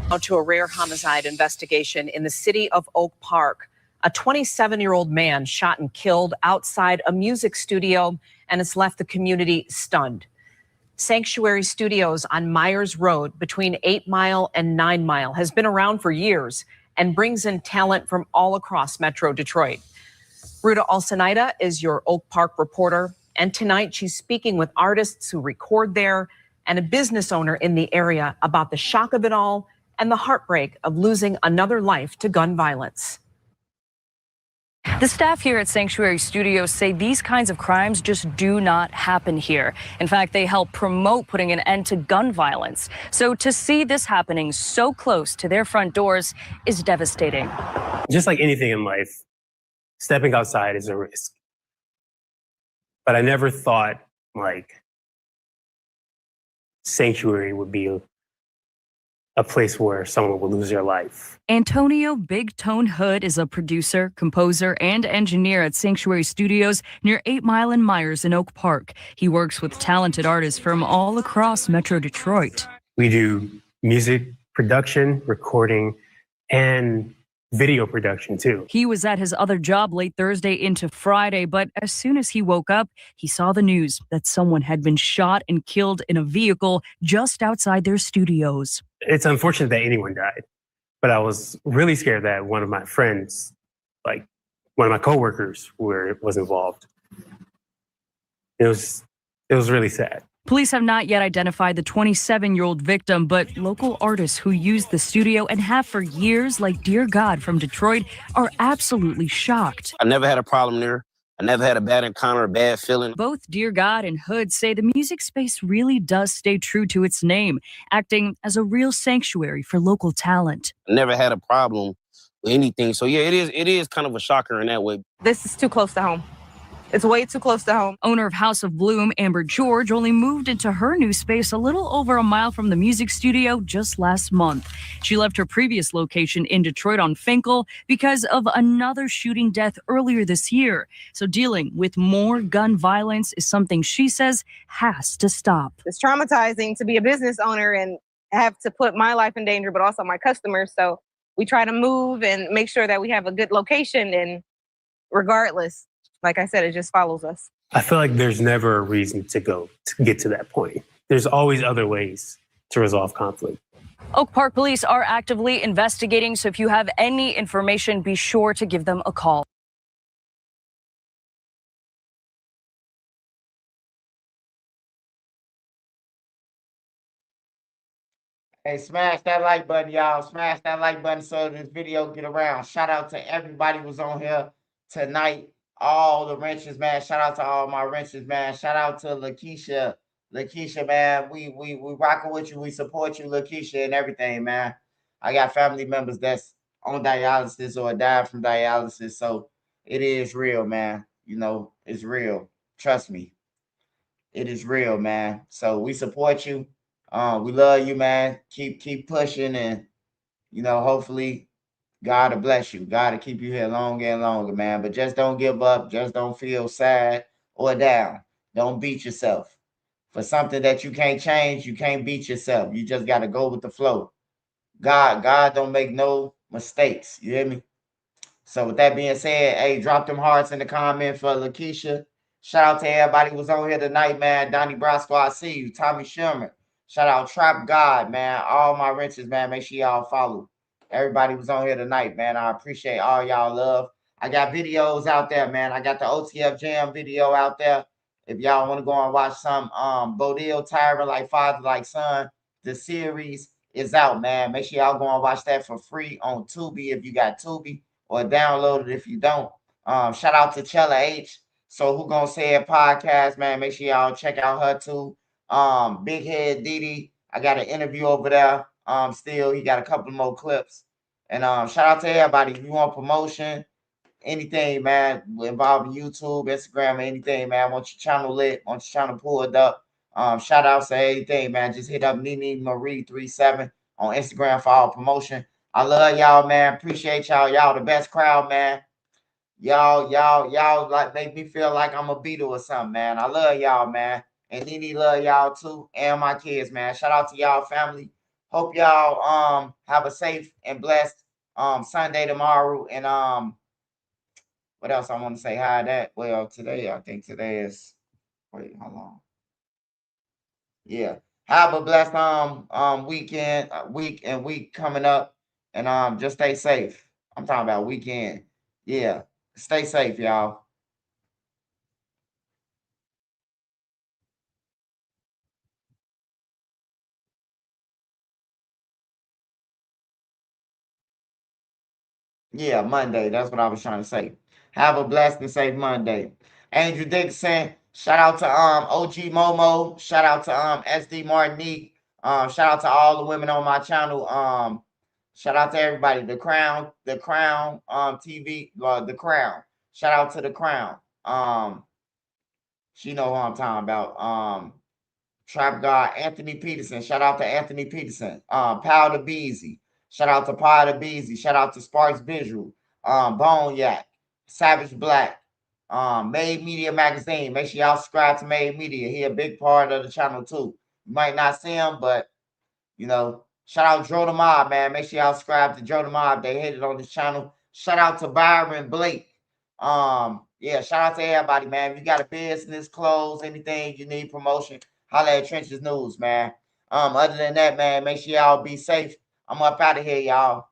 Now to a rare homicide investigation in the city of Oak Park. A 27-year-old man shot and killed outside a music studio, and it's left the community stunned. Sanctuary Studios on Myers Road between 8 Mile and 9 Mile has been around for years and brings in talent from all across Metro Detroit. Ruta Alcenaida is your Oak Park reporter, and tonight she's speaking with artists who record there and a business owner in the area about the shock of it all and the heartbreak of losing another life to gun violence. The staff here at Sanctuary Studios say these kinds of crimes just do not happen here. In fact, they help promote putting an end to gun violence. So to see this happening so close to their front doors is devastating. Just like anything in life, stepping outside is a risk. But I never thought like Sanctuary would be a place where someone will lose their life. Antonio Big Tone Hood is a producer, composer, and engineer at Sanctuary Studios near 8 Mile and Myers in Oak Park. He works with talented artists from all across Metro Detroit. We do music production, recording, and video production too. He was at his other job late Thursday into Friday, but as soon as he woke up, he saw the news that someone had been shot and killed in a vehicle just outside their studios. It's unfortunate that anyone died, but I was really scared that one of my friends, like one of my coworkers, was involved. It was really sad. Police have not yet identified the 27-year-old victim, but local artists who use the studio and have for years, like Dear God from Detroit, are absolutely shocked. I never had a problem there. I never had a bad encounter, a bad feeling. Both Dear God and Hood say the music space really does stay true to its name, acting as a real sanctuary for local talent. I never had a problem with anything. So yeah, it is kind of a shocker in that way. This is too close to home. It's way too close to home. Owner of House of Bloom, Amber George, only moved into her new space a little over a mile from the music studio just last month. She left her previous location in Detroit on Finkel because of another shooting death earlier this year. So dealing with more gun violence is something she says has to stop. It's traumatizing to be a business owner and have to put my life in danger, but also my customers. So we try to move and make sure that we have a good location, and regardless, like I said, it just follows us. I feel like there's never a reason to get to that point. There's always other ways to resolve conflict. Oak Park police are actively investigating, so if you have any information, be sure to give them a call. Hey, smash that like button, y'all. Smash that like button so this video get around. Shout out to everybody who's on here tonight. All the wrenches, man. Shout out to all my wrenches, man. Shout out to Lakeisha. Lakeisha, man. We rocking with you. We support you, Lakeisha, and everything, man. I got family members that's on dialysis or died from dialysis. So it is real, man. You know, it's real. Trust me. It is real, man. So we support you. We love you, man. Keep pushing, and you know, hopefully God will bless you. God will keep you here longer and longer, man. But just don't give up. Just don't feel sad or down. Don't beat yourself. For something that you can't change, you can't beat yourself. You just got to go with the flow. God don't make no mistakes. You hear me? So with that being said, hey, drop them hearts in the comment for Lakeisha. Shout out to everybody who was on here tonight, man. Donnie Brasco, I see you. Tommy Sherman. Shout out Trap God, man. All my wrenches, man. Make sure y'all follow. Everybody was on here tonight, man. I appreciate all y'all love. I got videos out there, man. I got the OTF Jam video out there. If y'all want to go and watch some Bodil Tyrant Like Father Like Son, the series is out, man. Make sure y'all go and watch that for free on Tubi if you got Tubi, or download it if you don't. Shout out to Chella H. So Who Gonna Say It podcast, man. Make sure y'all check out her too. Big Head Didi. I got an interview over there. Still, he got a couple more clips. And shout out to everybody. If you want promotion, anything, man, involving YouTube, Instagram, or anything, man. Want your channel lit, want your channel pulled up. Shout outs to anything, man. Just hit up Nene Marie 37 on Instagram for all promotion. I love y'all, man. Appreciate y'all. Y'all the best crowd, man. Y'all like make me feel like I'm a Beatle or something, man. I love y'all, man. And Nene love y'all too, and my kids, man. Shout out to y'all family. Hope y'all have a safe and blessed Sunday tomorrow. And what else I want to say? Hi that. Well, today I think today is wait, how long? Yeah. Have a blessed weekend, week coming up, and just stay safe. I'm talking about weekend. Yeah. Stay safe, y'all. Yeah, Monday. That's what I was trying to say. Have a blessed and safe Monday. Angel Dixon. Shout out to OG Momo. Shout out to SD Martinique. Shout out to all the women on my channel. Shout out to everybody. The Crown TV, The Crown. Shout out to The Crown. She know who I'm talking about. Trap God Anthony Peterson. Shout out to Anthony Peterson. Powder Beezy. Shout out to Powder Beezy. Shout out to Sparks Visual. Bone Yak. Savage Black. Made Media Magazine. Make sure y'all subscribe to Made Media. He a big part of the channel too. You might not see him, but you know, shout out Joe the Mob, man. Make sure y'all subscribe to Joe the Mob. They hit it on this channel. Shout out to Byron Blake. Yeah, shout out to everybody, man. If you got a business, clothes, anything you need promotion, holla at Trenches News, man. Other than that, man, make sure y'all be safe. I'm up out of here, y'all.